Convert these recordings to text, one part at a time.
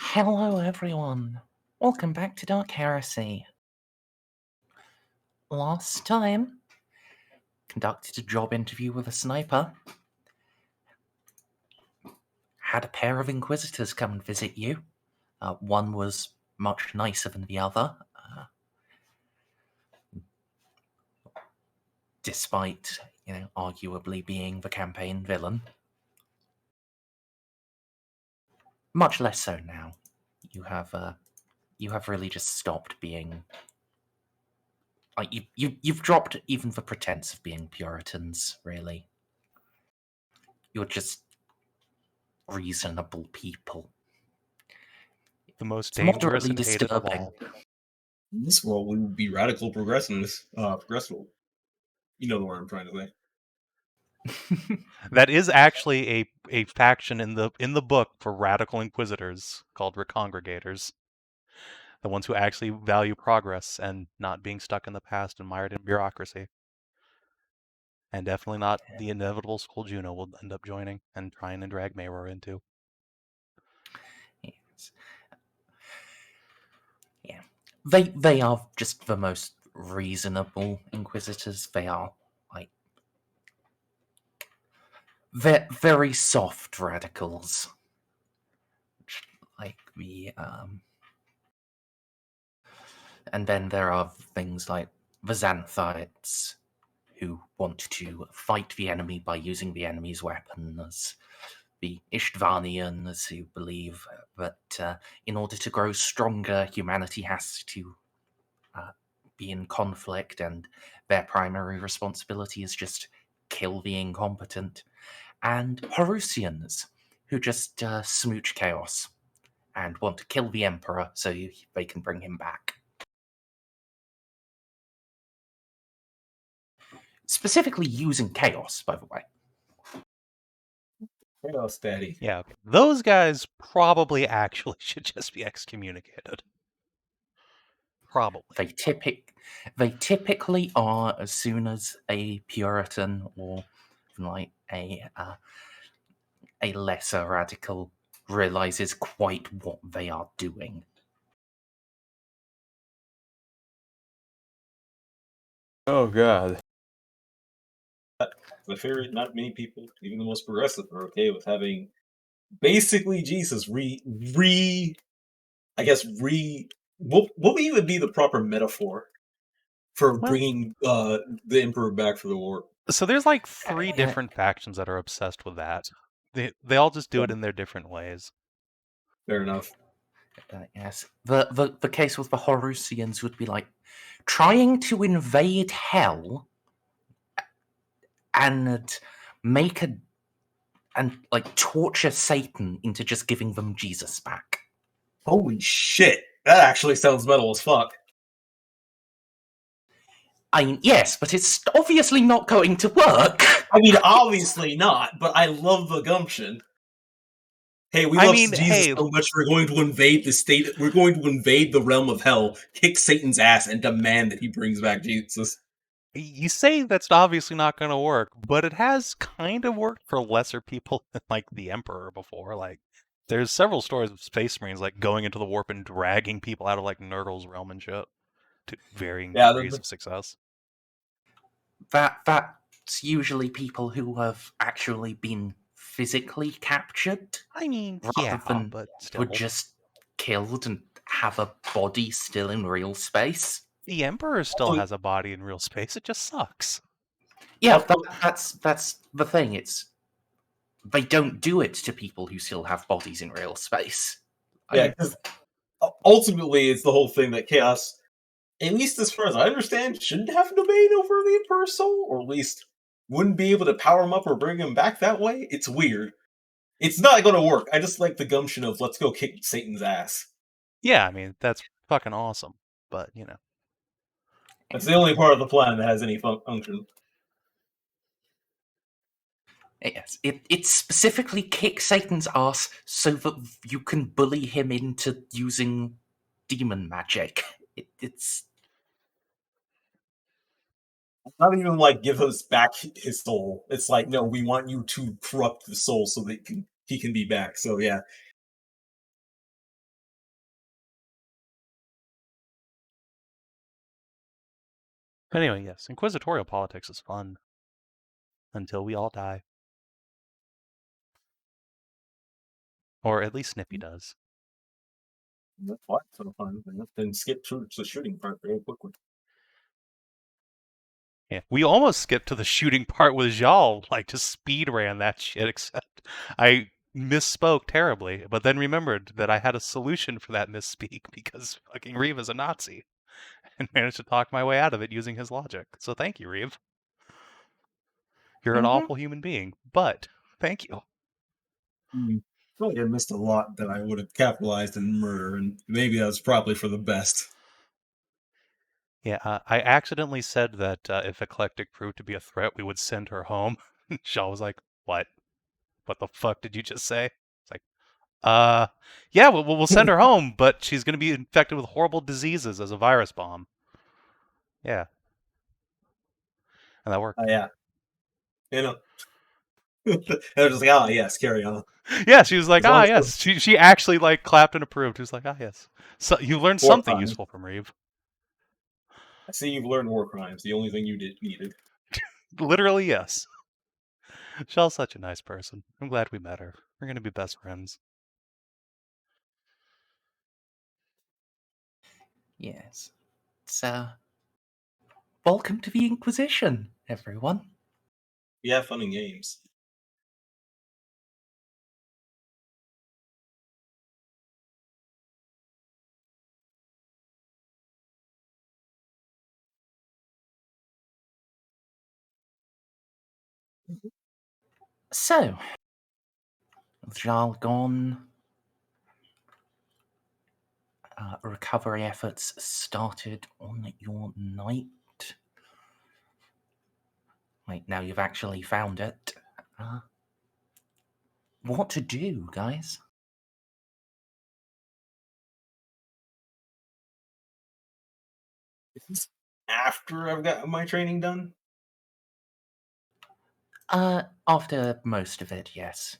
Hello everyone, welcome back to Dark Heresy. Last time, conducted a job interview with a sniper, had a pair of Inquisitors come and visit you. One was much nicer than the other, despite, arguably being the campaign villain. Much less so now. You have really just stopped being... Like, you've dropped even the pretense of being Puritans, really. You're just reasonable people. The most It's dangerous moderately and hated of disturbing. all. In this world, we would be radical progressives. You know what I'm trying to say. That is actually a faction in the book for radical inquisitors called recongregators. The ones who actually value progress and not being stuck in the past and mired in bureaucracy. And definitely not the inevitable school Juno will end up joining and trying to drag Maeror into. Yes. Yeah. They are just the most reasonable Inquisitors. They are, like, very soft radicals. Like the, And then there are things like the Xanthites, who want to fight the enemy by using the enemy's weapons. The Ishtvanians, who believe that in order to grow stronger, humanity has to be in conflict, and their primary responsibility is just kill the incompetent. And Horusians, who just smooch chaos and want to kill the Emperor so they can bring him back. Specifically using chaos, by the way. Chaos Daddy. Yeah, okay. Those guys probably actually should just be excommunicated. Probably. They typically are, as soon as a Puritan or like a lesser radical realizes quite what they are doing. Oh god. I fear not many people, even the most progressive, are okay with having basically Jesus what would even be the proper metaphor for bringing the Emperor back for the war? So there's like three different factions that are obsessed with that. They all just do it in their different ways. Fair enough. Yes. The case with the Horusians would be like trying to invade hell and torture Satan into just giving them Jesus back. Holy shit! That actually sounds metal as fuck. I mean, yes, but it's obviously not going to work. I mean, obviously not, but I love the gumption. Hey, we love Jesus so much, we're going to invade the state. We're going to invade the realm of hell, kick Satan's ass, and demand that he brings back Jesus. You say that's obviously not going to work, but it has kind of worked for lesser people than, like, the Emperor before. Like, there's several stories of Space Marines, like, going into the warp and dragging people out of, like, Nurgle's realm and shit, to varying degrees of success. That's usually people who have actually been physically captured. I mean, but still. Were just killed and have a body still in real space. The Emperor still has a body in real space, it just sucks. Yeah, that's the thing. They don't do it to people who still have bodies in real space. Yeah, because ultimately it's the whole thing that Chaos, at least as far as I understand, shouldn't have domain over the Emperor's soul, or at least wouldn't be able to power him up or bring him back that way. It's weird. It's not going to work. I just like the gumption of let's go kick Satan's ass. Yeah, I mean, that's fucking awesome, but, you know. That's the only part of the plan that has any function. Yes, it specifically kicks Satan's ass so that you can bully him into using demon magic. It's not even like give us back his soul. It's like, no, we want you to corrupt the soul so that he can be back. So yeah. But anyway, yes, inquisitorial politics is fun. Until we all die. Or at least Snippy does. That's why it's so fun. Then skip through to the shooting part very quickly. Yeah, we almost skipped to the shooting part with Jal, like just speed ran that shit, except I misspoke terribly, but then remembered that I had a solution for that misspeak because fucking Reeve is a Nazi and managed to talk my way out of it using his logic. So thank you, Reeve. You're an awful human being, but thank you. I feel like I missed a lot that I would have capitalized in murder, and maybe that was probably for the best. Yeah, I accidentally said that if Eclectic proved to be a threat, we would send her home. Shaw was like, "What? What the fuck did you just say?" It's like, yeah, we'll send her home, but she's going to be infected with horrible diseases as a virus bomb." Yeah. And that worked. Yeah. You know. I was just like, oh, yes, carry on. Yeah, she was like, As long as yes. She actually like clapped and approved. She was like, yes. So you learned War something crimes. useful from Reeve. I see you've learned war crimes. The only thing you needed. Literally, yes. Shell's such a nice person. I'm glad we met her. We're going to be best friends. Yes. So, welcome to the Inquisition, everyone. We have fun and games. So, with Jarl gone, recovery efforts started on your night. Wait, now you've actually found it. What to do, guys? Is this after I've got my training done? After most of it, yes.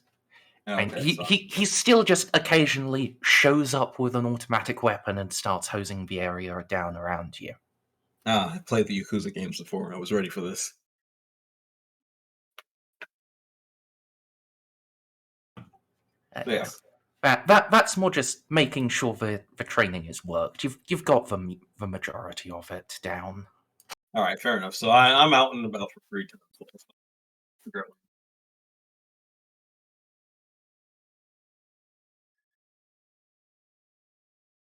And Okay, he still just occasionally shows up with an automatic weapon and starts hosing the area down around you. I played the Yakuza games before. I was ready for this. Yeah. That's more just making sure the training is worked. You've got the majority of it down. All right, fair enough. So I'm out and about for free time. So let's figure out.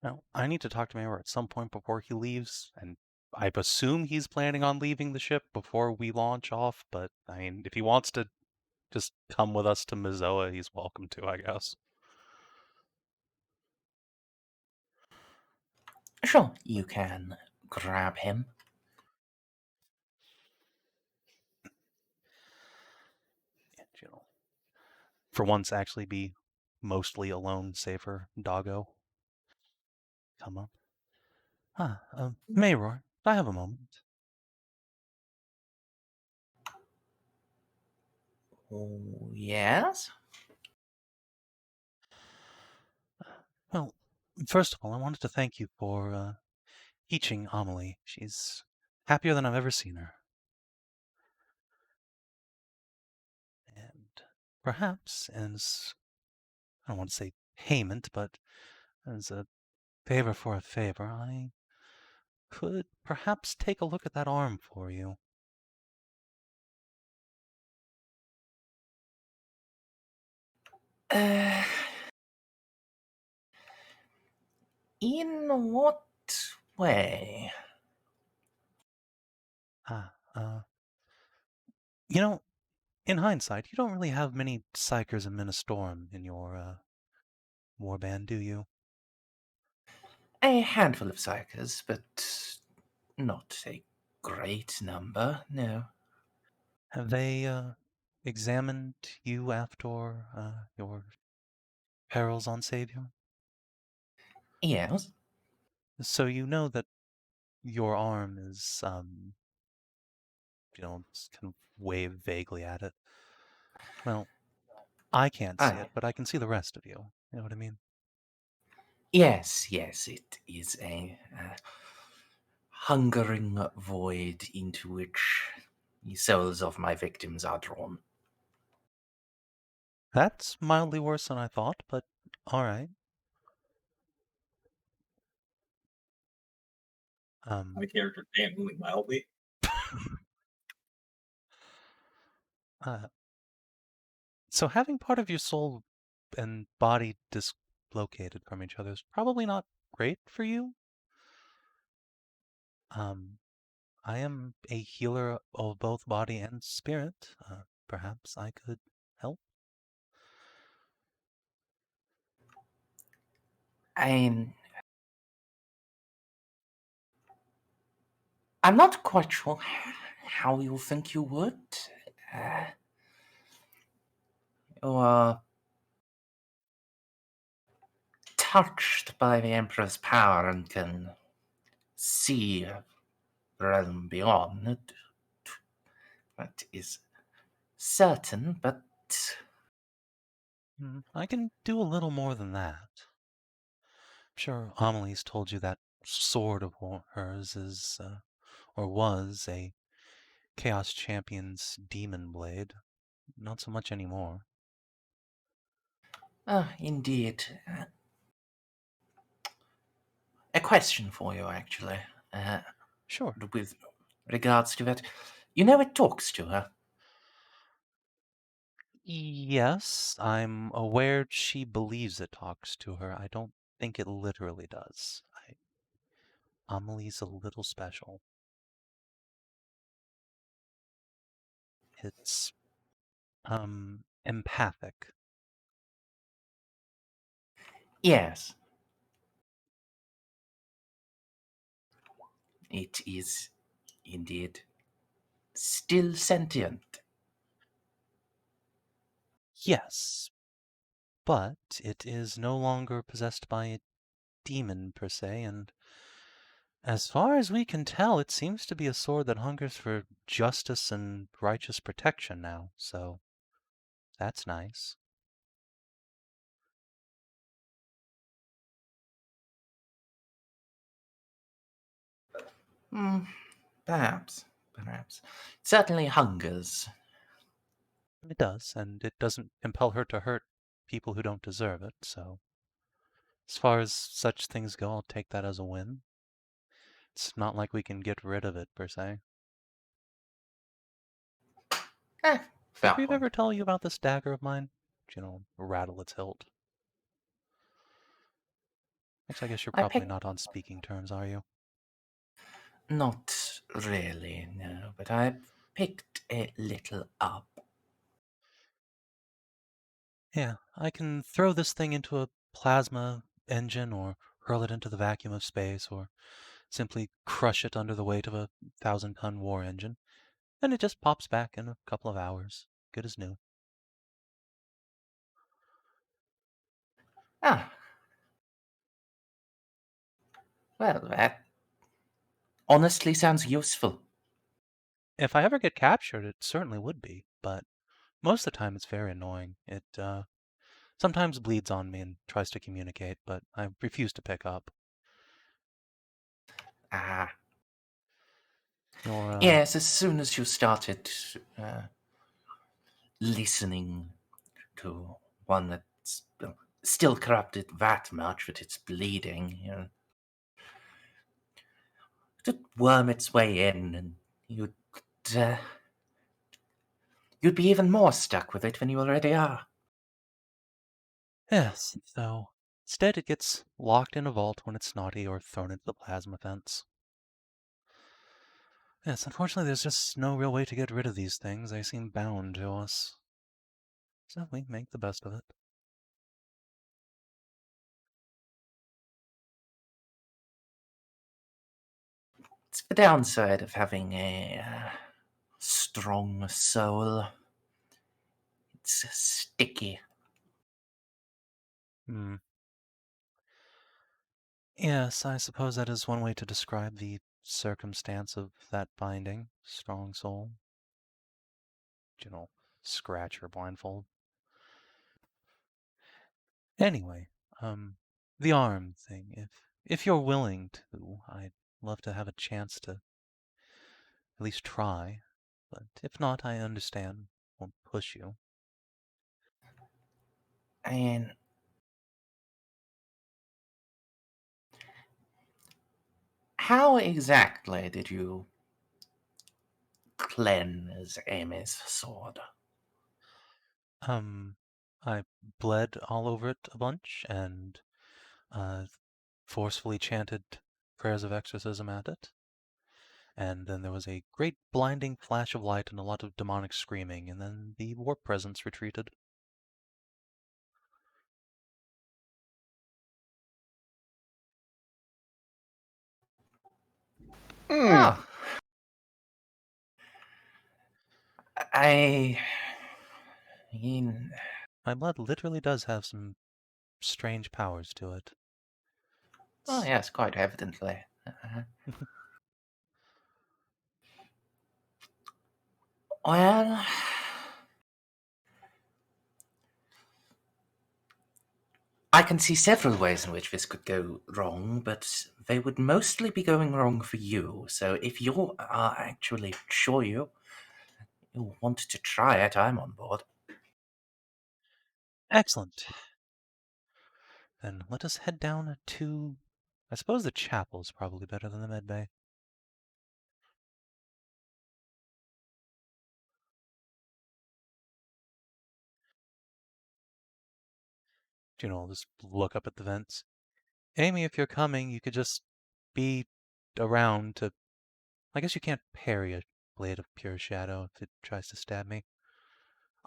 Now, I need to talk to Maeror at some point before he leaves, and I assume he's planning on leaving the ship before we launch off, but, I mean, if he wants to just come with us to Mizoa, he's welcome to, I guess. Sure, you can grab him. And, you know, for once, actually be mostly alone, safer, doggo. Come up. Maeror, I have a moment. Oh, yes? Well, first of all, I wanted to thank you for teaching Amelie. She's happier than I've ever seen her. And perhaps as, I don't want to say payment, but as a favor for a favor, I could perhaps take a look at that arm for you. In what way? You know, in hindsight, you don't really have many Psychers and Ministorum in your warband, do you? A handful of psychers, but not a great number, no. Have they examined you after your perils on Savior? Yes? So you know that your arm is, just kind of wave vaguely at it. Well, I can't see it, but I can see the rest of you. You know what I mean? Yes, it is a hungering void into which the souls of my victims are drawn. That's mildly worse than I thought, but alright. My character can't only mildly. So having part of your soul and body dislocated from each other is probably not great for you. I am a healer of both body and spirit. Perhaps I could help. I'm not quite sure how you think you would. You are touched by the Emperor's power and can see the realm beyond. That is certain, but I can do a little more than that. I'm sure Amelie's told you that sword of hers is, or was, a Chaos Champion's demon blade. Not so much anymore. indeed. A question for you, actually. Sure. With regards to that, you know it talks to her. Yes, I'm aware she believes it talks to her. I don't think it literally does. Amelie's a little special. It's, empathic. Yes. It is indeed still sentient. Yes, but it is no longer possessed by a demon per se, and as far as we can tell, it seems to be a sword that hungers for justice and righteous protection now, so that's nice. Perhaps. It certainly hungers. It does, and it doesn't impel her to hurt people who don't deserve it, so as far as such things go, I'll take that as a win. It's not like we can get rid of it, per se. Fair Did we point. ever tell you about this dagger of mine? Rattle its hilt. Actually, I guess you're probably not on speaking terms, are you? Not really, no, but I picked a little up. Yeah, I can throw this thing into a plasma engine or hurl it into the vacuum of space or simply crush it under the weight of a 1,000-ton war engine, and it just pops back in a couple of hours, good as new. Well, that honestly sounds useful. If I ever get captured, it certainly would be, but most of the time it's very annoying. It sometimes bleeds on me and tries to communicate, but I refuse to pick up. Yes, as soon as you started listening to one that's still corrupted that much that it's bleeding, it'd worm its way in, and you'd be even more stuck with it than you already are. Yes, so instead it gets locked in a vault when it's naughty or thrown into the plasma fence. Yes, unfortunately there's just no real way to get rid of these things. They seem bound to us. So we make the best of it. It's the downside of having a strong soul. It's sticky. Yes, I suppose that is one way to describe the circumstance of that binding. Strong soul. Scratch her blindfold. Anyway, the arm thing. If you're willing to, I'd love to have a chance to at least try. But if not, I understand. Won't push you. And how exactly did you cleanse Amy's sword? I bled all over it a bunch and forcefully chanted prayers of exorcism at it. And then there was a great blinding flash of light and a lot of demonic screaming, and then the warp presence retreated. Oh. I mean, My blood literally does have some strange powers to it. oh yes, quite evidently. Well, I can see several ways in which this could go wrong, but they would mostly be going wrong for you. So if you are actually sure you want to try it, I'm on board. Excellent. Then let us head down to... I suppose the chapel is probably better than the med bay. Juno will just look up at the vents. Amy, if you're coming, you could just be around to... I guess you can't parry a blade of pure shadow if it tries to stab me.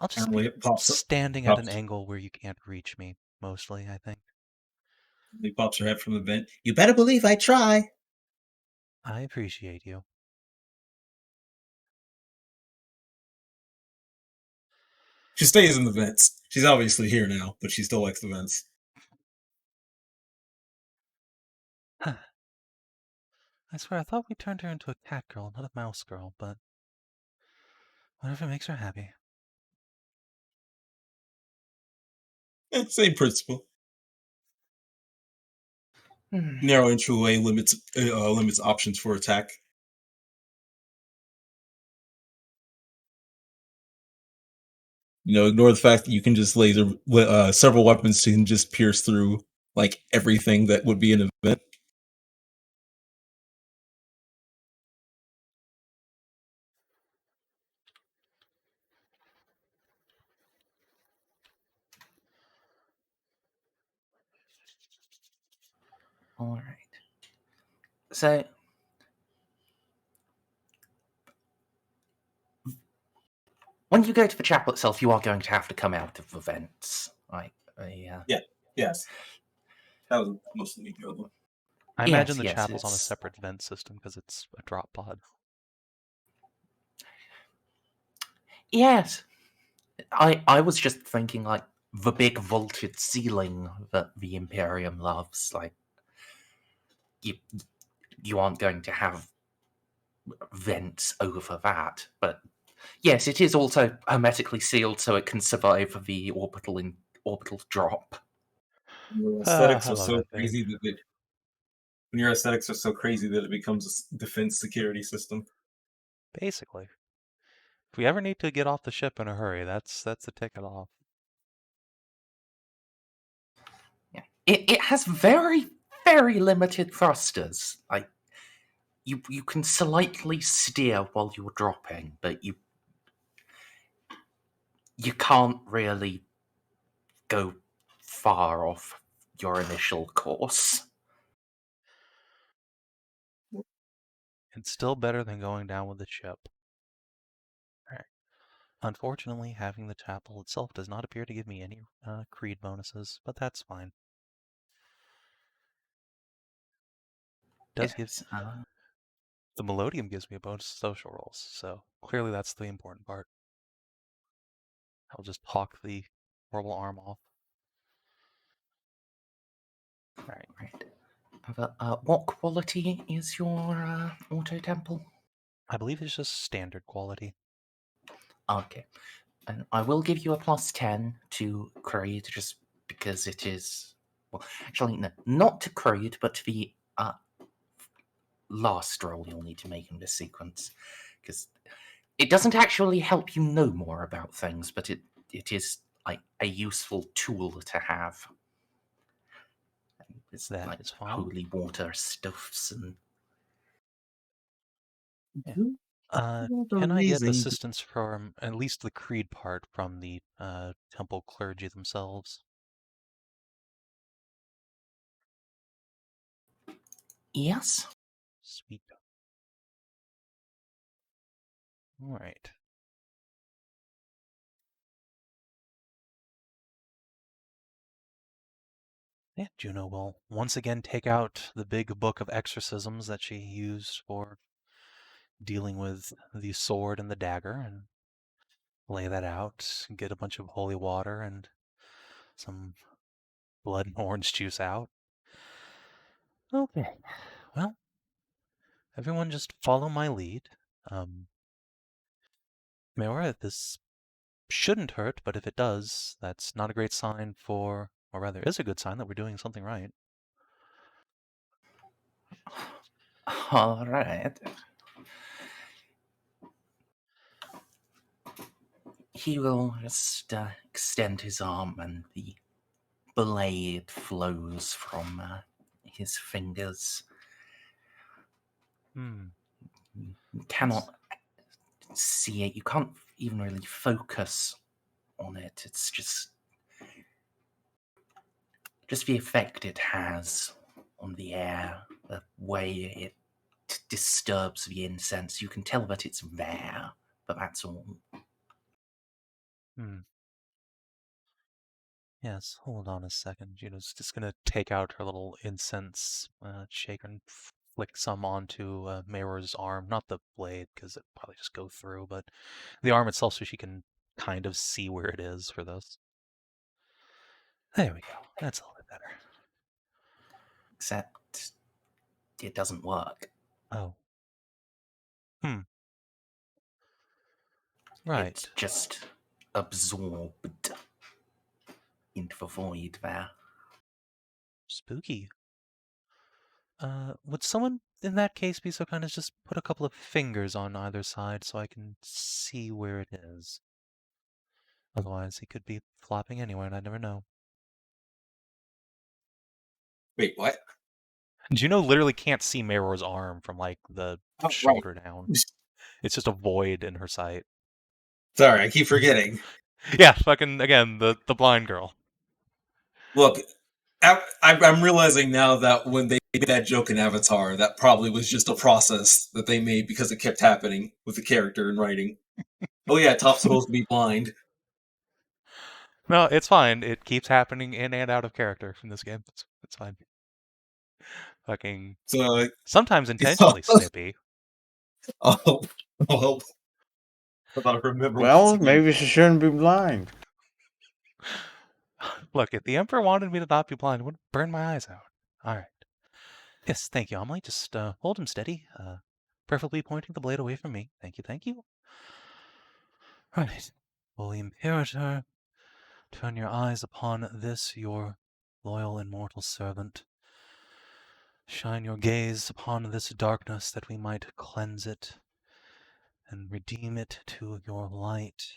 I'll just Apparently be it pops standing at an angle where you can't reach me, mostly, I think. He pops her head from the vent. You better believe I try. I appreciate you. She stays in the vents. She's obviously here now, but she still likes the vents. I swear, I thought we turned her into a cat girl, not a mouse girl, but whatever makes her happy. Same principle. Narrow entryway limits options for attack. Ignore the fact that you can just laser several weapons can just pierce through like everything that would be an event. All right. So, when you go to the chapel itself, you are going to have to come out of the vents. Yes. That was mostly me. I imagine the yes, chapel's on a it's- separate vent system because it's a drop pod. Yes. I was just thinking, like, the big vaulted ceiling that the Imperium loves. Like, you aren't going to have vents over that. But, yes, it is also hermetically sealed so it can survive the orbital drop. Your aesthetics I are love so that theory. crazy when your aesthetics are so crazy that it becomes a defense security system. Basically. If we ever need to get off the ship in a hurry, that's the ticket off. Yeah. It has very, very limited thrusters. Like, you can slightly steer while you're dropping, but you can't really go far off your initial course. It's still better than going down with the ship. Alright. Unfortunately, having the chapel itself does not appear to give me any creed bonuses, but that's fine. Does give Yes. the Melodium gives me a bonus to social rolls, so clearly that's the important part. I'll just hawk the horrible arm off. Right. What quality is your auto temple? I believe it's just standard quality. Okay. And I will give you a +10 to creed, just because it is... Well, actually, no, not to creed, but to the last roll you'll need to make in this sequence, because it doesn't actually help you know more about things, but it is like a useful tool to have. It's That like is fine. holy water stuffs and. Can I get assistance from at least the creed part from the temple clergy themselves? Yes. Sweet. All right. Yeah, Juno will once again take out the big book of exorcisms that she used for dealing with the sword and the dagger and lay that out, get a bunch of holy water and some blood and orange juice out. Okay, well, everyone just follow my lead. Maeror, this shouldn't hurt, but if it does, that's not a great sign for, or rather is a good sign that we're doing something right. All right. He will just extend his arm, and the blade flows from his fingers. Hmm. You cannot see it. You can't even really focus on it. It's just the effect it has on the air, the way it disturbs the incense. You can tell that it's there, but that's all. Hmm. Yes, hold on a second. Juno's just gonna take out her little incense shaker and flick some onto Mayor's arm. Not the blade, because it'd probably just go through, but the arm itself so she can kind of see where it is for this. There we go. That's a little bit better. Except it doesn't work. Oh. Hmm. Right. It's just absorbed into the void there. Spooky. Would someone in that case be so kind as just put a couple of fingers on either side so I can see where it is? Otherwise, he could be flopping anywhere and I'd never know. Wait, what? Juno literally can't see Mayor's arm from like the shoulder down. It's just a void in her sight. Sorry, I keep forgetting. Yeah, fucking again, the blind girl. Look, I'm realizing now that when they made that joke in Avatar, that probably was just a process that they made because it kept happening with the character in writing. Oh yeah, Top's supposed to be blind. No, it's fine. It keeps happening in and out of character in this game. It's fine. Fucking So sometimes intentionally snippy. oh, well, I thought I remember. Well, maybe she shouldn't be blind. Look, if the Emperor wanted me to not be blind, it would burn my eyes out. All right. Yes, thank you, Amelie. Just hold him steady, preferably pointing the blade away from me. Thank you, thank you. Right. Holy Imperator, turn your eyes upon this, your loyal and mortal servant. Shine your gaze upon this darkness that we might cleanse it and redeem it to your light.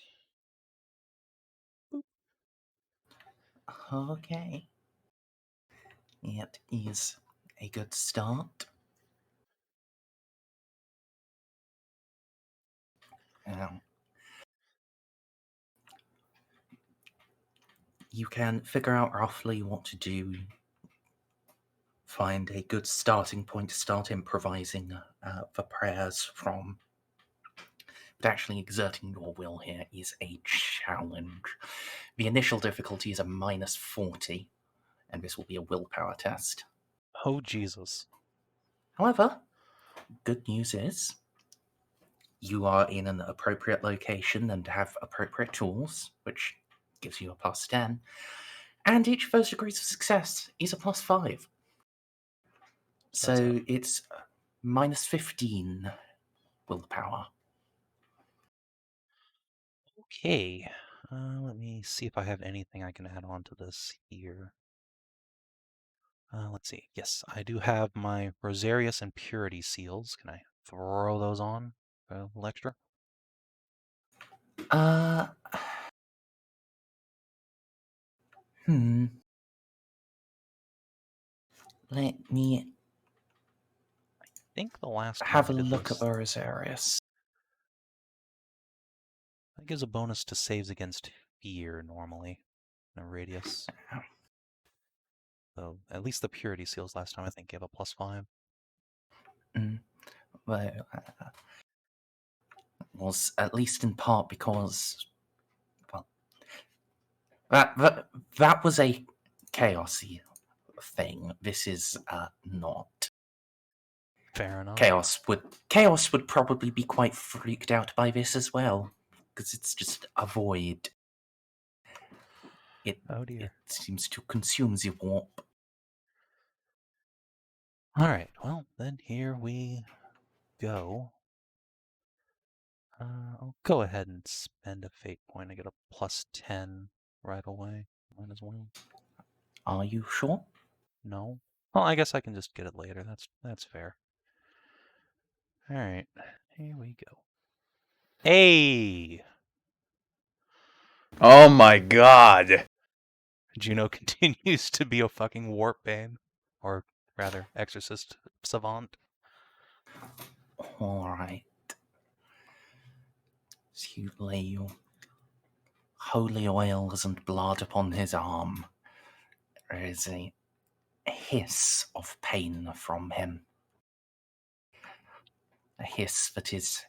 Okay. It is a good start. You can figure out roughly what to do. Find a good starting point to start improvising the prayers from. But actually exerting your will here is a challenge. The initial difficulty is a -40, and this will be a willpower test. Oh, Jesus. However, good news is you are in an appropriate location and have appropriate tools, which gives you a +10. And each of those degrees of success is a +5. So it's -15 willpower. Okay. Let me see if I have anything I can add on to this here. Let's see. Yes, I do have my Rosarius and Purity seals. Can I throw those on a little extra? Let me I think the last time have I a did look this, at Rosarius. that gives a bonus to saves against fear normally in a radius. So at least the Purity seals last time I think gave a +5. Well, was at least in part because, well, that was a chaosy thing. This is not. Fair enough. Chaos would probably be quite freaked out by this as well, because it's just a void. Oh dear. It seems to consume the warp. Alright, well, then here we go. I'll go ahead and spend a fate point. I get a +10 right away. Might as well. Are you sure? No? Well, I guess I can just get it later. That's fair. Alright, here we go. Hey! Oh my god. Juno continues to be a fucking warp bane. Or rather, exorcist savant. Alright. So you lay your holy oils and blood upon his arm. There is a hiss of pain from him. A hiss that is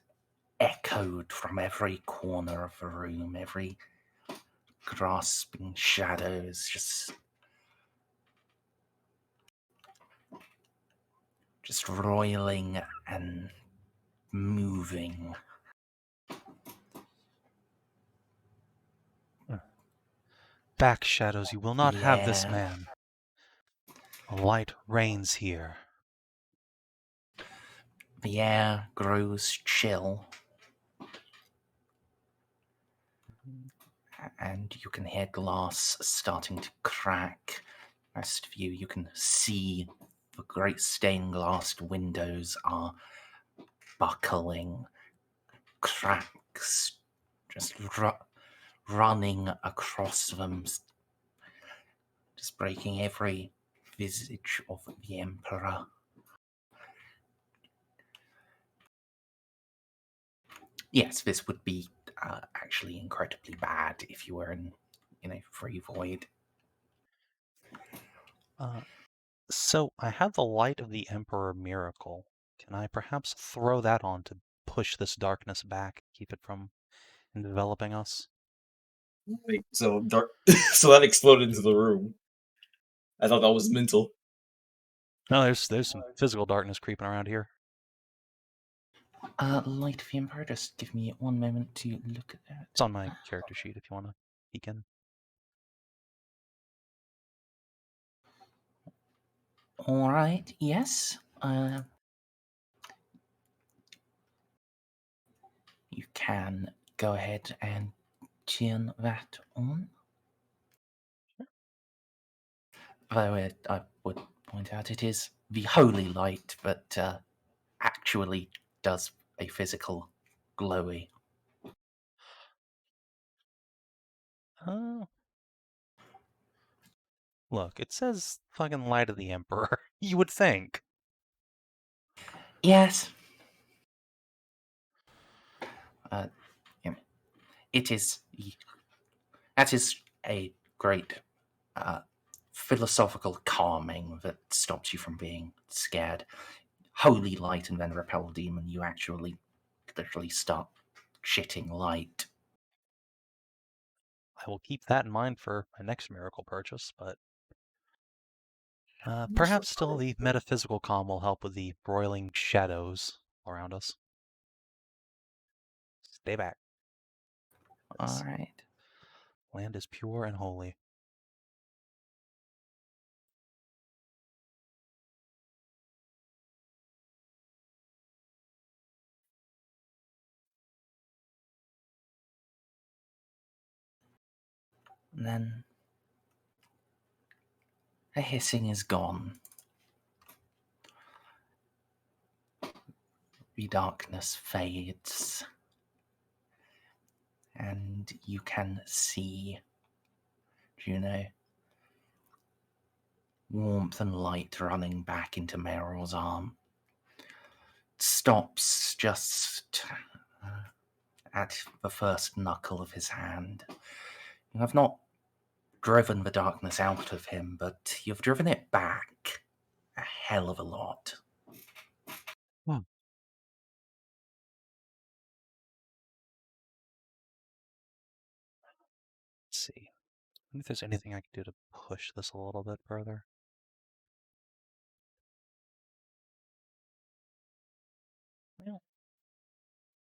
echoed from every corner of the room, every grasping shadow is just roiling and moving. Back, shadows, you will not have this Yeah. man. Light reigns here. The air grows chill, and you can hear glass starting to crack. Rest of you can see the great stained glass windows are buckling, cracks just running across them, just breaking every visage of the Emperor. Yes, this would be actually incredibly bad if you were in a free void. So, I have the Light of the Emperor Miracle. Can I perhaps throw that on to push this darkness back, keep it from enveloping us? Wait, so dark. So that exploded into the room. I thought that was mental. No, there's some physical darkness creeping around here. Light of the Emperor, just give me one moment to look at that. It's on my character sheet if you want to peek in. Alright, yes. You can go ahead and turn that on. Though I would point out it is the holy light that actually does a physical glowy. Oh. Look, it says fucking Light of the Emperor. You would think. Yes. It is. That is a great philosophical calming that stops you from being scared. Holy light and then repel demon, you actually literally start shitting light. I will keep that in mind for my next miracle purchase, but perhaps still the metaphysical calm will help with the broiling shadows around us. Stay back. This Alright. land is pure and holy. And then The hissing is gone. The darkness fades. And you can see, Juno, warmth and light running back into Maeror's arm. Stops just at the first knuckle of his hand. You have not driven the darkness out of him, but you've driven it back a hell of a lot. Let's see. I wonder if there's anything I can do to push this a little bit further. Well,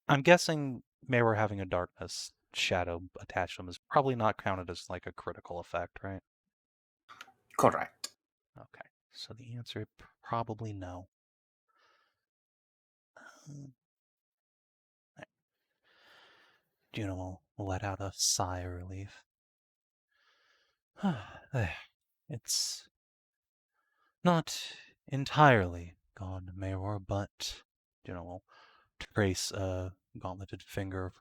I'm guessing Maeror having a darkness shadow attached to him is probably not counted as like a critical effect, right? Correct. Okay, so the answer probably no. Juno will let out a sigh of relief. It's not entirely gone, Maeror, but Juno will trace a gauntleted finger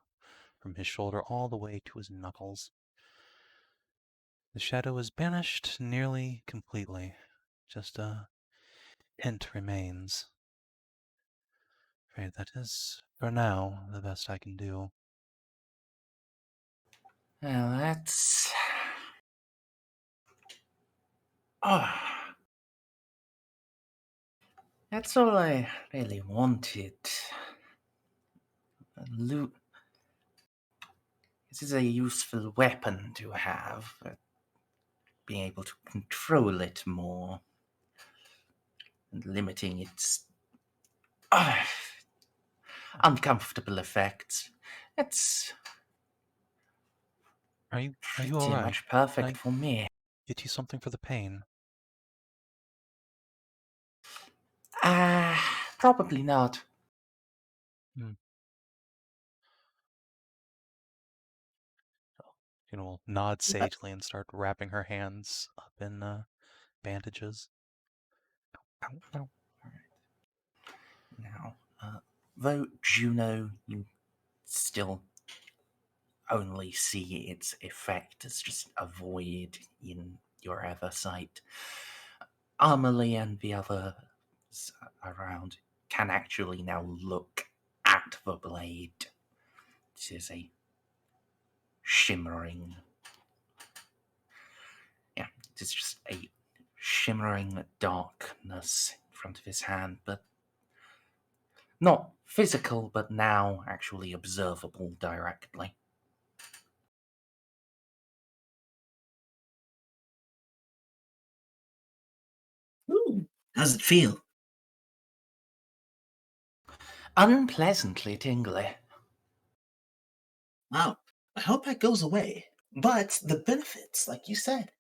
from his shoulder all the way to his knuckles. The shadow is banished nearly completely. Just a hint remains. Afraid that is, for now, the best I can do. Well, that's... Oh. That's all I really wanted. Loot. This is a useful weapon to have, but being able to control it more and limiting its uncomfortable effects. It's Are you pretty all right? much perfect for me. Get you something for the pain? Probably not. Juno will nod sagely and start wrapping her hands up in bandages. Now, though Juno, you still only see its effect as just a void in your other sight. Amelie and the others around can actually now look at the blade. It is a shimmering... Yeah, it is just a shimmering darkness in front of his hand, but not physical, but now actually observable directly. Ooh, how's it feel? Unpleasantly tingly. Wow, I hope that goes away. But the benefits, like you said.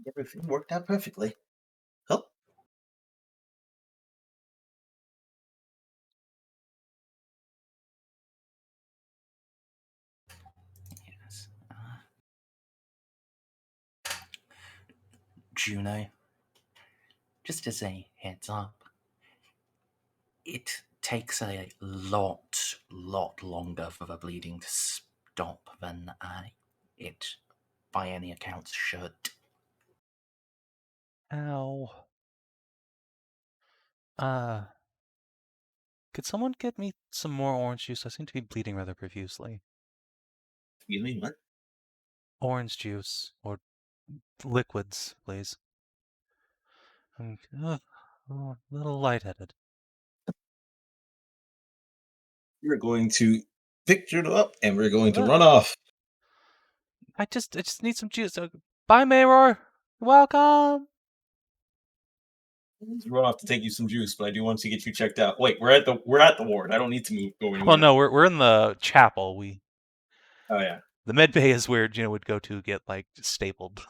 Everything worked out perfectly. Oh. Yes. Juno, just as a heads up, it takes a lot longer for the bleeding to stop than it, by any accounts, should. Ow. Could someone get me some more orange juice? I seem to be bleeding rather profusely. You mean what? Orange juice, or liquids, please. I'm a little lightheaded. We're going to pick Juno up and we're going to run off. I just need some juice. Bye, Maeror. You're welcome. Run off to take you some juice, but I do want to get you checked out. Wait, we're at the ward. I don't need to go anywhere. Well, no, we're in the chapel. Oh yeah. The med bay is where Juno would go to get like stapled.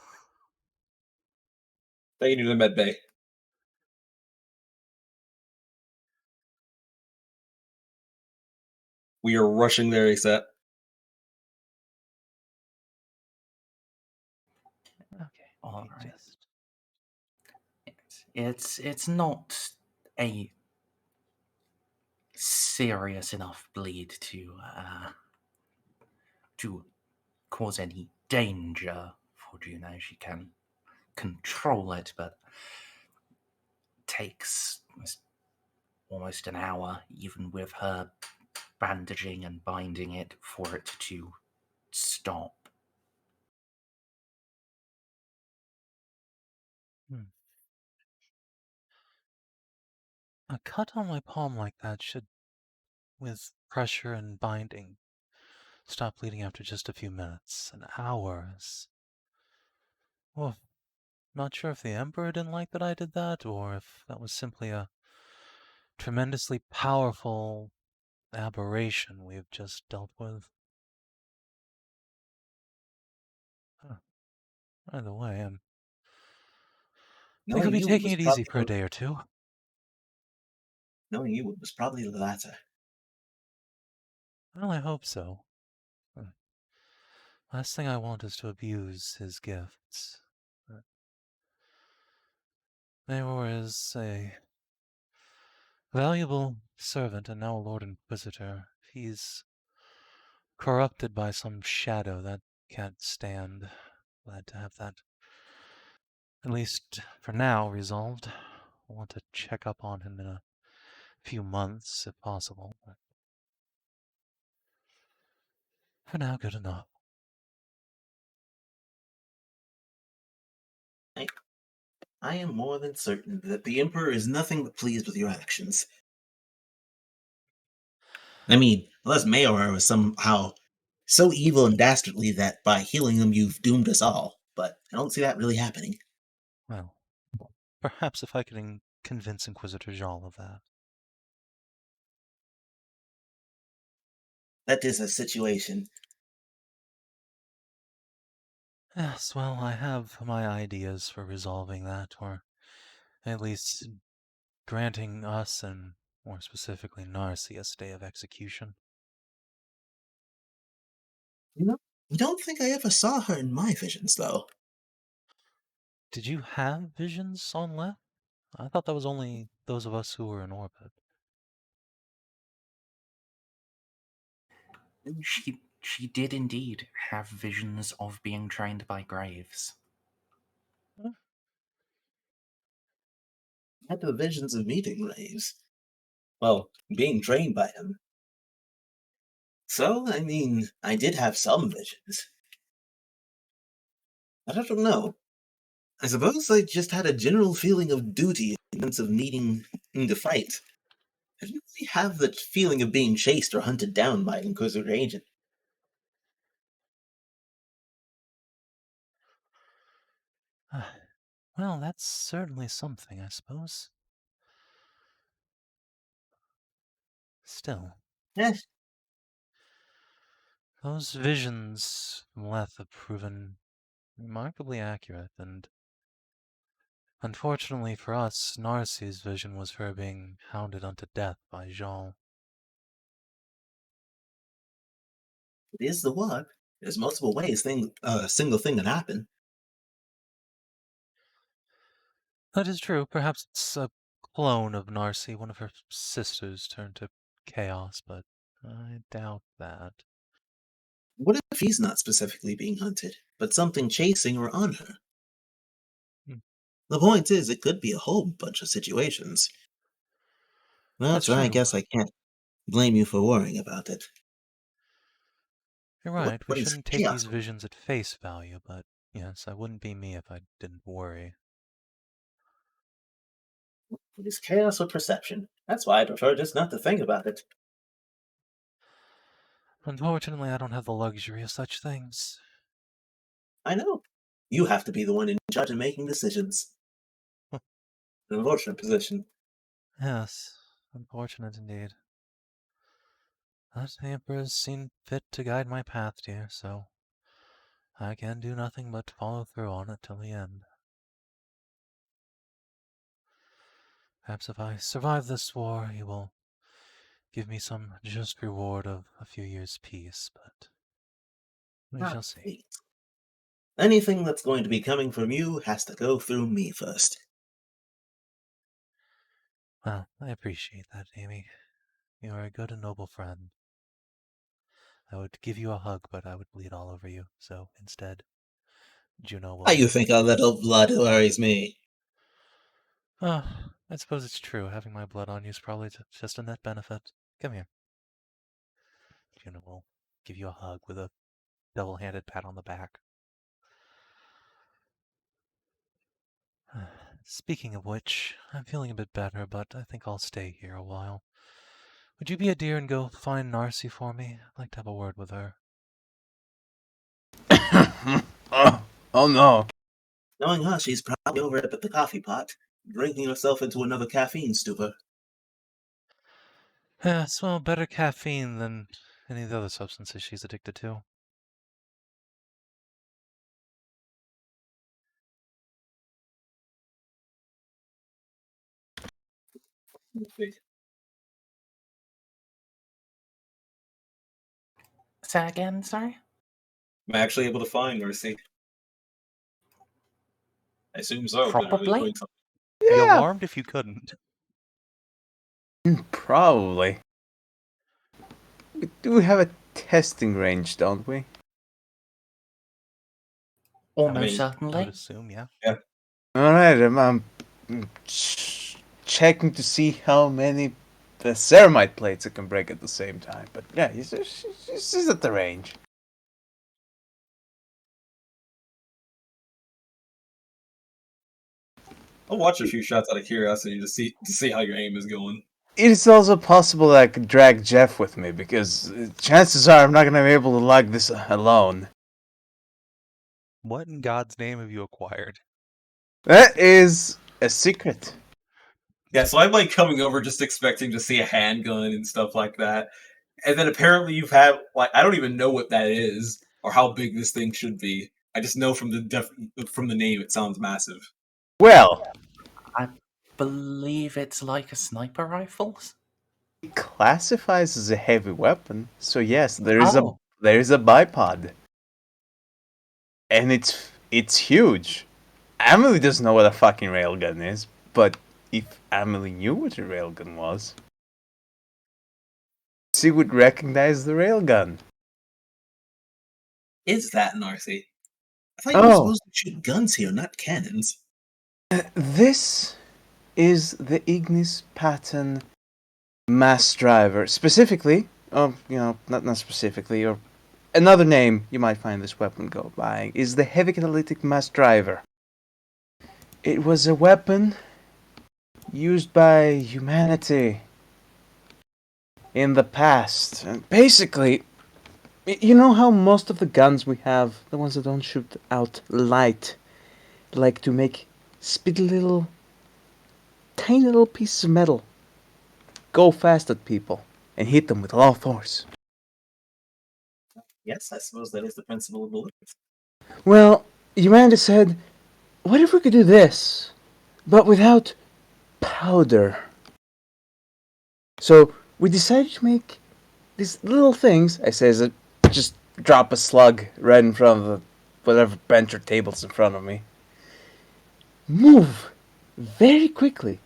Take you to the med bay. We are rushing there, ASAP. Okay. All let me right. just- It's not a serious enough bleed to cause any danger for Juno. She can control it, but takes almost an hour, even with her bandaging and binding it, for it to stop. A cut on my palm like that should, with pressure and binding, stop bleeding after just a few minutes. An hour is... Well, not sure if the Emperor didn't like that I did that, or if that was simply a tremendously powerful aberration we've just dealt with. Huh. Either way, I think I'll be taking it easy for a day or two. Knowing you, it was probably the latter. Well, I hope so. Last thing I want is to abuse his gifts. Maeror is a valuable servant and now a Lord Inquisitor. He's corrupted by some shadow that can't stand. Glad to have that, at least for now, resolved. I want to check up on him in a few months, if possible. But for now, good enough. I am more than certain that the Emperor is nothing but pleased with your actions. I mean, unless Maeror was somehow so evil and dastardly that by healing him you've doomed us all, but I don't see that really happening. Well, perhaps if I could convince Inquisitor Jean of that. That is a situation. Yes, well, I have my ideas for resolving that, or at least granting us, and more specifically Narcia, a stay of execution. You know, I don't think I ever saw her in my visions, though. Did you have visions on left? I thought that was only those of us who were in orbit. She did indeed have visions of being trained by Graves. I had the visions of meeting Graves. Well, being trained by him. So, I mean, I did have some visions. But I don't know. I suppose I just had a general feeling of duty in the sense of needing to fight. I didn't really have the feeling of being chased or hunted down by an Inquisitor agent. Well, that's certainly something, I suppose. Still, Yes, those visions from Leth have proven remarkably accurate, and unfortunately for us, Narcie's vision was her being hounded unto death by Jean. it is the one. There's multiple ways a single thing can happen. That is true. Perhaps it's a clone of Narcie, one of her sisters turned to chaos, but I doubt that. What if she's not specifically being hunted, but something chasing or on her? Hmm. The point is, it could be a whole bunch of situations. That's I true. guess I can't blame you for worrying about it. You're right. We What is shouldn't take chaos? these visions at face value, but yes, I wouldn't be me if I didn't worry. What is chaos or perception? That's why I prefer just not to think about it. Unfortunately, I don't have the luxury of such things. I know. You have to be the one in charge of making decisions. An unfortunate position. Yes, unfortunate indeed. But the Emperor's seen fit to guide my path, dear, so I can do nothing but follow through on it till the end. Perhaps if I survive this war, he will give me some just reward of a few years' peace, but we Not shall see. fate. Anything that's going to be coming from you has to go through me first. Well, I appreciate that, Amy. You are a good and noble friend. I would give you a hug, but I would bleed all over you, so instead, Juno will... Why you think all that old blood worries me? I suppose it's true. Having my blood on you is probably just a net benefit. Come here. Juno will give you a hug with a double-handed pat on the back. Speaking of which, I'm feeling a bit better, but I think I'll stay here a while. Would you be a dear and go find Narcie for me? I'd like to have a word with her. Oh no. Knowing her, she's probably over at the coffee pot, drinking herself into another caffeine stupor. Yes, well, better caffeine than any of the other substances she's addicted to. Say that again, sorry? Am I actually able to find Narcie? I assume so. 'cause they're really Probably. doing something. Be Yeah, alarmed if you couldn't. probably. We do have a testing range, don't we? Almost mean, I certainly. would assume, yeah. Alright, I'm checking to see how many ceramite plates I can break at the same time. But yeah, she's at the range. I'll watch a few shots out of curiosity to see how your aim is going. It is also possible that I could drag Jeff with me, because chances are I'm not going to be able to lug this alone. What in God's name have you acquired? That is a secret. Yeah, so I'm like coming over just expecting to see a handgun and stuff like that. And then apparently you've had like I don't even know what that is or how big this thing should be. I just know from the name it sounds massive. Well, I believe it's like a sniper rifle. it classifies as a heavy weapon, so yes, there is Oh. a bipod. And it's huge. Amelie doesn't know what a fucking railgun is, but if Amelie knew what a railgun was, she would recognize the railgun. Is that Narcie? I thought you were Oh, supposed to shoot guns here, not cannons. this is the Ignis Pattern mass driver. Specifically, not specifically, or another name you might find this weapon go by is the heavy catalytic mass driver. It was a weapon used by humanity in the past. And basically, you know how most of the guns we have, the ones that don't shoot out light, like to make tiny little pieces of metal go fast at people and hit them with all force. Yes, I suppose that is the principle of bullets. Well, humanity said, what if we could do this, but without powder? So we decided to make these little things, I say as I just drop a slug right in front of the whatever bench or table's in front of me, move very quickly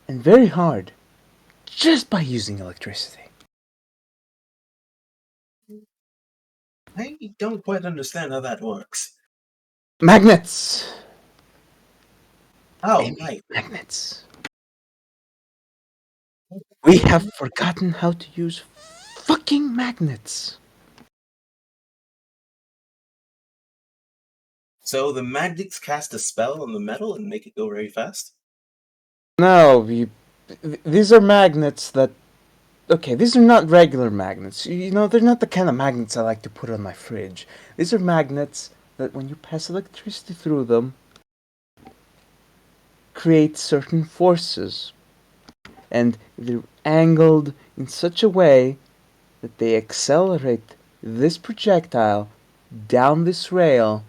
and very hard just by using electricity. I don't quite understand how that works. Magnets! Oh, Amy, right. magnets. We have forgotten how to use fucking magnets. So the magnets cast a spell on the metal and make it go very fast? No, these are magnets that... Okay, these are not regular magnets. You know, they're not the kind of magnets I like to put on my fridge. These are magnets that when you pass electricity through them, create certain forces. And they're angled in such a way that they accelerate this projectile down this rail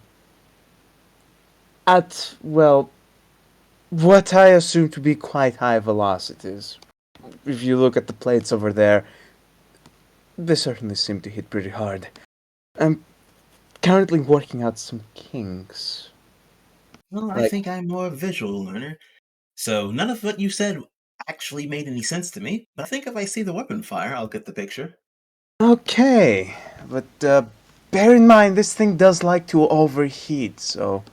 at, well, what I assume to be quite high velocities. if you look at the plates over there, they certainly seem to hit pretty hard. I'm currently working out some kinks. Well, I Like- think I'm more a visual learner, so none of what you said actually made any sense to me, but I think if I see the weapon fire, I'll get the picture. Okay, but bear in mind this thing does like to overheat, so...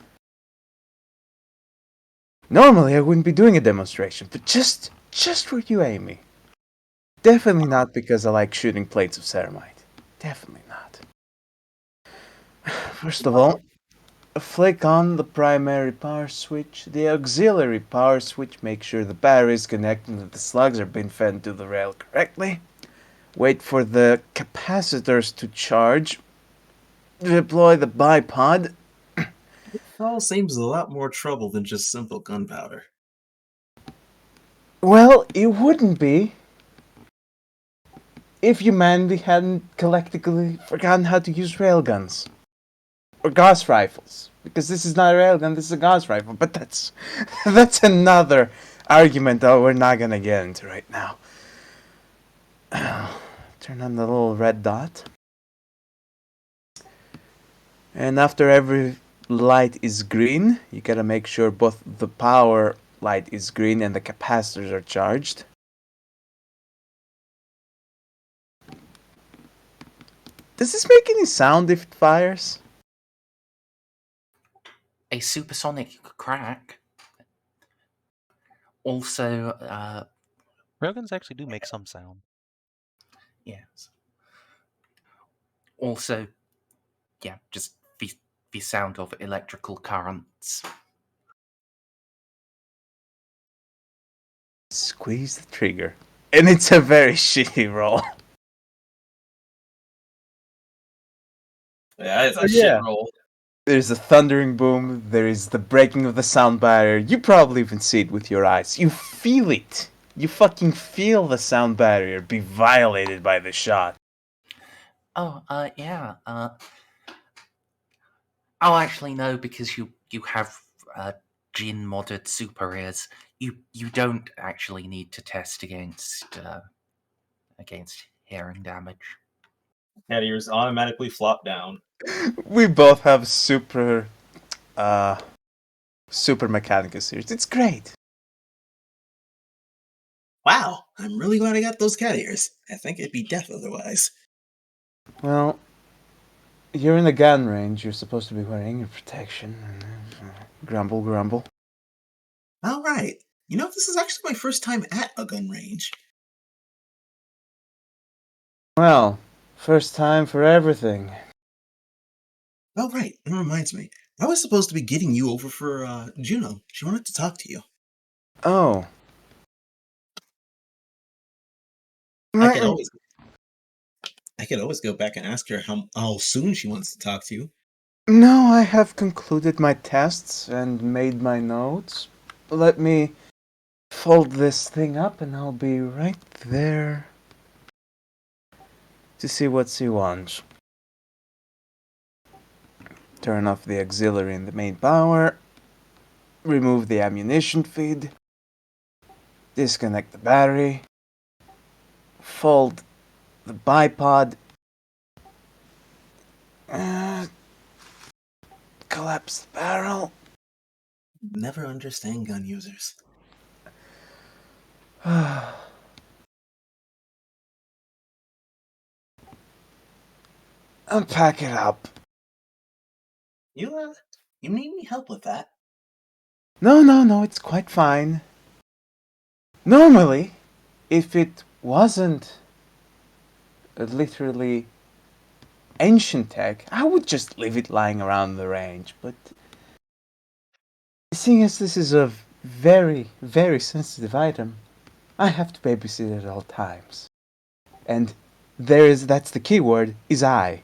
Normally I wouldn't be doing a demonstration, but just for you, Amy. Definitely not because I like shooting plates of ceramite. Definitely not. First of all, flick on the primary power switch. The auxiliary power switch makes sure the batteries connected to the slugs are being fed to the rail correctly. Wait for the capacitors to charge. Deploy the bipod. It all seems a lot more trouble than just simple gunpowder. Well, it wouldn't be if humanity hadn't collectively forgotten how to use railguns. Or Gauss rifles. Because this is not a railgun, this is a Gauss rifle. But that's another argument that we're not gonna get into right now. Turn on the little red dot. And after every light is green, you gotta make sure both the power light is green and the capacitors are charged. Does this make any sound if it fires? A supersonic crack. Also, Railguns actually do make some sound. yes. Also, yeah, just the sound of electrical currents. Squeeze the trigger. And it's a very shitty roll. Yeah, it's a Yeah. shit roll. There's a thundering boom, there is the breaking of the sound barrier. You probably even see it with your eyes. You feel it. You fucking feel the sound barrier be violated by the shot. Oh, yeah. Oh, actually, no, because you have Jin modded super ears. You don't actually need to test against hearing damage. Cat ears automatically flop down. We both have super Mechanica series. It's great. Wow, I'm really glad I got those cat ears. I think it'd be death otherwise. Well, you're in the gun range. You're supposed to be wearing your protection. Grumble, grumble. Alright, you know, this is actually my first time at a gun range. Well, first time for everything. Oh, right, that reminds me. I was supposed to be getting you over for, Juno. She wanted to talk to you. Oh. I could always go back and ask her how soon she wants to talk to you. No, I have concluded my tests and made my notes. Let me fold this thing up and I'll be right there to see what she wants. Turn off the auxiliary and the main power. Remove the ammunition feed. Disconnect the battery. Fold the bipod. Collapse the barrel. Never understand gun users. Unpack it up. You need any help with that? No, it's quite fine. Normally, if it wasn't literally ancient tech, I would just leave it lying around the range, but seeing as this is a very, very sensitive item, I have to babysit it at all times. And that's the key word, is I.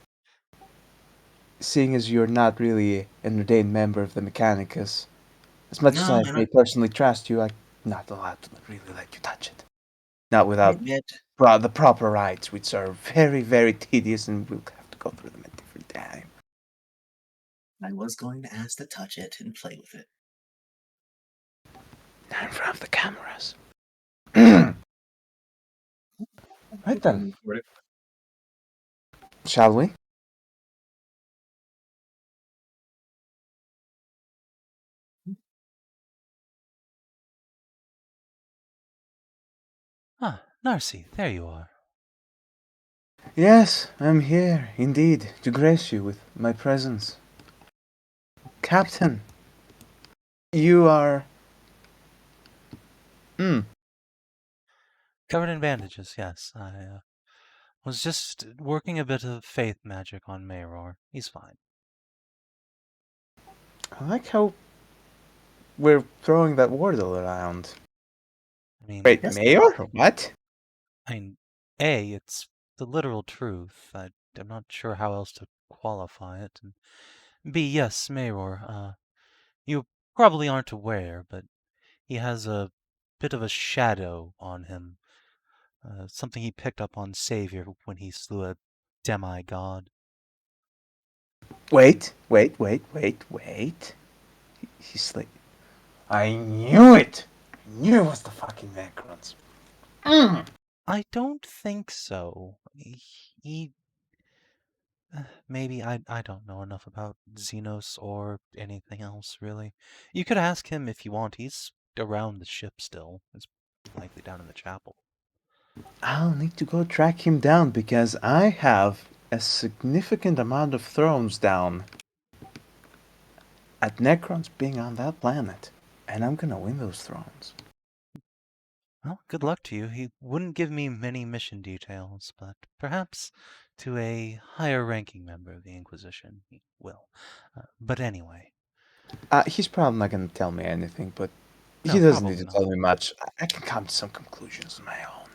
Seeing as you're not really an ordained member of the Mechanicus, as much as No, I may personally trust you, I'm not allowed to really let you touch it. Not without the proper rites, which are very, very tedious, and we'll have to go through them at different time. I was going to ask to touch it and play with it. Not in front of the cameras. Right then, For it. shall we? Ah, Narcie, there you are. Yes, I'm here, indeed, to grace you with my presence. Captain, you are... Covered in bandages, yes. I was just working a bit of faith magic on Maeror. He's fine. I like how we're throwing that wordle around. I mean, Wait, Yes. Mayor? What? A, it's the literal truth. I'm not sure how else to qualify it. And B, yes, Maeror. You probably aren't aware, but he has a bit of a shadow on him. Something he picked up on Savior when he slew a demigod. Wait. He's like... I knew it! I knew it was the fucking Necrons. I don't think so. He maybe I don't know enough about Xenos or anything else, really. You could ask him if you want. He's around the ship still. It's likely down in the chapel. I'll need to go track him down because I have a significant amount of thrones down at Necrons being on that planet. And I'm gonna win those thrones. Well, good luck to you. He wouldn't give me many mission details, but perhaps to a higher-ranking member of the Inquisition he will. But anyway. He's probably not gonna tell me anything, but No, he doesn't need probably to tell not. me much. I can come to some conclusions on my own.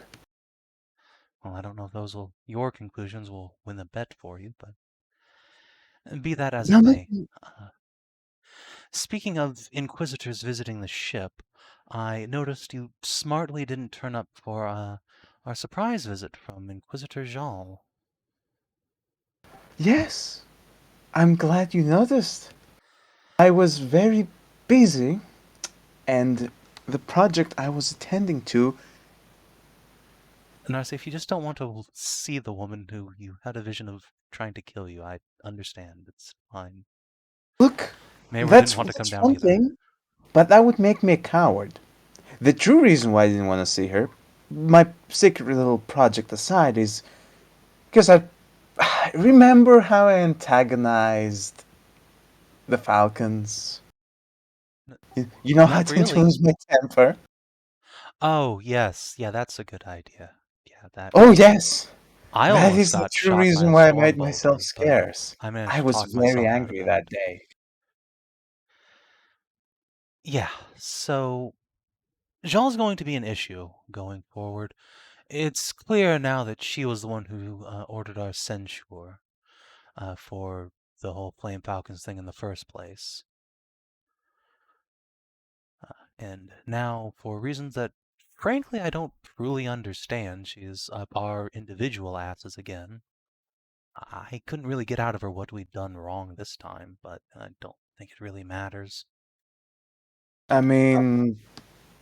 Well, I don't know if your conclusions will win the bet for you, but be that as it No, may. Speaking of Inquisitors visiting the ship, I noticed you smartly didn't turn up for our surprise visit from Inquisitor Jean. yes, I'm glad you noticed. I was very busy, and the project I was attending to... Narcia, if you just don't want to see the woman who you had a vision of trying to kill you, I understand. It's fine. Look, Maeror that's didn't want to come down one either. thing, but that would make me a coward. The true reason why I didn't want to see her, my secret little project aside, is because I remember how I antagonized the Falcons. You know how Not to really. lose my temper? Oh, yes. Yeah, that's a good idea. Yeah, that. Oh, yes. I That almost is the got true shot by reason a why I made myself stormbolter, but scarce. I managed I to was talk very myself out of angry that. that day. Yeah, so Jean's going to be an issue going forward. It's clear now that she was the one who ordered our censure for the whole Flame Falcons thing in the first place. And now, for reasons that, frankly, I don't truly understand, she's up our individual asses again. I couldn't really get out of her what we'd done wrong this time, but I don't think it really matters. I mean,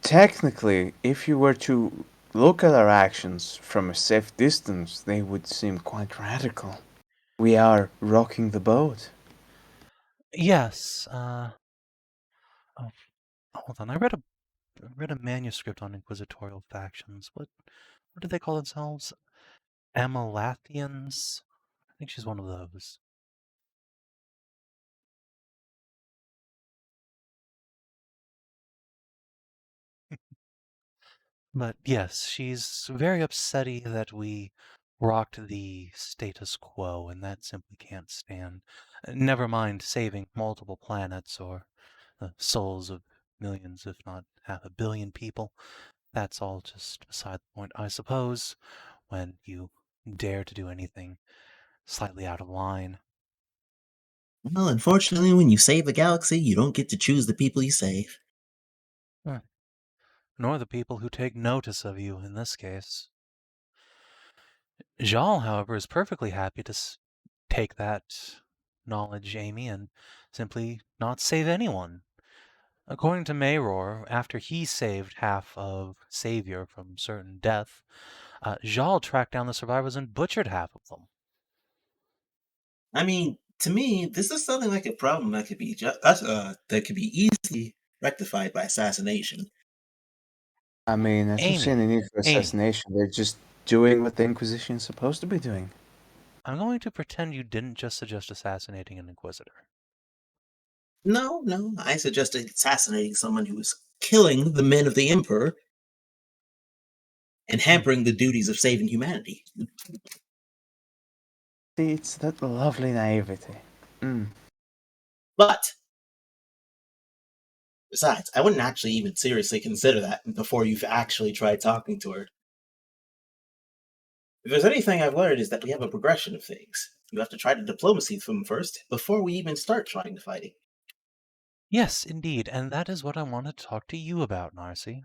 technically, if you were to look at our actions from a safe distance, they would seem quite radical. We are rocking the boat. Yes, oh, hold on, I read a manuscript on inquisitorial factions. What do they call themselves? Amelathians? I think she's one of those. But yes, she's very upsetty that we rocked the status quo, and that simply can't stand. Never mind saving multiple planets or the souls of millions, if not 500 million people. That's all just beside the point, I suppose, when you dare to do anything slightly out of line. Well, unfortunately, when you save a galaxy, you don't get to choose the people you save. Nor the people who take notice of you in this case. Jal, however, is perfectly happy to take that knowledge, Amy, and simply not save anyone. According to Maeror, after he saved half of Savior from certain death, Jal tracked down the survivors and butchered half of them. I mean, to me, this is something like a problem that could be that could be easily rectified by assassination. I mean, I don't see any need for Amy. assassination. They're just doing what the Inquisition is supposed to be doing. I'm going to pretend you didn't just suggest assassinating an Inquisitor. No, I suggested assassinating someone who is killing the men of the Emperor and hampering the duties of saving humanity. See, it's that lovely naivety. But, besides, I wouldn't actually even seriously consider that before you've actually tried talking to her. If there's anything I've learned is that we have a progression of things. You have to try to diplomacy them first, before we even start trying to fighting. Yes, indeed, and that is what I want to talk to you about, Narcie.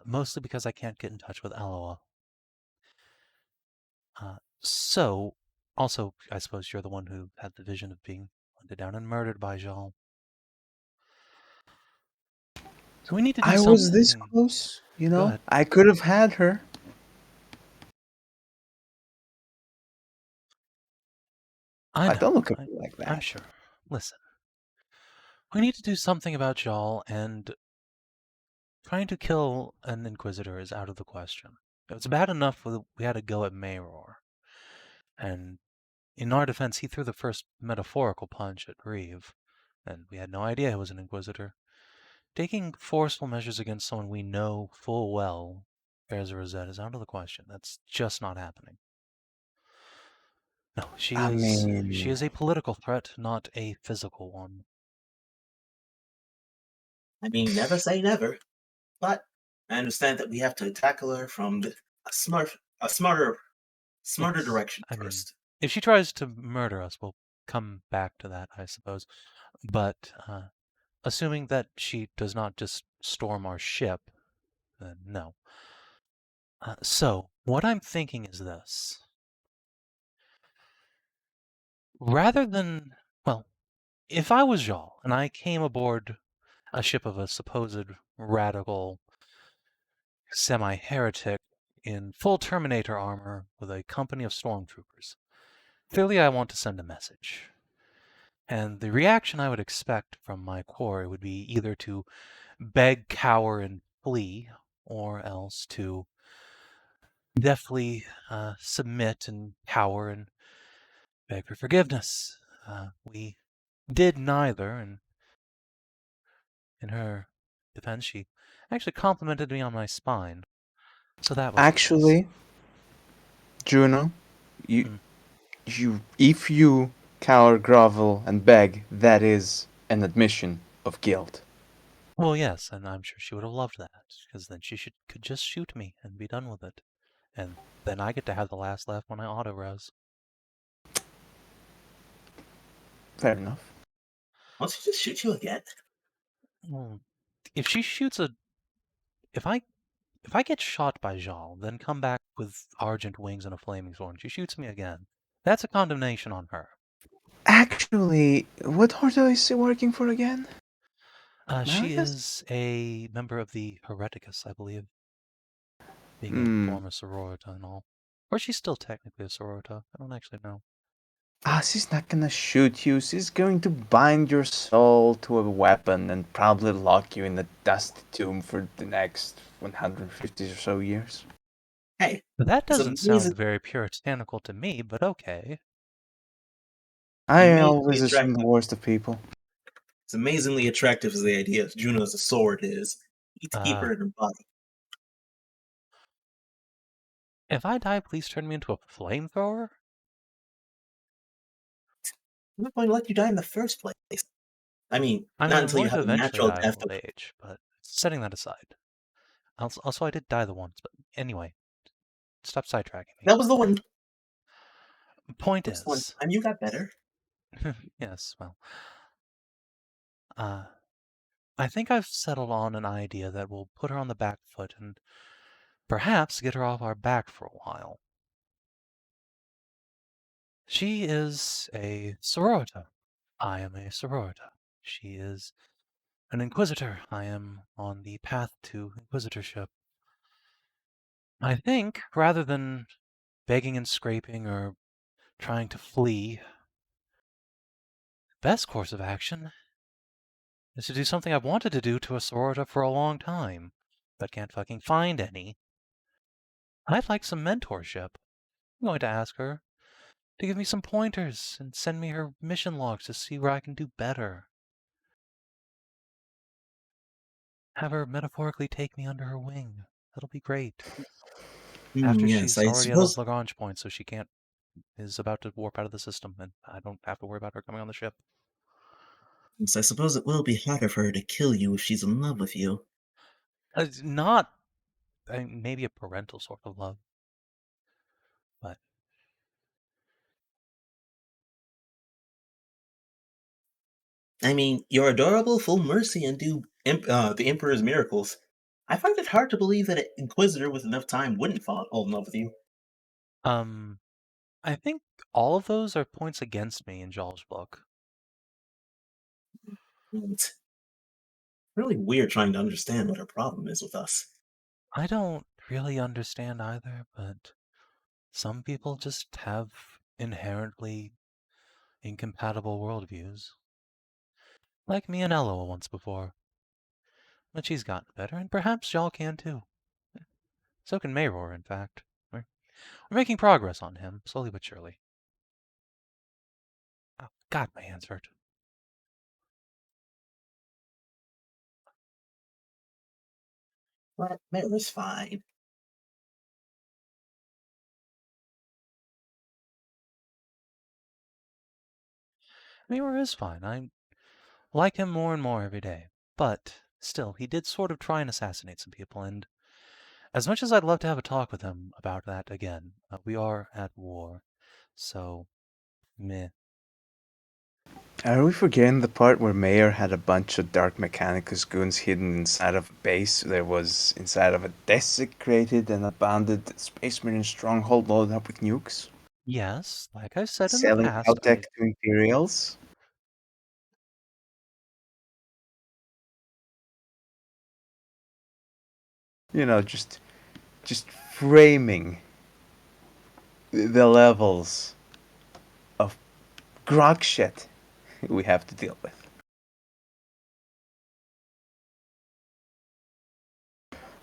Mostly because I can't get in touch with Eloa. So, also, I suppose you're the one who had the vision of being hunted down and murdered by Jal. So we need to do something. I was this close, you know? I could have had her. I know. Don't look at me like that. I'm sure. Listen. We need to do something about Jal, and trying to kill an Inquisitor is out of the question. It's bad enough we had to go at Maeror. And in our defense, he threw the first metaphorical punch at Reeve, and we had no idea he was an Inquisitor. Taking forceful measures against someone we know full well bears a rosette is out of the question. That's just not happening. No, she is a political threat, not a physical one. I mean, never say never, but I understand that we have to tackle her from a smarter direction first. Mean, if she tries to murder us, we'll come back to that, I suppose. But assuming that she does not just storm our ship, then no. So, what I'm thinking is this. Rather than, well, if I was Jal and I came aboard a ship of a supposed radical semi-heretic in full Terminator armor with a company of stormtroopers, clearly I want to send a message. And the reaction I would expect from my quarry would be either to beg, cower, and flee, or else to deftly submit and cower and beg for forgiveness. We did neither, and in her defense, she actually complimented me on my spine. So that was actually, Juno, if you cower, grovel, and beg, that is an admission of guilt. Well, yes, and I'm sure she would have loved that, because then she could just shoot me and be done with it. And then I get to have the last laugh when I auto-res. Fair enough. Won't she just shoot you again? Well, if she shoots if I get shot by Jal, then come back with argent wings and a flaming sword, and she shoots me again, that's a condemnation on her. Actually, what order is she working for again? She is a member of the Hereticus, I believe. Being a former sororita and all. Or she's still technically a sororita. I don't actually know. She's not gonna shoot you. She's going to bind your soul to a weapon and probably lock you in a dusty tomb for the next 150 or so years. Hey, that doesn't sound very puritanical to me, but okay. I always assume the worst of people. It's amazingly attractive as the idea of Juno as a sword is. You need to keep her in her body. If I die, please turn me into a flamethrower? I'm not going to let you die in the first place. I mean, not until you have a natural death of age, but setting that aside. Also, I did die the once, but anyway, stop sidetracking me. That was the one. Point is, you got better. Yes, well, I think I've settled on an idea that will put her on the back foot and perhaps get her off our back for a while. She is a sororita. I am a sororita. She is an inquisitor. I am on the path to inquisitorship. I think, rather than begging and scraping or trying to flee, the best course of action is to do something I've wanted to do to a sororita for a long time, but can't fucking find any. I'd like some mentorship. I'm going to ask her to give me some pointers and send me her mission logs to see where I can do better. Have her metaphorically take me under her wing. That'll be great. After Yes, she's I already at those suppose. Lagrange points, so she is about to warp out of the system, and I don't have to worry about her coming on the ship. Yes, I suppose it will be harder for her to kill you if she's in love with you. It's not maybe a parental sort of love, but I mean, you're adorable, full mercy, and do the Emperor's miracles. I find it hard to believe that an Inquisitor with enough time wouldn't fall in love with you. I think all of those are points against me in Jol's book. It's really weird trying to understand what her problem is with us. I don't really understand either, but some people just have inherently incompatible worldviews. Like me and Eloa once before. But she's gotten better, and perhaps y'all can too. So can Maeror, in fact. We're making progress on him, slowly but surely. Oh, God, my hands hurt. But Mayor's fine. Maeror is fine. I like him more and more every day. But still, he did sort of try and assassinate some people, and as much as I'd love to have a talk with him about that again, we are at war. So, meh. Are we forgetting the part where Mayor had a bunch of Dark Mechanicus goons hidden inside of a base? There was inside of a desecrated and abandoned Space Marine stronghold loaded up with nukes? Yes, like I said in the Selling past, Caltech to Imperials? You know, just framing the levels of grog shit we have to deal with.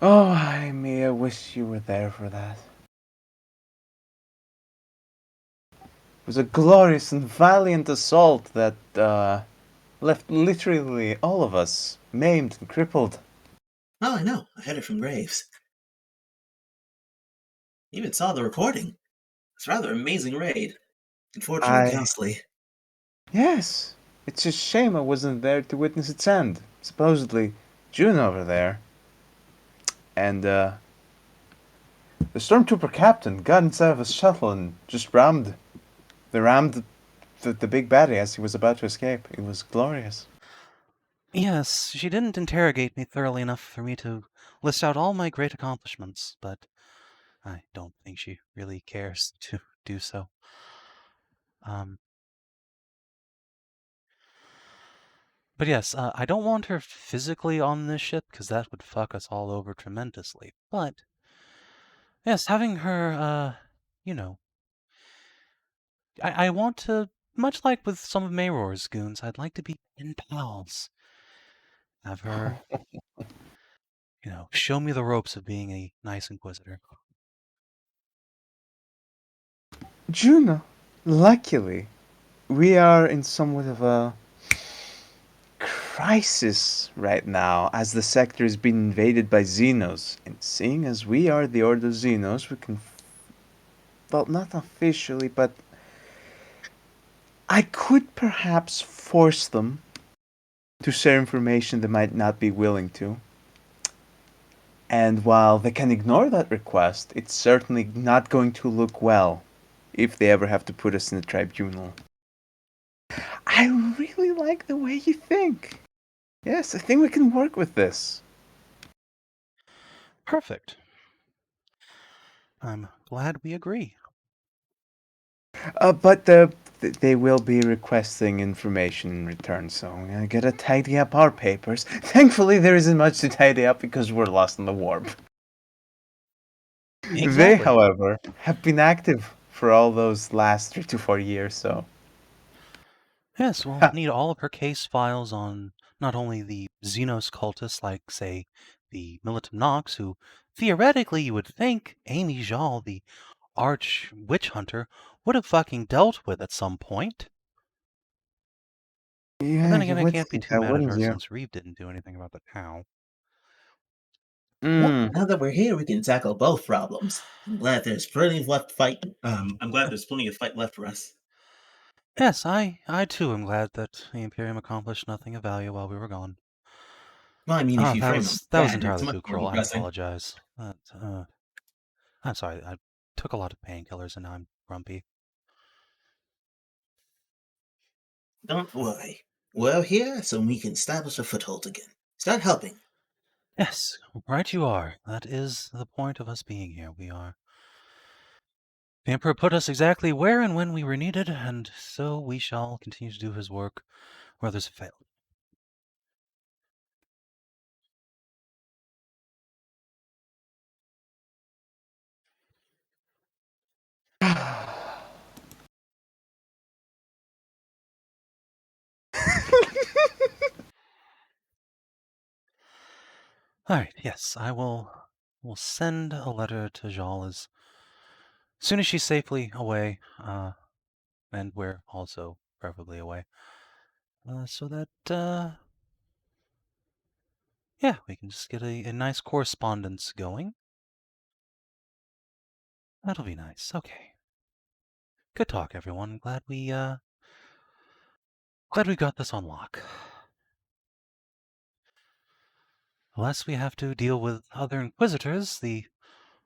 Oh, I wish you were there for that. It was a glorious and valiant assault that left literally all of us maimed and crippled. Oh, I know. I heard it from Graves. Even saw the recording. It's a rather amazing raid. Unfortunately, ghastly. Yes, it's a shame I wasn't there to witness its end. Supposedly, Juno over there. And, the Stormtrooper captain got inside of a shuttle and just rammed the big baddie as he was about to escape. It was glorious. Yes, she didn't interrogate me thoroughly enough for me to list out all my great accomplishments, but I don't think she really cares to do so. But yes, I don't want her physically on this ship, because that would fuck us all over tremendously. But, yes, having her, you know, I want to, much like with some of Maeror's goons, I'd like to be pen pals. Have her, show me the ropes of being a nice Inquisitor. Juno, luckily, we are in somewhat of a crisis right now as the sector is being invaded by Xenos. And seeing as we are the Order of Xenos, we can, well, not officially, but I could perhaps force them to share information they might not be willing to. And while they can ignore that request, it's certainly not going to look well if they ever have to put us in the tribunal. I really like the way you think. Yes, I think we can work with this. Perfect. I'm glad we agree. But they will be requesting information in return, so I'm gonna gotta tidy up our papers. Thankfully, there isn't much to tidy up because we're lost in the warp. They, Exactly. however, have been active for all those last 3 to 4 years, so... Yes, we'll Ha. need all of her case files on not only the Xenos cultists like, say, the Militant Nox, who theoretically you would think Amy Jal, the arch witch hunter, would have fucking dealt with at some point. But Yeah, then you again, I would can't be think too that, mad at wouldn't her you? since Reeve didn't do anything about the cow. Well, Mm. now that we're here, we can tackle both problems. I'm glad there's plenty of left fight. I'm glad there's plenty of fight left for us. Yes, I too am glad that the Imperium accomplished nothing of value while we were gone. Well, I mean, if you That frame was it that was like that, it's entirely much too more cruel. I depressing. apologize. I'm sorry. I took a lot of painkillers and now I'm grumpy. Don't worry. We're here so we can establish a foothold again. Start helping. Yes, right you are. That is the point of us being here. We are. The Emperor put us exactly where and when we were needed, and so we shall continue to do his work where others have failed. All right. Yes, I will send a letter to Jal as soon as she's safely away, and we're also preferably away, so that yeah, we can just get a nice correspondence going. That'll be nice. Okay. Good talk, everyone. Glad we got this on lock. The less we have to deal with other Inquisitors, the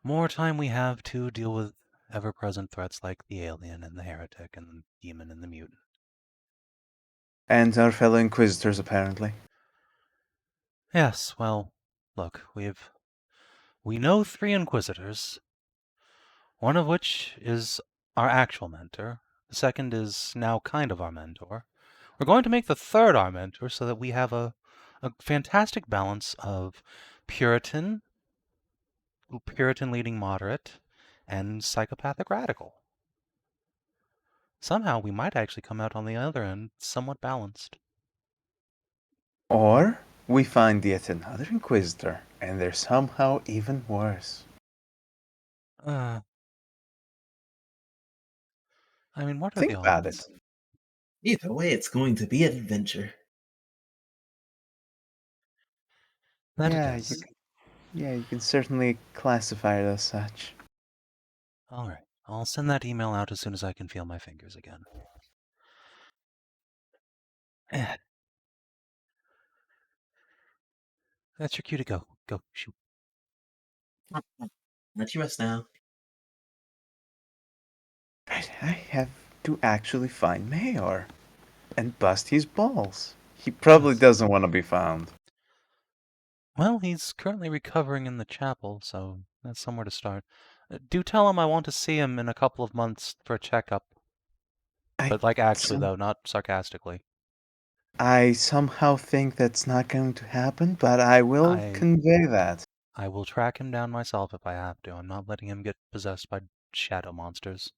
more time we have to deal with ever-present threats like the alien and the heretic and the demon and the mutant. And our fellow Inquisitors, apparently. Yes, well, look, we know 3 Inquisitors, one of which is our actual mentor. The second is now kind of our mentor. We're going to make the third our mentor so that we have a fantastic balance of Puritan leading moderate, and psychopathic radical. Somehow we might actually come out on the other end somewhat balanced. Or we find yet another Inquisitor, and they're somehow even worse. I mean, what are Think the about it. odds? Either way, it's going to be an adventure. That it Yeah, is. you can certainly classify it as such. All right, I'll send that email out as soon as I can feel my fingers again. Eh. That's your cue to go. Go, shoot. Let you rest now. Right, I have to actually find Maeror and bust his balls. He probably Yes. doesn't want to be found. Well, he's currently recovering in the chapel, so that's somewhere to start. Do tell him I want to see him in a couple of months for a checkup. But actually, though, not sarcastically. I somehow think that's not going to happen, but I will convey that. I will track him down myself if I have to. I'm not letting him get possessed by shadow monsters.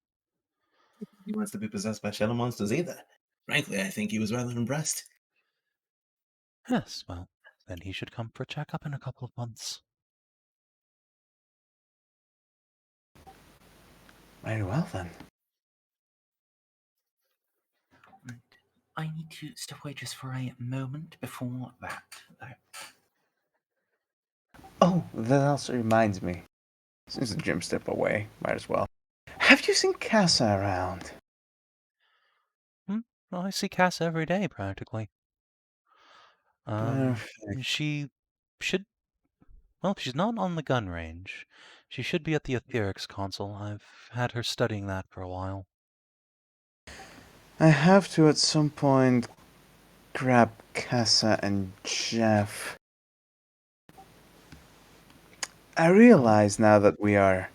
He wants to be possessed by shadow monsters either. Frankly, I think he was rather impressed. Yes, well, then he should come for a checkup in a couple of months. Very well, then. I need to step away just for a moment before that, though. Oh, that also reminds me. Since the gym step away, might as well. Have you seen Casa around? Well, I see Cass every day, practically. Perfect. She should... Well, if she's not on the gun range, she should be at the etherics console. I've had her studying that for a while. I have to at some point grab Casa and Jeff. I realize now that we are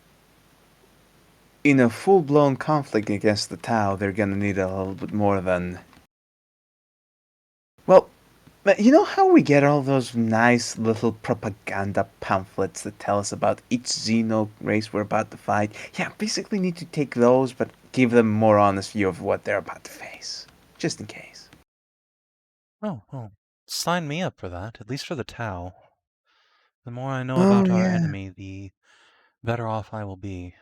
in a full-blown conflict against the Tau, they're gonna need a little bit more than... Well, But you know how we get all those nice little propaganda pamphlets that tell us about each Xeno race we're about to fight? Yeah, basically need to take those, but give them a more honest view of what they're about to face. Just in case. Oh, well, sign me up for that, at least for the Tau. The more I know Oh, about our yeah. enemy, the better off I will be.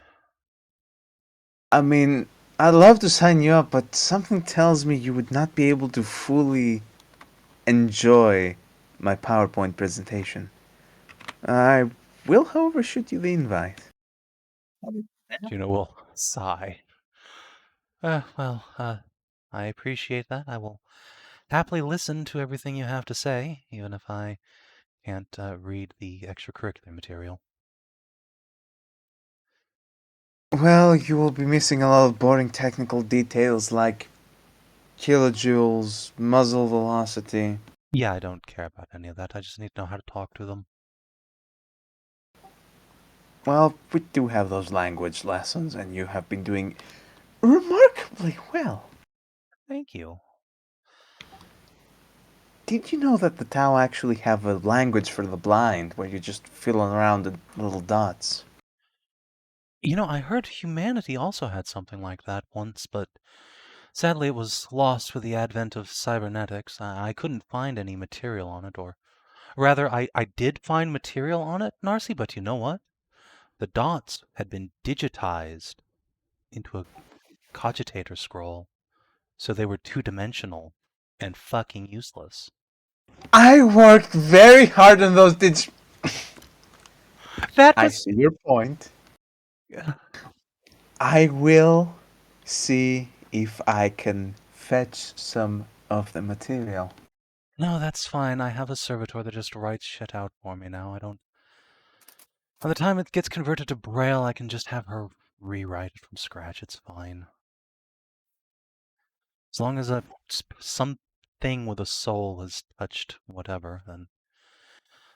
I mean, I'd love to sign you up, but something tells me you would not be able to fully enjoy my PowerPoint presentation. I will, however, shoot you the invite. Juno will sigh. I appreciate that. I will happily listen to everything you have to say, even if I can't read the extracurricular material. Well, you will be missing a lot of boring technical details like kilojoules, muzzle velocity. Yeah, I don't care about any of that. I just need to know how to talk to them. Well, we do have those language lessons, and you have been doing remarkably well. Thank you. Did you know that the Tau actually have a language for the blind, where you just fiddle around the little dots? You know, I heard humanity also had something like that once, but sadly it was lost with the advent of cybernetics. I couldn't find any material on it, or rather, I did find material on it, Narcie, but you know what? The dots had been digitized into a cogitator scroll, so they were two-dimensional and fucking useless. I worked very hard on those That I was... see your point. I will see if I can fetch some of the material. No, that's fine. I have a servitor that just writes shit out for me now. I don't... By the time it gets converted to Braille, I can just have her rewrite it from scratch. It's fine. As long as something with a soul has touched whatever, then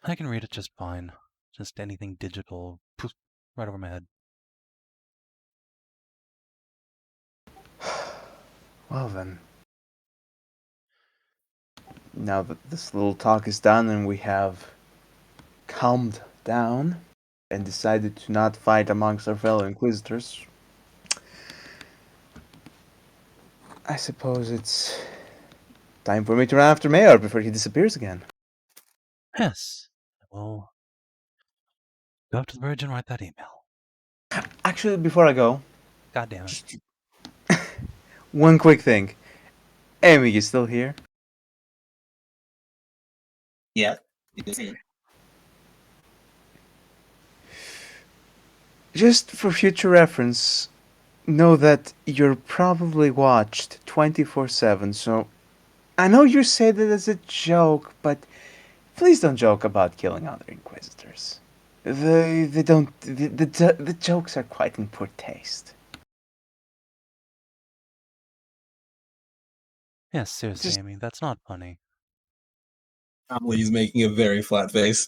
I can read it just fine. Just anything digital, poof, right over my head. Well then. Now that this little talk is done and we have calmed down and decided to not fight amongst our fellow Inquisitors, I suppose it's time for me to run after Maeror before he disappears again. Yes. I will go up to the bridge and write that email. Actually, before I go, God damn it. just one quick thing. Amy, you still here? Yeah. Just for future reference, know that you're probably watched 24/7, so I know you said it as a joke, but please don't joke about killing other Inquisitors. They don't... The jokes are quite in poor taste. Yes, seriously, Just- Amy, that's not funny. Amelie's making a very flat face.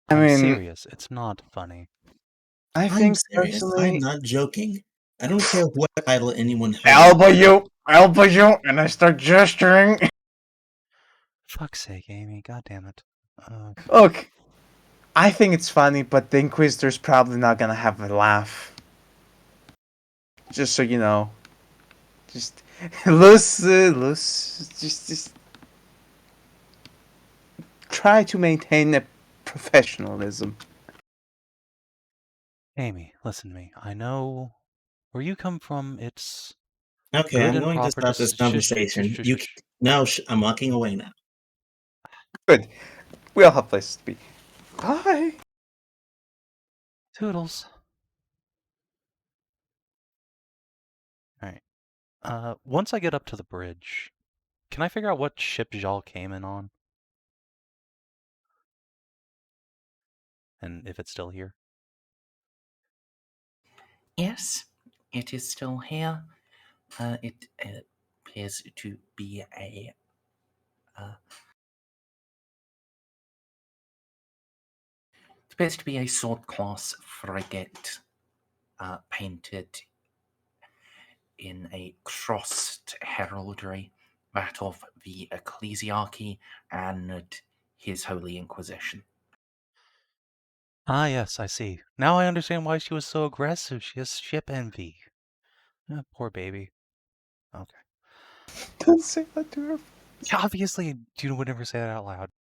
I I'm mean, serious. It's not funny. I I'm think serious. I'm personally... not joking. I don't care what title anyone has. Elbow you, and I start gesturing. Fuck's sake, Amy. God damn it. Look, I think it's funny, but the Inquisitor's probably not gonna have a laugh. Just so you know. Just just try to maintain a professionalism. Amy, listen to me. I know where you come from. It's Okay, good I'm and going to proper stop this conversation. Now I'm walking away now. Good. We all have places to be. Bye. Toodles. Alright. Once I get up to the bridge, can I figure out what ship Jal came in on? And if it's still here? Yes, it is still here. It appears to be a sword class frigate, painted in a crossed heraldry that of the Ecclesiarchy and His Holy Inquisition. Ah, yes, I see. Now I understand why she was so aggressive. She has ship envy. Poor baby. Okay. Don't say that to her. Yeah, obviously, Juno would never say that out loud.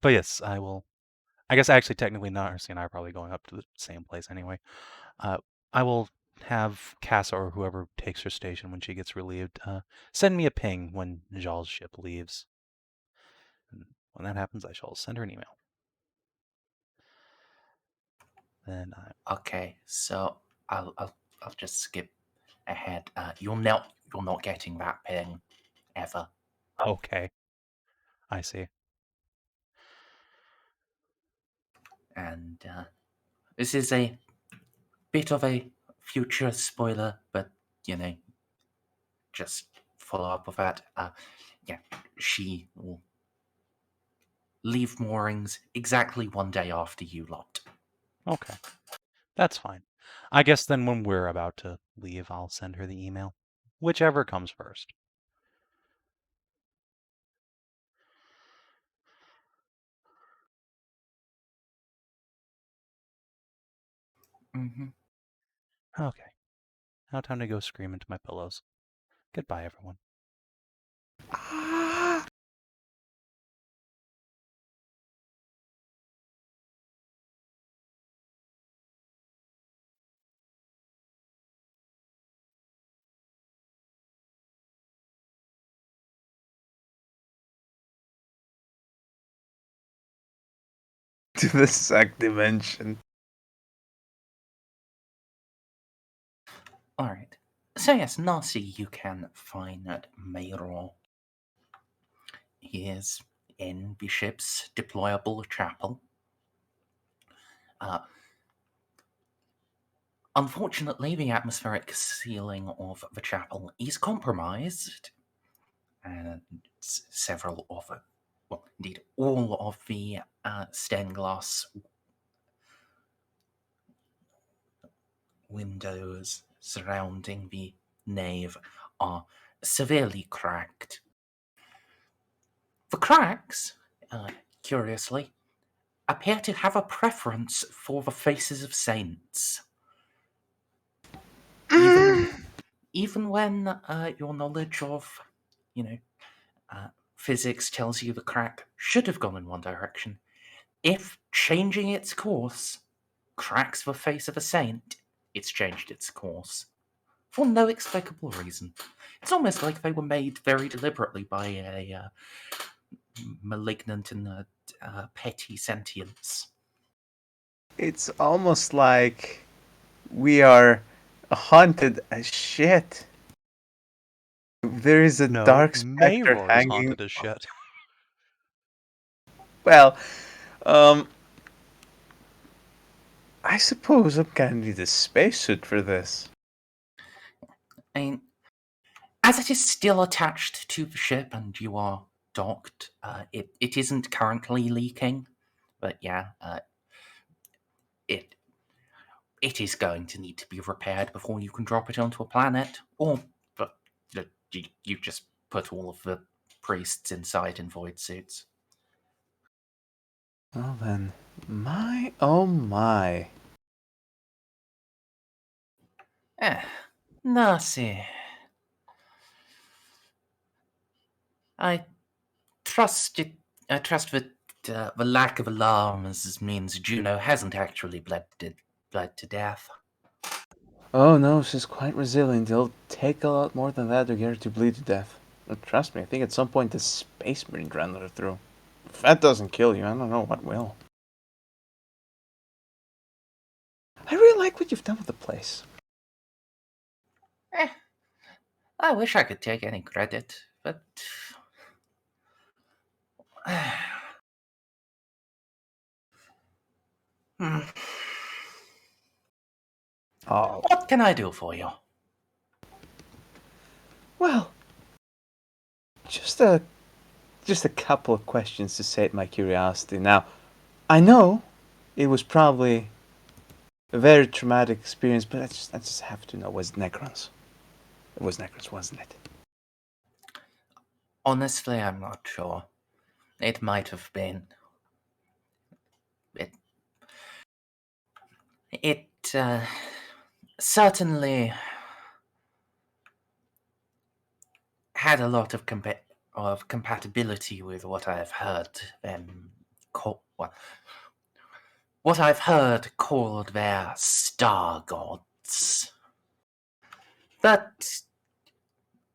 But yes, I will. I guess actually, technically, Narcie and I are probably going up to the same place anyway. I will have Casa or whoever takes her station when she gets relieved send me a ping when Njal's ship leaves. And when that happens, I shall send her an email. Then Okay, so I'll just skip ahead. You're not getting that ping ever. okay, I see. And this is a bit of a future spoiler, but just follow up with that. Yeah, she will leave moorings exactly one day after you lot. Okay, that's fine. I guess then when we're about to leave, I'll send her the email. Whichever comes first. Mm-hmm. Okay. Now time to go scream into my pillows. Goodbye, everyone. To the sack dimension. Alright. So yes, Narcie you can find at Maeror. He is in the ship's deployable chapel. Unfortunately, the atmospheric ceiling of the chapel is compromised, and several of it, well, indeed, all of the stained glass windows surrounding the nave are severely cracked. The cracks, curiously, appear to have a preference for the faces of saints. Even when your knowledge of, physics tells you the crack should have gone in one direction, if changing its course cracks the face of a saint, it's changed its course. For no explicable reason. It's almost like they were made very deliberately by a malignant and petty sentience. It's almost like we are haunted as shit. There is a dark specter Maeror is hanging. haunted as shit. Well, I suppose I'm gonna need a spacesuit for this. I mean, as it is still attached to the ship and you are docked, it isn't currently leaking, but yeah, it is going to need to be repaired before you can drop it onto a planet, or but you just put all of the priests inside in void suits. Well then, my oh my. Narcie. I trust it. I trust that the lack of alarms means Juno hasn't actually bled to death. Oh no, she's quite resilient. It'll take a lot more than that to get her to bleed to death. But trust me, I think at some point the space marine ran her through. If that doesn't kill you, I don't know what will. I really like what you've done with the place. I wish I could take any credit, but Oh, what can I do for you? well, just a couple of questions to sate my curiosity. Now, I know it was probably a very traumatic experience, but I just have to know, was it Necrons? It was Necros, wasn't it? Honestly, I'm not sure. It might have been. It certainly had a lot of compatibility with what I've heard what I've heard called their star gods. But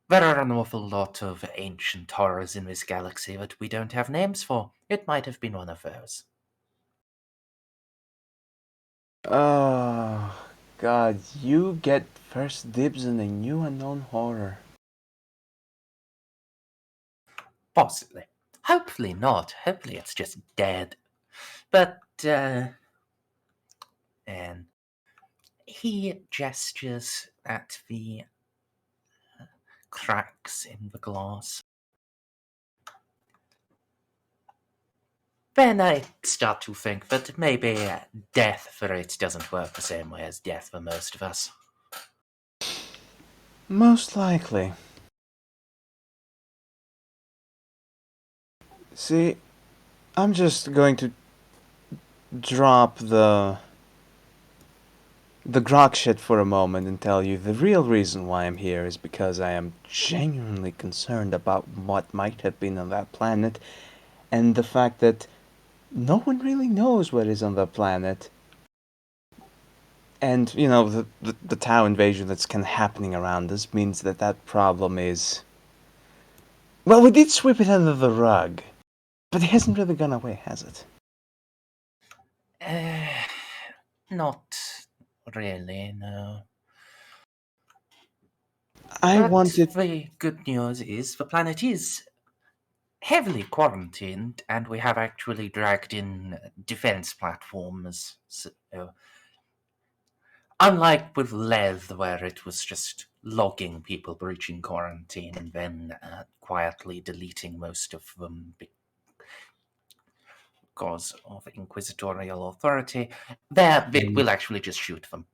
there are an awful lot of ancient horrors in this galaxy that we don't have names for. It might have been one of those. Oh, God, you get first dibs on a new unknown horror. Possibly. Hopefully not. Hopefully it's just dead. But, and he gestures at the cracks in the glass. Then I start to think that maybe death for it doesn't work the same way as death for most of us. Most likely. See, I'm just going to drop the grok shit for a moment and tell you the real reason why I'm here is because I am genuinely concerned about what might have been on that planet and the fact that no one really knows what is on that planet. And, you know, the Tau invasion that's kind of happening around us means that that problem is... Well, we did sweep it under the rug, but it hasn't really gone away, has it? Not really, no. But the good news is the planet is heavily quarantined, and we have actually dragged in defense platforms. So, unlike with Lev, where it was just logging people breaching quarantine and then quietly deleting most of them because of inquisitorial authority, there we'll actually just shoot them.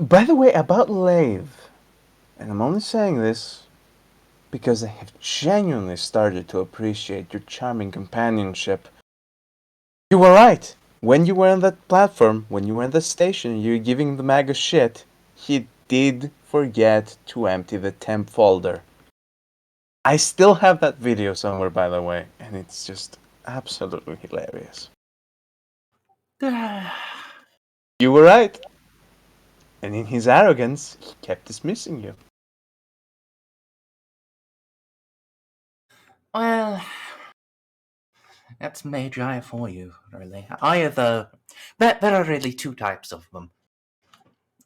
By the way, about Lave, and I'm only saying this because I have genuinely started to appreciate your charming companionship. You were right. When you were on that platform, when you were in the station, you were giving the mag a shit, he did forget to empty the temp folder. I still have that video somewhere, by the way, and it's just absolutely hilarious. You were right. And in his arrogance, he kept dismissing you. Well, that's Magi for you, really. Either... There are really two types of them.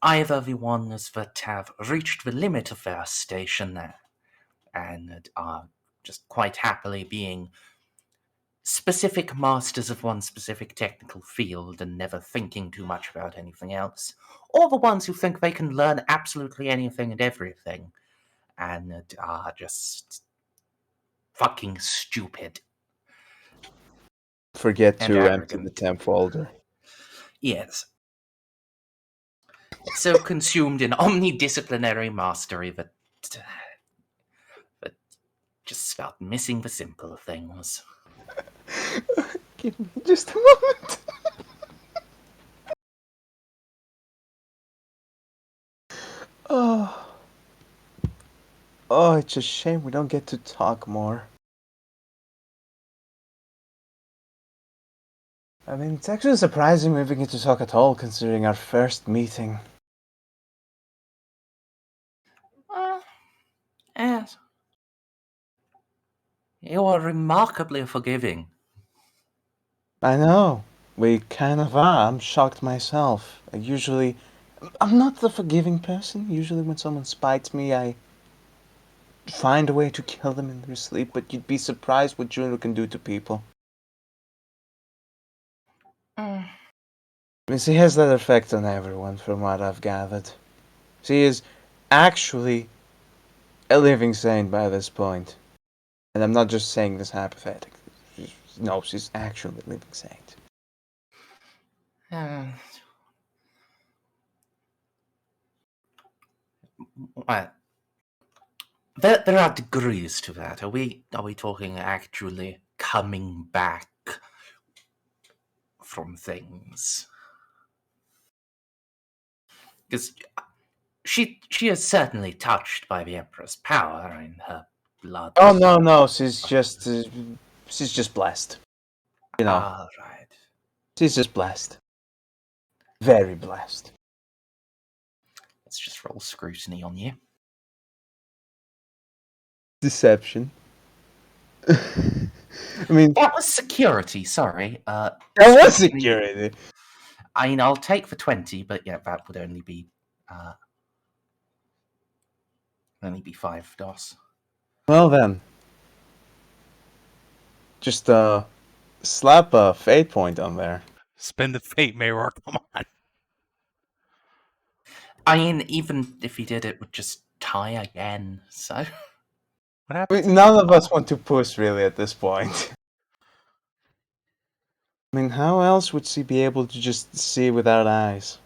Either the ones that have reached the limit of their station and are just quite happily being specific masters of one specific technical field and never thinking too much about anything else, or the ones who think they can learn absolutely anything and everything and are just fucking stupid. Forget and to arrogant. empty the temp folder. Yes. So consumed in omnidisciplinary mastery that just start missing the simple things. Give me just a moment. Oh, it's a shame we don't get to talk more. I mean, it's actually surprising we get to talk at all, considering our first meeting. Yes. You are remarkably forgiving. I know. We kind of are. I'm shocked myself. I'm not the forgiving person. Usually when someone spites me, I find a way to kill them in their sleep, but you'd be surprised what Juno can do to people. I mean, she has that effect on everyone, from what I've gathered. She is actually a living saint by this point. And I'm not just saying this hypothetically. No, she's actually a living saint. Well, There are degrees to that. Are we talking actually coming back from things? Because she is certainly touched by the Emperor's power in her blood. Oh no, she's just blessed. You know, Ah, right. she's just blessed. Very blessed. Let's just roll scrutiny on you. Deception. I mean, That was security, sorry. that was scrutiny- security. I mean, I'll take the 20, but yeah, that would only be 5 DOS. Well then, just slap a fate point on there. Spend the fate, Maeror. Come on. I mean, even if he did, it would just tie again, so... What I happened? mean, none of us want to push really at this point. I mean, how else would she be able to just see without eyes?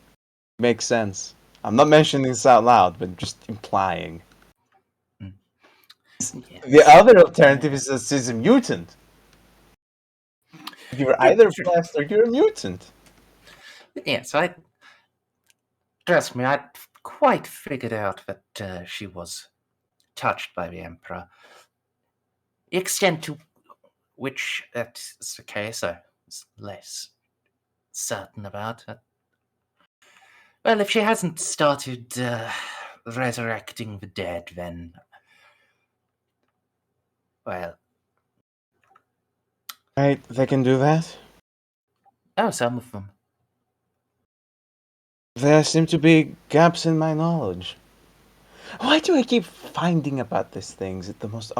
Makes sense. I'm not mentioning this out loud, but just implying. Yeah. The other alternative is that she's a mutant. You're either blessed or you're a mutant. Yeah, so trust me, I'd quite figured out that she was touched by the Emperor. The extent to which that's the case, I was less certain about it. Well, if she hasn't started resurrecting the dead, then... Well... Right, they can do that? Oh, some of them. There seem to be gaps in my knowledge. Why do I keep finding about these things at the most...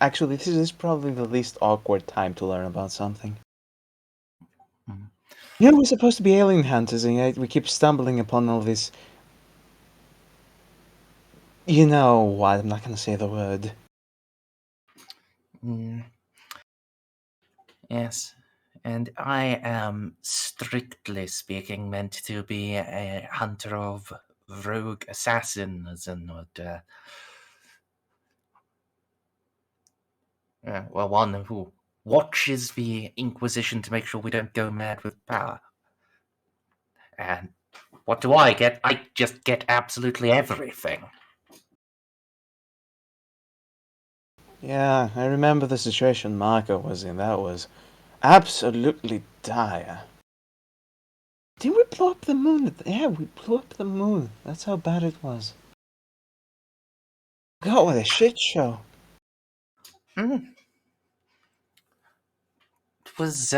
Actually, this is probably the least awkward time to learn about something. Mhm. You know, we're supposed to be alien hunters, and yet we keep stumbling upon all this... You know what, I'm not gonna say the word. Yes, and I am, strictly speaking, meant to be a hunter of rogue assassins and would... well, one who watches the Inquisition to make sure we don't go mad with power. And what do I get? I just get absolutely everything. Yeah, I remember the situation Marco was in. That was absolutely dire. Didn't we blow up the moon? Yeah, we blew up the moon. That's how bad it was. God, what a shit show. It was,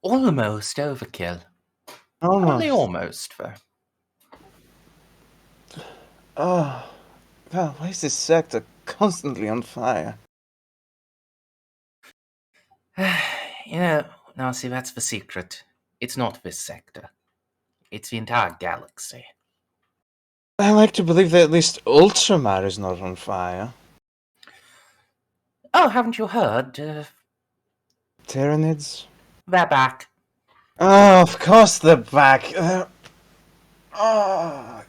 almost overkill. Only almost, though. Oh, God, why is this sector constantly on fire? You know, now see, that's the secret. It's not this sector. It's the entire galaxy. I like to believe that at least Ultramar is not on fire. Oh, haven't you heard? Tyranids? They're back. Oh, of course they're back. Oh,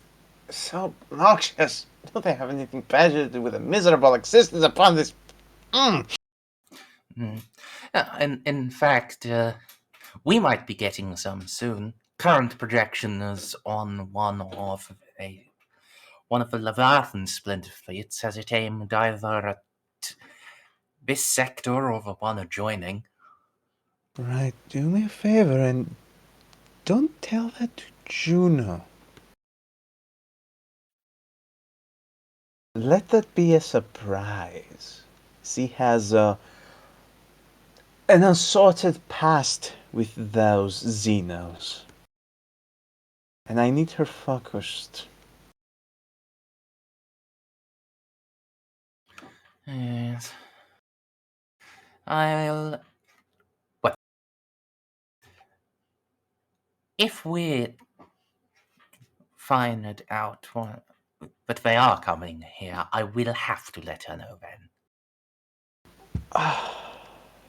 so obnoxious. Don't they have anything better to do with a miserable existence upon this... In fact, we might be getting some soon. Current projection is on one of the Leviathan splinter fleets has it aimed either at this sector or the one adjoining. Right, do me a favor and don't tell that to Juno. Let that be a surprise. She has an assorted past with those Xenos. And I need her focused. Yes. Well, if we find it out that they are coming here, I will have to let her know then.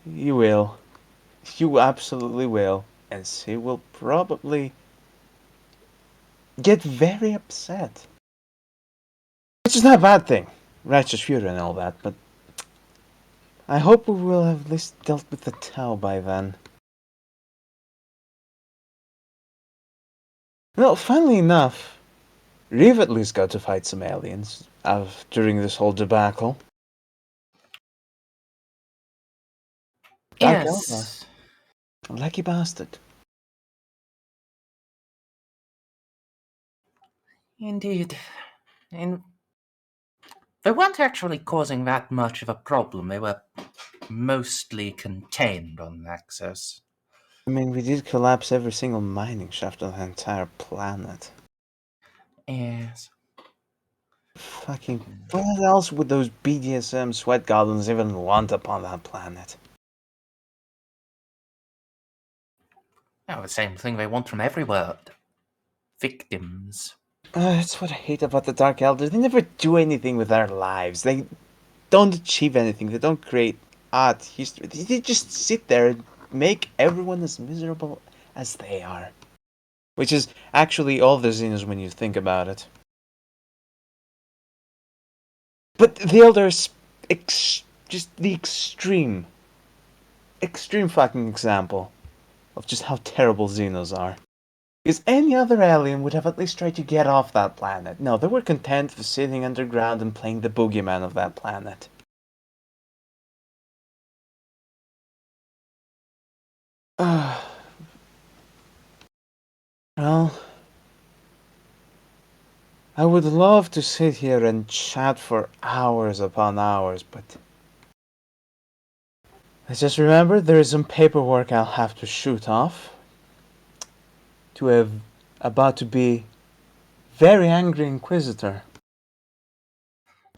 You will. You absolutely will. And she will probably get very upset. Which is not a bad thing. Righteous fury and all that, but I hope we will have at least dealt with the Tau by then. Well, funnily enough, Reeve at least got to fight some aliens during this whole debacle. Dark Elva. Yes. Lucky bastard. Indeed. And they weren't actually causing that much of a problem. They were mostly contained on Nexus. I mean, we did collapse every single mining shaft on the entire planet. Yes. Fucking... what else would those BDSM sweat goblins even want upon that planet? Oh, the same thing they want from everywhere. Victims. That's what I hate about the Dark Elders. They never do anything with their lives. They don't achieve anything. They don't create art, history. They just sit there and make everyone as miserable as they are. Which is actually all the Xenos when you think about it. But the Elders, just the extreme fucking example of just how terrible Xenos are. Because any other alien would have at least tried to get off that planet. No, they were content with sitting underground and playing the boogeyman of that planet. Well, I would love to sit here and chat for hours upon hours, but let's just remember there is some paperwork I'll have to shoot off to a about to be very angry Inquisitor.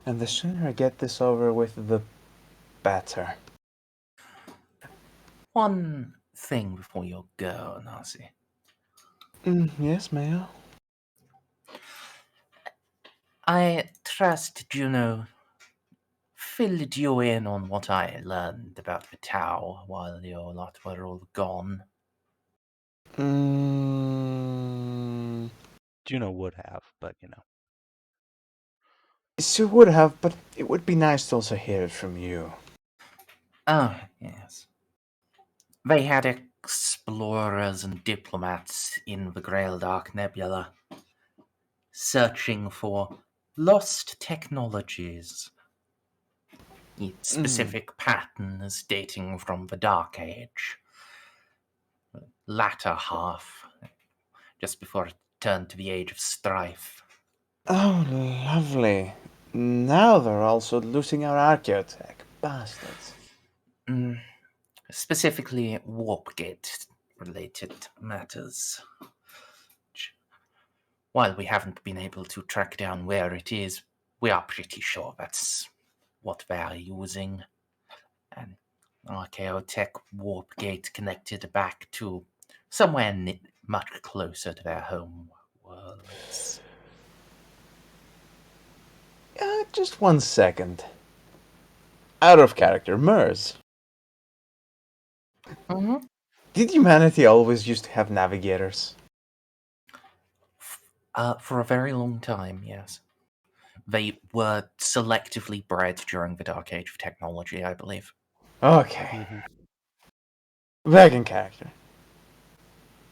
And the sooner I get this over with, the better. One thing before you go, Narcie. Yes, Mayo? I trust Juno filled you in on what I learned about the Tau while your lot were all gone. Juno would have, but you know. She would have, but it would be nice to also hear it from you. Oh, yes. They had explorers and diplomats in the Grail Dark Nebula, searching for lost technologies, specific patterns dating from the Dark Age, latter half, just before it turned to the Age of Strife. Oh, lovely. Now they're also losing our archaeotech. Bastards. Specifically Warpgate-related matters. While we haven't been able to track down where it is, we are pretty sure that's what they are using. An archaeotech Warpgate connected back to somewhere much closer to their home worlds. Just 1 second. Out of character, Merz. Mm-hmm. Did humanity always used to have navigators? For a very long time, yes. They were selectively bred during the Dark Age of technology, I believe. Okay. Back in character.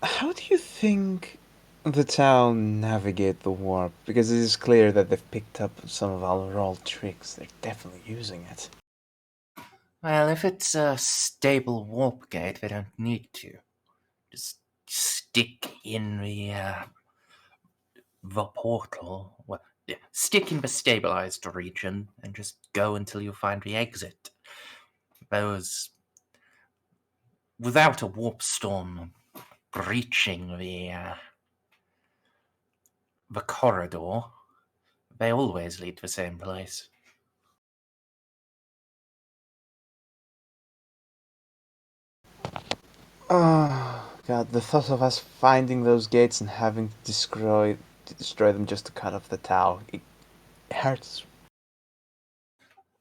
How do you think the town navigate the warp? Because it is clear that they've picked up some of our old tricks. They're definitely using it. Well, if it's a stable warp gate, they don't need to. Just stick in the portal. Well, yeah, stick in the stabilized region and just go until you find the exit. Those, without a warp storm breaching the corridor, they always lead to the same place. Oh, God, the thought of us finding those gates and having to destroy them just to cut off the Tau, it hurts.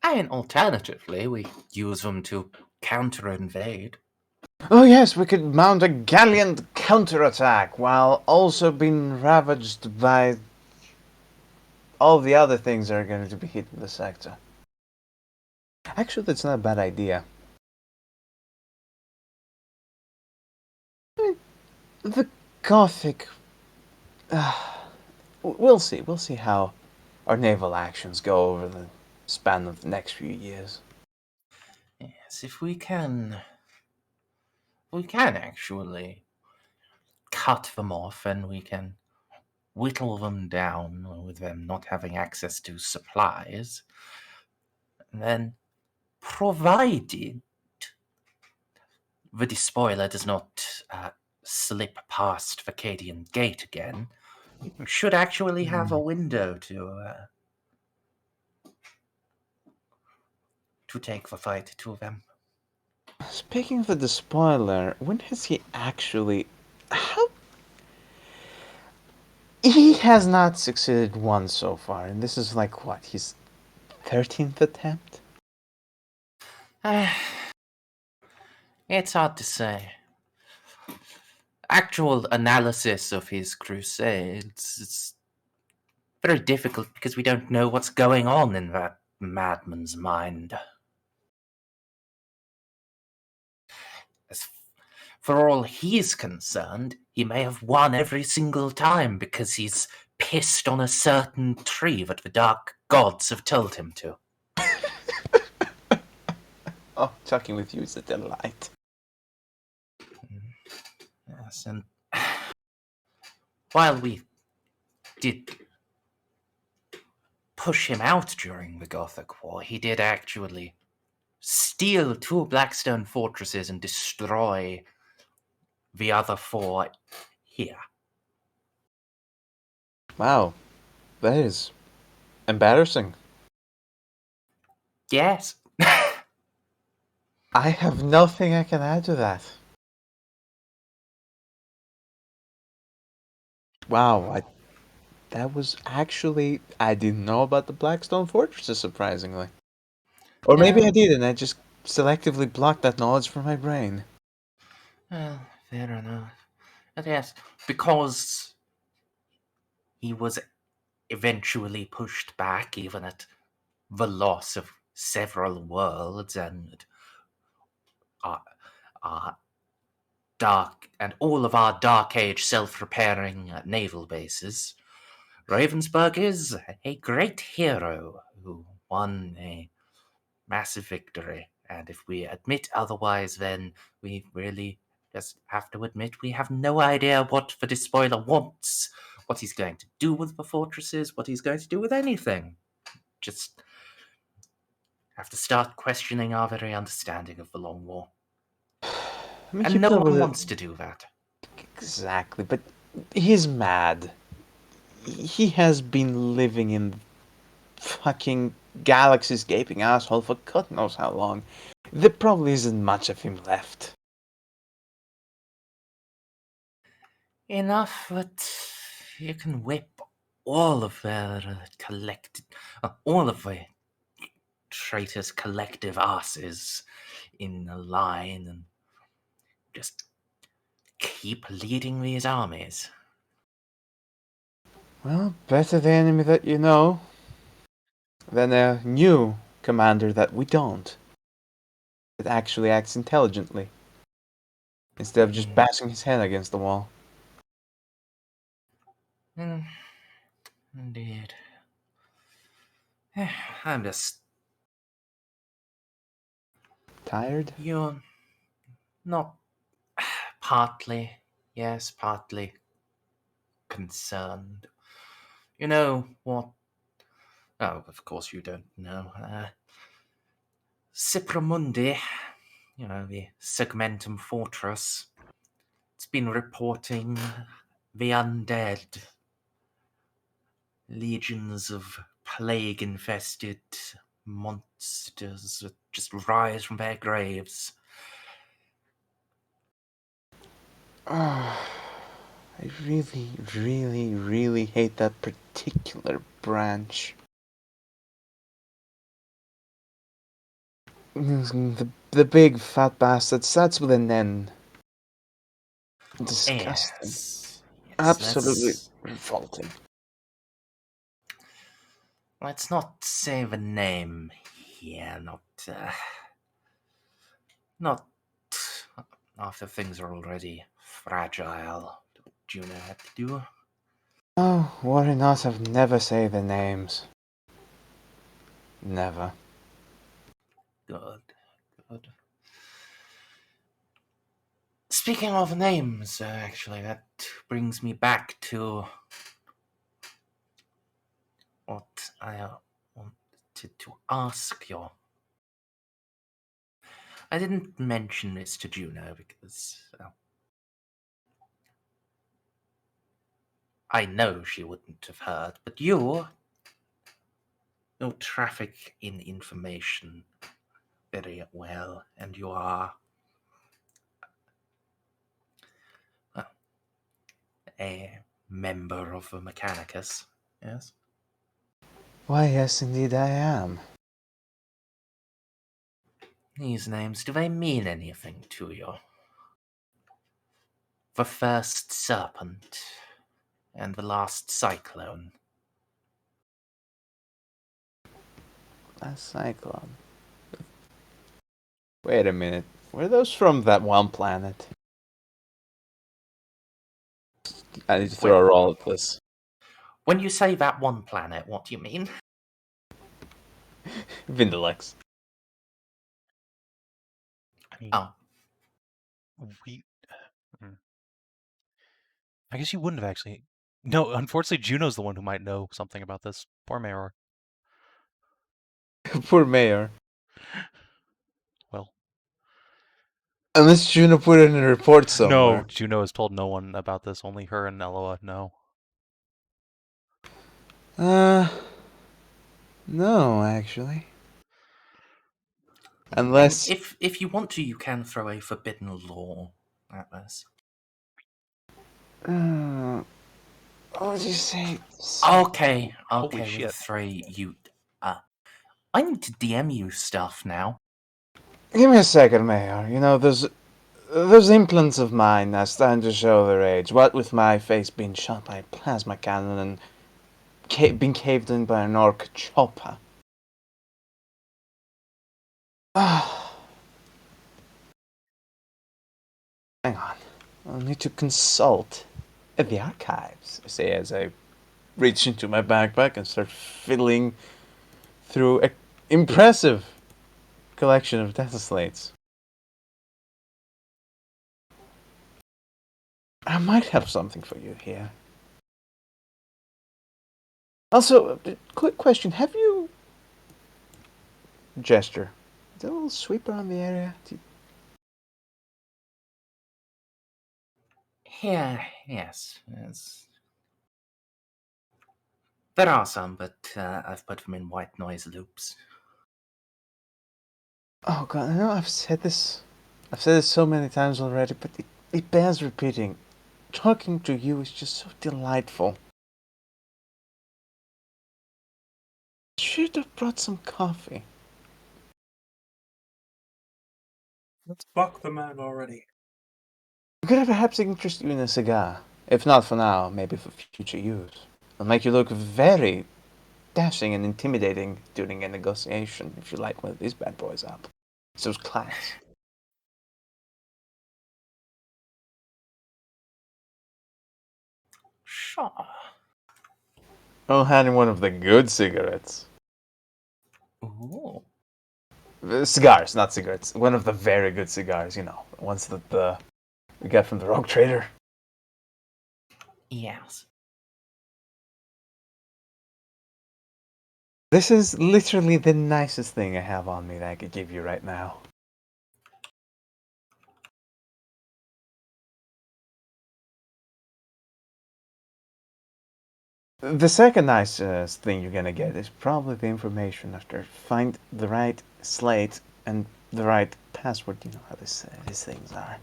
And alternatively, we use them to counter-invade. Oh yes, we could mount a gallant counterattack while also being ravaged by all the other things that are going to be hitting the sector. Actually, that's not a bad idea. I mean, the Gothic... we'll see. We'll see how our naval actions go over the span of the next few years. Yes, if we can actually cut them off and we can whittle them down with them not having access to supplies, then provided the despoiler does not slip past Vacadian Gate again, we should actually have a window to take the fight to them. Speaking of the despoiler, when has he actually... How... He has not succeeded once so far, and this is like, what, his 13th attempt? It's hard to say. Actual analysis of his crusades is very difficult because we don't know what's going on in that madman's mind. As for all he's concerned, he may have won every single time because he's pissed on a certain tree that the dark gods have told him to. Oh, talking with you is a delight. Yes, and while we did push him out during the Gothic War, he did actually steal 2 Blackstone fortresses and destroy the other 4 here. Wow, that is embarrassing. Yes. I have nothing I can add to that. Wow, that was actually... I didn't know about the Blackstone Fortresses, surprisingly. Or maybe I did, and I just selectively blocked that knowledge from my brain. Well, fair enough. But yes, because he was eventually pushed back, even at the loss of several worlds and our dark and all of our Dark Age self-repairing naval bases, Ravensburg is a great hero who won a massive victory. And if we admit otherwise, then we really just have to admit we have no idea what the despoiler wants, what he's going to do with the fortresses, what he's going to do with anything. Just have to start questioning our very understanding of the Long War. And no one wants to do that. Exactly, but he's mad. He has been living in fucking galaxy's gaping asshole for God knows how long. There probably isn't much of him left. Enough that you can whip all of their all of the traitors' collective asses in a line and just keep leading these armies. Well, better the enemy that you know than a new commander that we don't. That actually acts intelligently. Instead of just bashing his head against the wall. Indeed. I'm just... Tired? You're not... partly, yes, partly concerned. You know what... Oh, of course you don't know. Cipramundi, the Segmentum Fortress, it's been reporting the undead. Legions of plague-infested monsters that just rise from their graves. I really, really, really hate that particular branch. The big fat bastard starts with an N. Disgusting. Yes. Absolutely revolting. Let's not say the name here. Not after things are already fragile. What Juno had to do. Oh, worry not, I've never say the names. Never. Good. Speaking of names, actually, that brings me back to what I wanted to ask you. I didn't mention this to Juno because I know she wouldn't have heard, but you traffic in information very well, and you are a member of the Mechanicus, yes? Why, yes, indeed I am. These names, do they mean anything to you? The first serpent and the last cyclone. A cyclone. Wait a minute. Were those from that one planet? I need to throw a roll at this. When you say that one planet, what do you mean? Vindalex. I mean, Oh, we. I guess you wouldn't have actually. No, unfortunately, Juno's the one who might know something about this. Poor Maeror. Poor Mayor. Well, Unless Juno put it in a report somewhere. no, Juno has told no one about this. Only her and Eloa know. No, actually. and Unless... if you want to, you can throw a forbidden law at this. What would you say? Okay, Holy with shit. three, you. I need to DM you stuff now. Give me a second, Mayor. You know, those implants of mine are starting to show their age. What with my face being shot by a plasma cannon and being caved in by an orc chopper. Hang on. I'll need to consult the archives. I say as I reach into my backpack and start fiddling through an impressive collection of data slates. I might have something for you here. Also, quick question. Have you... Gesture. Is there a little sweep around the area? Here, yes. There are some, but I've put them in white noise loops. Oh god, I know I've said this so many times already, but it bears repeating. Talking to you is just so delightful. Should have brought some coffee. Let's fuck the man already. Could I perhaps interest you in a cigar? If not for now, maybe for future use. It'll make you look very dashing and intimidating during a negotiation if you light one of these bad boys up. Shows class. Sure. I'll hand him one of the good cigarettes. Ooh. Cigars, not cigarettes. One of the very good cigars, you know. Ones that we got from the Rogue Trader. Yes. This is literally the nicest thing I have on me that I could give you right now. The second nicest thing you're gonna get is probably the information after find the right slate and the right password. You know how these things are.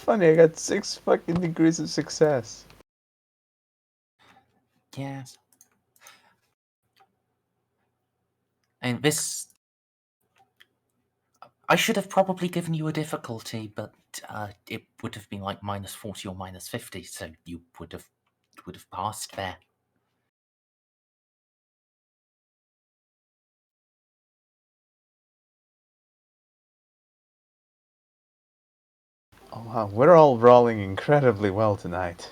funny. I got 6 fucking degrees of success. Yes. And this... I should have probably given you a difficulty, but it would have been like -40 or -50, so you would have passed there. Oh wow, we're all rolling incredibly well tonight.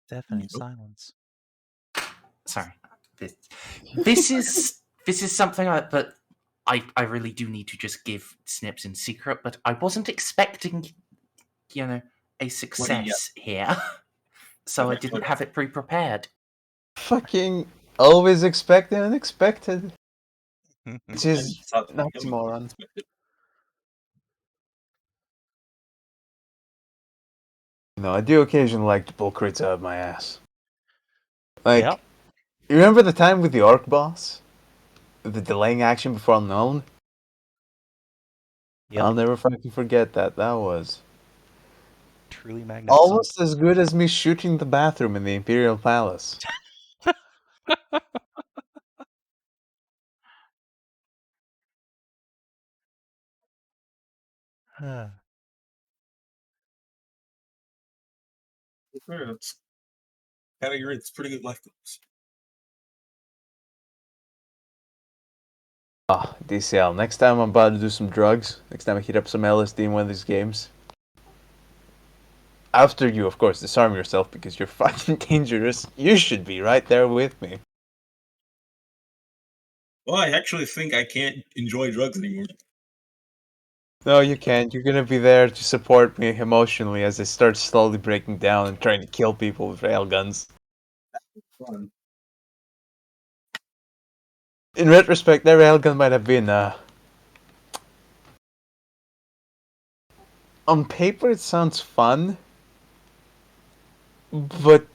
Deafening Nope. silence. Sorry. This is something that I really do need to just give Snips in secret, but I wasn't expecting, a success here. So I Okay, didn't okay. have it pre-prepared. Fucking always expect the unexpected. Which And is it's not an becoming oxymoron. unexpected. No, I do occasionally like to pull crits out of my ass. Like, Yep. you remember the time with the orc boss? The delaying action before unknown? Yep. I'll never fucking forget that. That was Truly magnificent. almost as good as me shooting the bathroom in the Imperial Palace. Fair, it's kind of agree. It's pretty good life goals. Ah, DCL. Next time I'm about to do some drugs. Next time I hit up some LSD in one of these games. After you, of course, disarm yourself because you're fucking dangerous. You should be right there with me. Well, I actually think I can't enjoy drugs anymore. No, you can't. You're gonna be there to support me emotionally as I start slowly breaking down and trying to kill people with railguns. Fun. In retrospect, that railgun might have been, on paper it sounds fun, but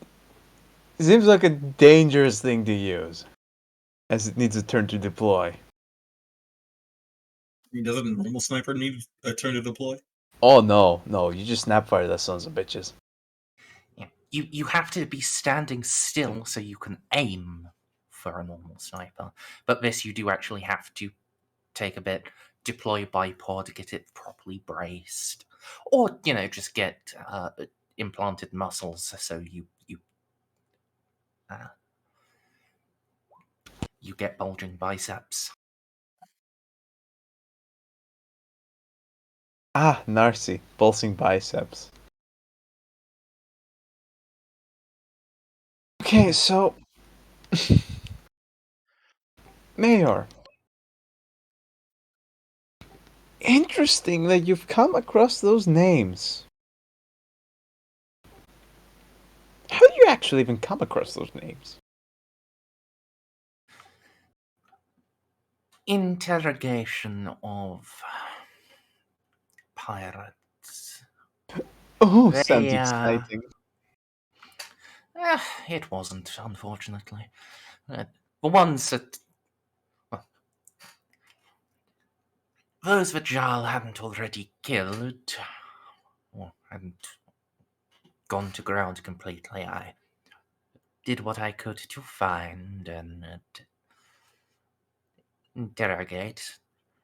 it seems like a dangerous thing to use, as it needs a turn to deploy. I mean, doesn't a normal sniper need a turn to deploy? Oh no, you just snapfire those sons of bitches. Yeah. You have to be standing still so you can aim for a normal sniper. But this you do actually have to take a bit, deploy bipod, get it properly braced. Or, just get implanted muscles so you get bulging biceps. Ah, Narcie, pulsing biceps. Okay, so... Mayor. Interesting that you've come across those names. How do you actually even come across those names? Interrogation of Pirates. Oh, They, sounds exciting. It wasn't, unfortunately. The ones that... Well, those that Jarl hadn't already killed, or hadn't gone to ground completely, I did what I could to find and interrogate,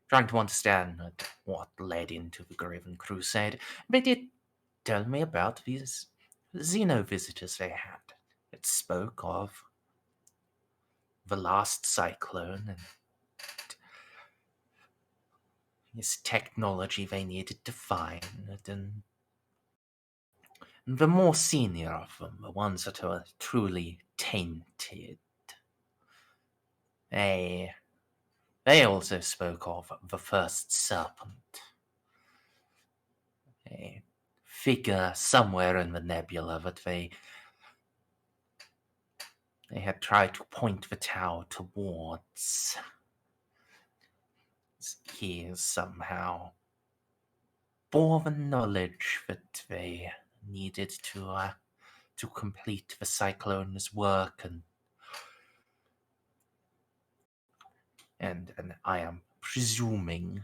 trying to understand what led into the Graven Crusade. They did tell me about these Xeno visitors they had. It spoke of the last cyclone and his technology they needed to find, and the more senior of them, the ones that are truly tainted, they also spoke of the first serpent, a figure somewhere in the nebula that they had tried to point the tower towards. He somehow bore the knowledge that they needed to complete the Cyclone's work, and I am presuming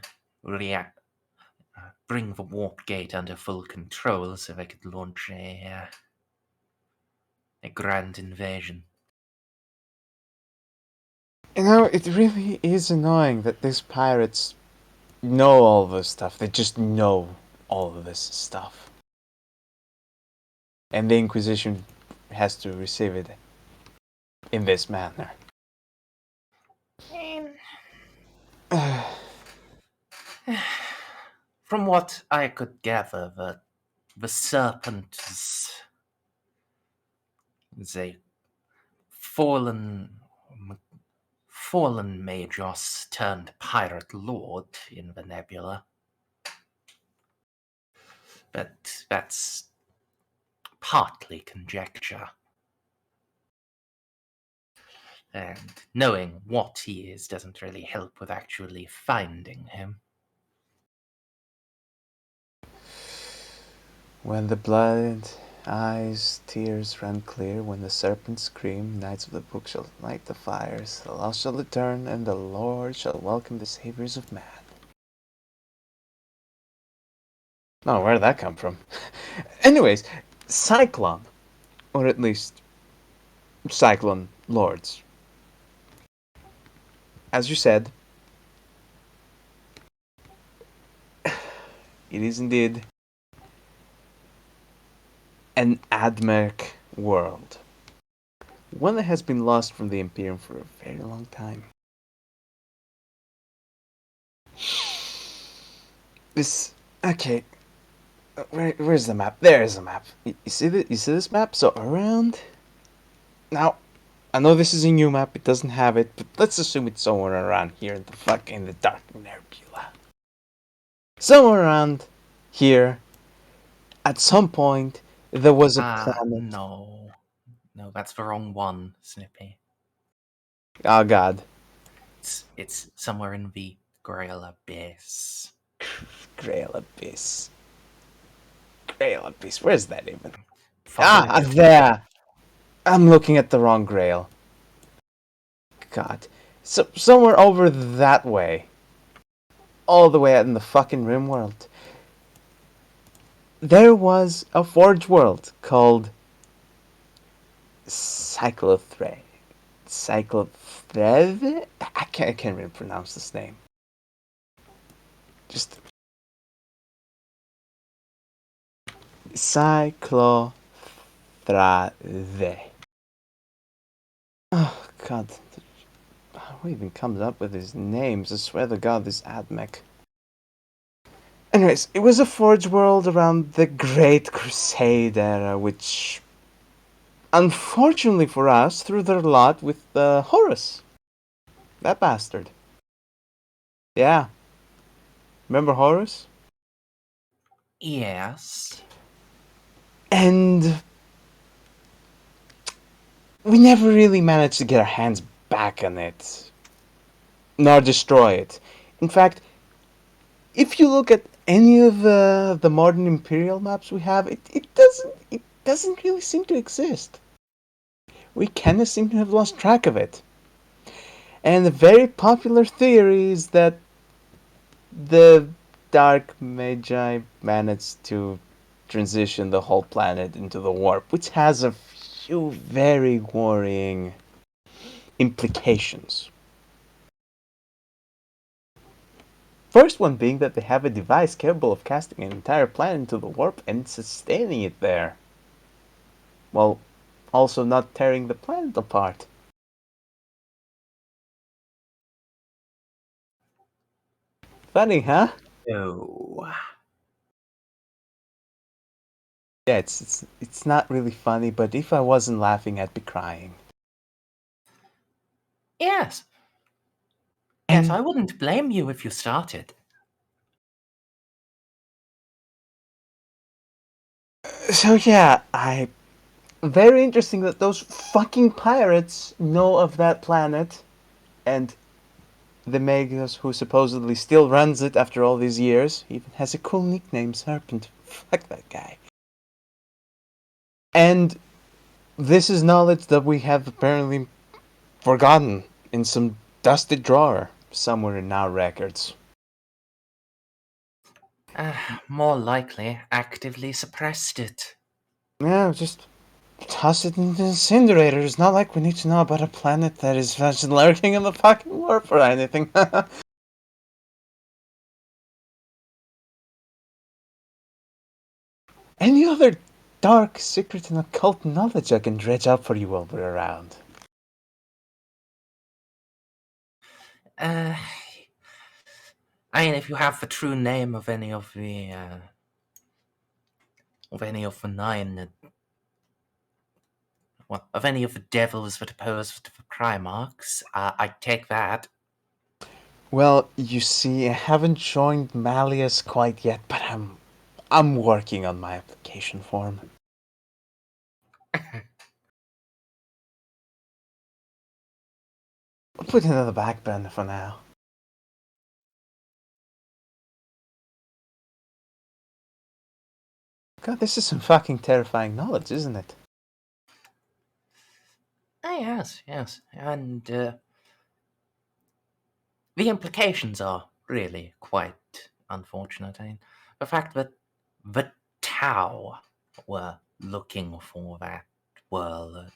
bring the warp gate under full control so they could launch a grand invasion. You know, it really is annoying that these pirates know all this stuff. They just know all of this stuff. And the Inquisition has to receive it in this manner. From what I could gather, the serpent is a fallen Magos turned pirate lord in the nebula. But that's partly conjecture. And knowing what he is doesn't really help with actually finding him. When the blood, eyes, tears run clear, when the serpents scream, knights of the book shall light the fires, the lost shall return, and the Lord shall welcome the saviors of man. Oh, where'd that come from? Anyways, Cyclone, or at least Cyclone Lords. As you said, it is indeed an Admech world. One that has been lost from the Imperium for a very long time. Okay. Where's the map? There's the map. You see this map? So around... Now, I know this is a new map, it doesn't have it, but let's assume it's somewhere around here in the Dark Nebula. Somewhere around here, at some point, there was a planet. No, that's the wrong one, Snippy. Oh god. It's somewhere in the Grail Abyss. Grail Abyss. Where's that even? Follow it. There! I'm looking at the wrong Grail. God. So, somewhere over that way. All the way out in the fucking Rimworld. There was a Forge world called Cyclothread. I can't really pronounce this name. Just Cyclothread. Oh god. Who even comes up with these names? I swear to god, this Admech. Anyways, it was a Forge world around the Great Crusade era, which, unfortunately for us, threw their lot with Horus. That bastard. Yeah. Remember Horus? Yes. And we never really managed to get our hands back on it, nor destroy it. In fact, if you look at any of the modern Imperial maps we have, it doesn't really seem to exist. we kind of seem to have lost track of it. And a very popular theory is that the Dark Magi managed to transition the whole planet into the warp, which has a few very worrying implications. First one being that they have a device capable of casting an entire planet into the warp and sustaining it there, while also not tearing the planet apart. Funny, huh? Oh. Yeah, it's not really funny, but if I wasn't laughing, I'd be crying. Yes. And Yes, I wouldn't blame you if you started. so yeah, very interesting that those fucking pirates know of that planet, and the Magus who supposedly still runs it after all these years even has a cool nickname, Serpent. Fuck that guy. And this is knowledge that we have apparently forgotten in some dusty drawer somewhere in our records. More likely, actively suppressed it. Yeah, just toss it into the incinerator. It's not like we need to know about a planet that is just lurking in the fucking warp or anything. Any other dark, secret, and occult knowledge I can dredge up for you while we're around? I mean, if you have the true name of any of the 9, well, of any of the devils that oppose the Primarchs, I'd take that. Well, you see, I haven't joined Malleus quite yet, but I'm working on my application form. I'll put it on the back burner for now. God, this is some fucking terrifying knowledge, isn't it? Yes, and the implications are really quite unfortunate. I mean, the fact that the Tau were looking for that world,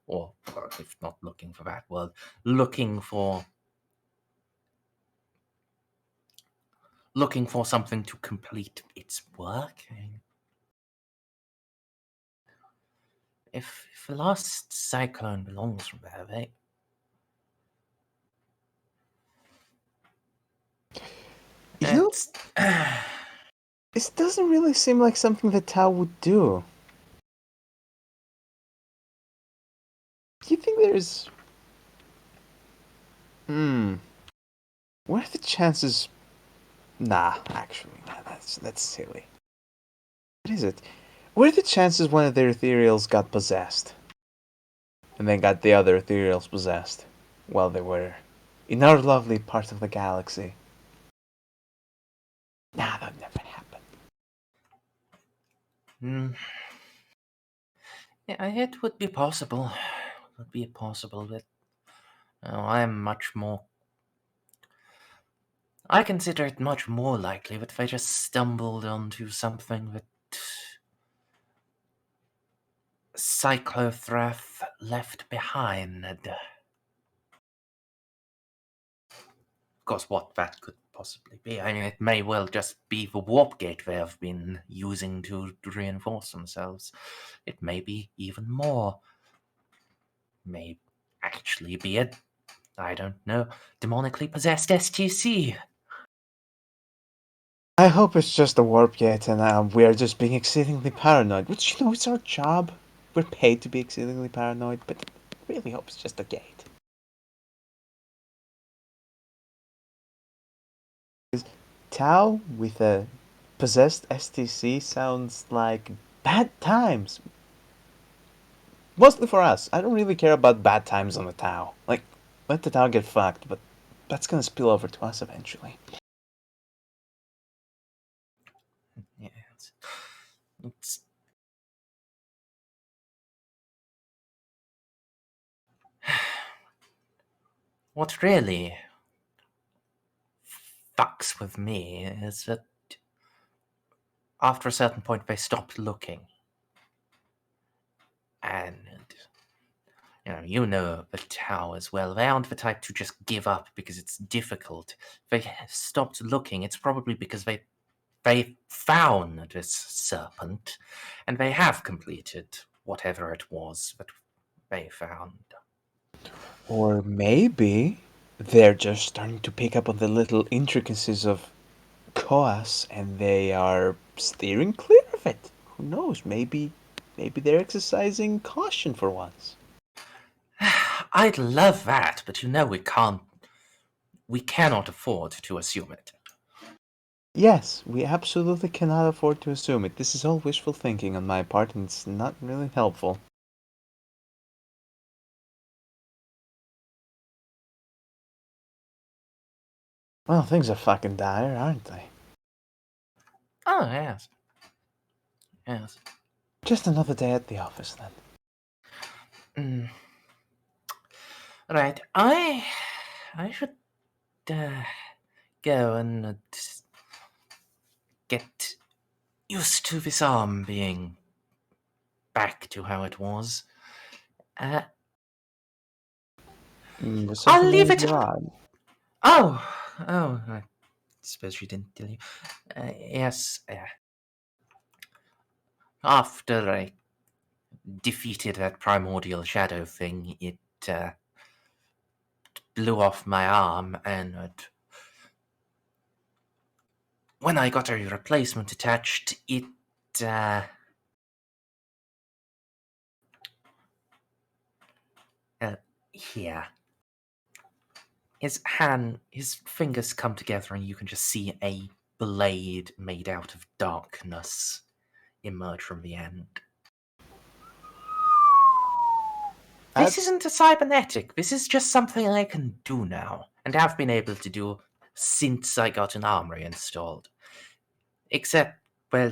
or if not looking for that world, looking for something to complete its work. I mean, if the last cyclone belongs from there, it's This doesn't really seem like something that Tao would do. Do you think there's... What are the chances... Nah, actually, nah, that's silly. What is it? What are the chances one of their ethereals got possessed? And then got the other ethereals possessed while they were in our lovely part of the galaxy? Nah, that would never happen. Yeah, it would be possible. It would be possible, but I'm much more. I consider it much more likely that they just stumbled onto something that Cyclothrath left behind. Of course, what that could possibly be. I mean, it may well just be the warp gate they have been using to reinforce themselves. It may be even more. May actually be a, I don't know, demonically possessed STC. I hope it's just a warp gate and we are just being exceedingly paranoid, which, you know, it's our job. We're paid to be exceedingly paranoid, but I really hope it's just a gate. Tau with a possessed STC sounds like bad times. Mostly for us. I don't really care about bad times on the Tau. Like, let the Tau get fucked, but that's gonna spill over to us eventually. Yeah, it's what really fucks with me is that after a certain point they stopped looking. And you know the towers well. They aren't the type to just give up because it's difficult. They stopped looking. It's probably because they found this serpent, and they have completed whatever it was that they found. Or maybe they're just starting to pick up on the little intricacies of Koas, and they are steering clear of it. Who knows? Maybe they're exercising caution for once. I'd love that, but we cannot afford to assume it. Yes, we absolutely cannot afford to assume it. This is all wishful thinking on my part, and it's not really helpful. Well, things are fucking dire, aren't they? Oh, yes. Yes. Just another day at the office, then. Right, I should go and get used to this arm being back to how it was. I'll leave it. Oh, I suppose she didn't tell you. Yes. After I defeated that primordial shadow thing, it blew off my arm, and when I got a replacement attached, it here. His fingers come together, and you can just see a blade made out of darkness emerge from the end. This isn't a cybernetic. This is just something I can do now, and have been able to do since I got an armory installed. Except, well,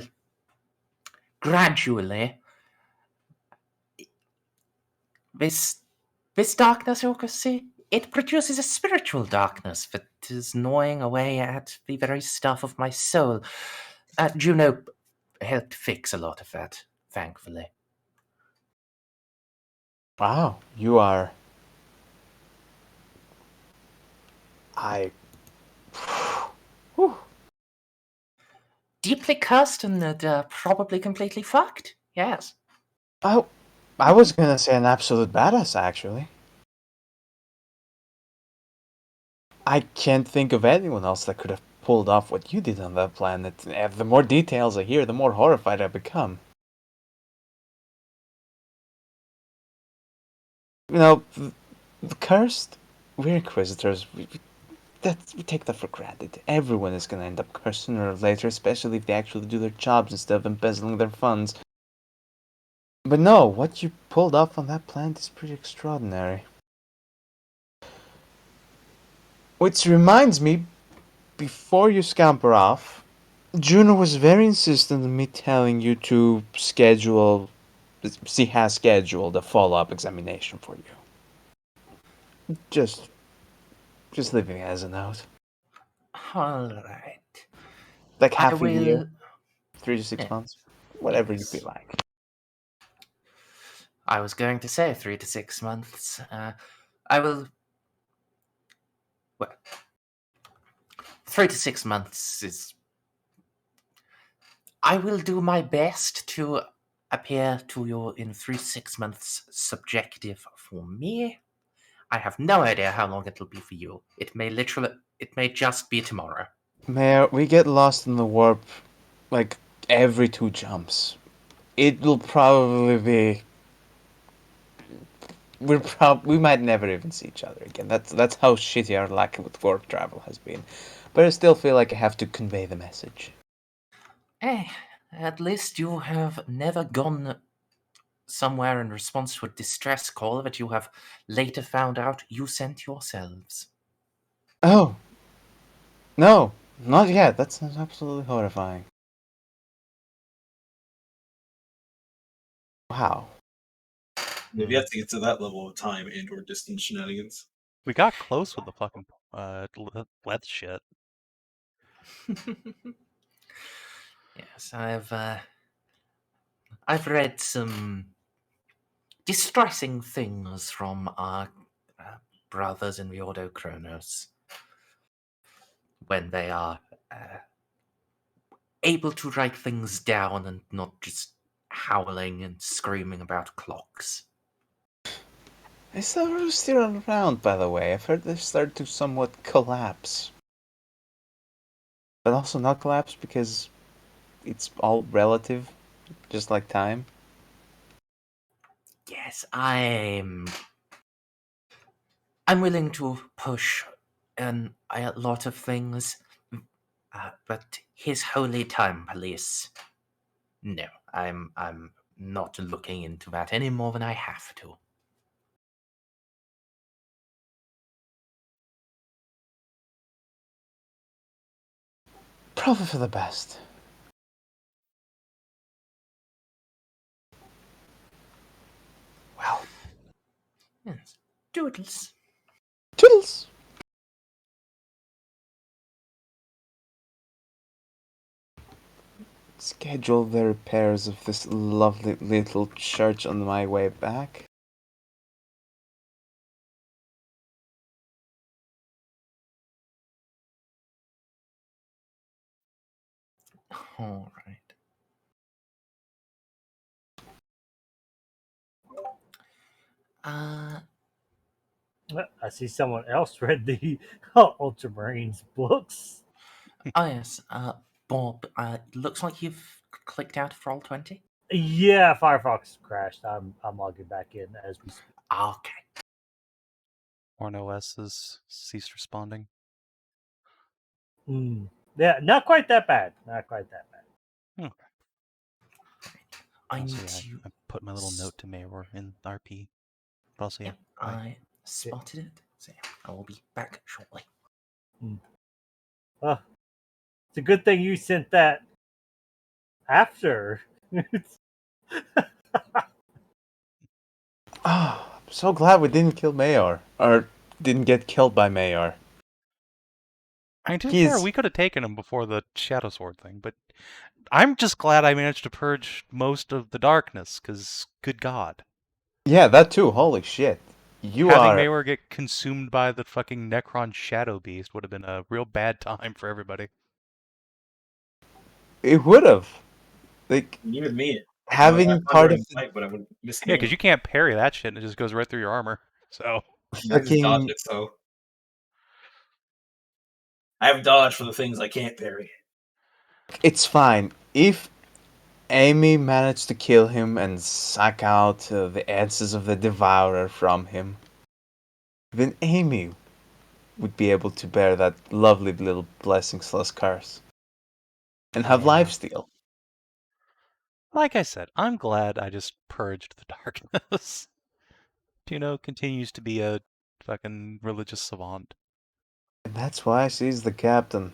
gradually, this darkness you can see, it produces a spiritual darkness that is gnawing away at the very stuff of my soul. Juno helped fix a lot of that, thankfully. Wow, you are... Whew. Deeply cursed and probably completely fucked, yes. Oh, I was gonna say an absolute badass, actually. I can't think of anyone else that could have pulled off what you did on that planet. The more details I hear, the more horrified I become. You know, the cursed, we're Inquisitors. We take that for granted. Everyone is gonna end up cursed sooner or later, especially if they actually do their jobs instead of embezzling their funds. But no, what you pulled off on that planet is pretty extraordinary. Which reminds me, before you scamper off, Juno was very insistent on me telling you to schedule... She has scheduled a follow-up examination for you. Just leaving it as a note. Alright. Like half a year, 3 to 6 Yeah. months, whatever Yes. you feel like. I was going to say 3 to 6 months. I will... Well, 3 to 6 months is... I will do my best to appear to you in 3 to 6 months subjective for me. I have no idea how long it'll be for you. It may just be tomorrow. Mayor, we get lost in the warp like every 2 jumps. It will probably be... we might never even see each other again. That's how shitty our lack with warp travel has been. But I still feel like I have to convey the message. At least you have never gone somewhere in response to a distress call that you have later found out you sent yourselves. Oh. No, not yet. That sounds absolutely horrifying. Wow. If you have to get to that level of time and or distance shenanigans. We got close with the fucking Leth shit. Yes, I've read some distressing things from our brothers in the Ordo Chronos when they are able to write things down and not just howling and screaming about clocks. Is the still around, by the way? I've heard they've started to somewhat collapse. But also not collapse because it's all relative, just like time. Yes, I'm willing to push a lot of things, but his holy time police, no, I'm not looking into that any more than I have to. Probably for the best. Well, Yes, doodles. toodles! Schedule the repairs of this lovely little church on my way back. All right. I see someone else read the Ultramarines books. Oh yes, Bob, looks like you've clicked out of Roll20. Yeah, Firefox crashed. I'm logging back in as we speak. Okay. Horn OS has ceased responding. Yeah, not quite that bad. Not quite that bad. I Also, need yeah, to... I put my little note to Maeror in RP. But also, yeah. I spotted it. So yeah, I will be back shortly. Well, it's a good thing you sent that after. Oh, I'm so glad we didn't kill Maeror. Or didn't get killed by Maeror. I mean, to be fair, we could have taken him before the Shadow Sword thing, but I'm just glad I managed to purge most of the darkness, because good God. Yeah, that too. Holy shit. Having Maeror get consumed by the fucking Necron Shadow Beast would have been a real bad time for everybody. It would have. Like, Even me. having part of the fight, but I would miss. Yeah, because you can't parry that shit, and it just goes right through your armor. So I just dodge it, so I have dodge for the things I can't parry. It's fine. If Amy managed to kill him and suck out the answers of the Devourer from him, then Amy would be able to bear that lovely little blessing/curse and have lifesteal. like I said, I'm glad I just purged the darkness. Juno continues to be a fucking religious savant. And that's why she's the captain.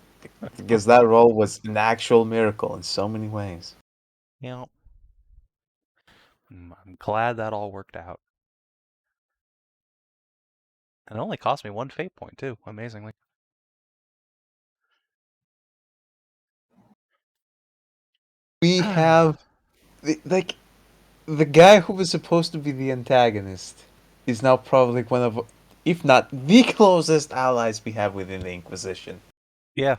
Because that role was an actual miracle in so many ways. Yeah. I'm glad that all worked out. And it only cost me 1 fate point, too, amazingly. We have... the guy who was supposed to be the antagonist is now probably one of, if not the closest allies we have within the Inquisition. Yeah.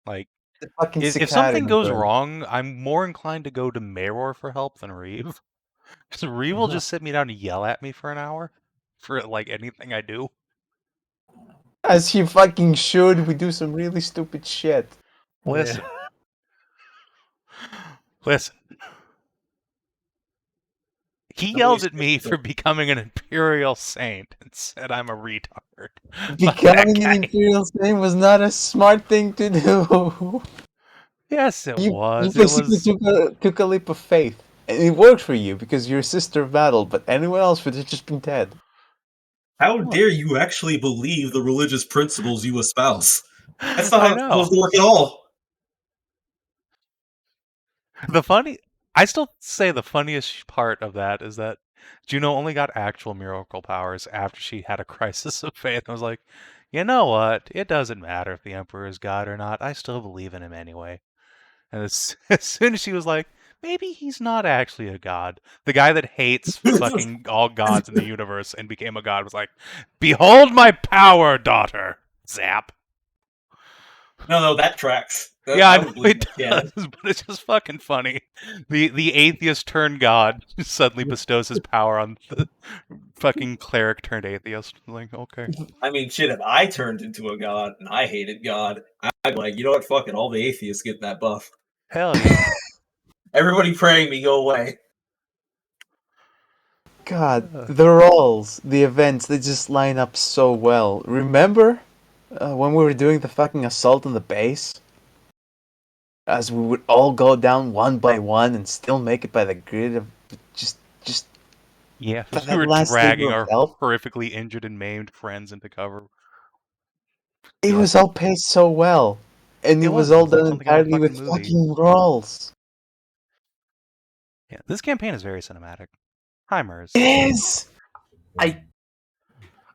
Like, The fucking if something goes wrong, I'm more inclined to go to Maeror for help than Reeve. Because Reeve will just sit me down and yell at me for an hour for, like, anything I do. As he fucking should, we do some really stupid shit. Listen. Listen. He yelled at me for becoming an Imperial Saint and said I'm a retard. Becoming an Imperial Saint was not a smart thing to do. Yes, it was. You basically took a leap of faith. And it worked for you because you're a sister of battle, but anyone else would have just been dead. How dare you actually believe the religious principles you espouse? That's not how it's supposed to work at all. I still say the funniest part of that is that Juno only got actual miracle powers after she had a crisis of faith. I was like, you know what? It doesn't matter if the Emperor is God or not. I still believe in him anyway. And as soon as she was like, maybe he's not actually a god, the guy that hates fucking all gods in the universe and became a god was like, behold my power, daughter! Zap. No, that tracks. Yeah, I would know believe it that, does, but it's just fucking funny. The atheist turned god suddenly bestows his power on the fucking cleric turned atheist. Like, okay. I mean, shit, if I turned into a god and I hated God, I'd be like, you know what, fuck it, all the atheists get that buff. Hell yeah. Everybody praying me, go away. God, the roles, the events, they just line up so well. Remember when we were doing the fucking assault on the base? As we would all go down one by one and still make it by the grid of just Yeah, that we were last dragging sliver our of help. horrifically injured and maimed friends into cover. It Yeah. was all paced so well. And it was all done something out of a entirely with fucking movie. fucking rolls. Yeah, this campaign is very cinematic. Hi, Merz. It is! I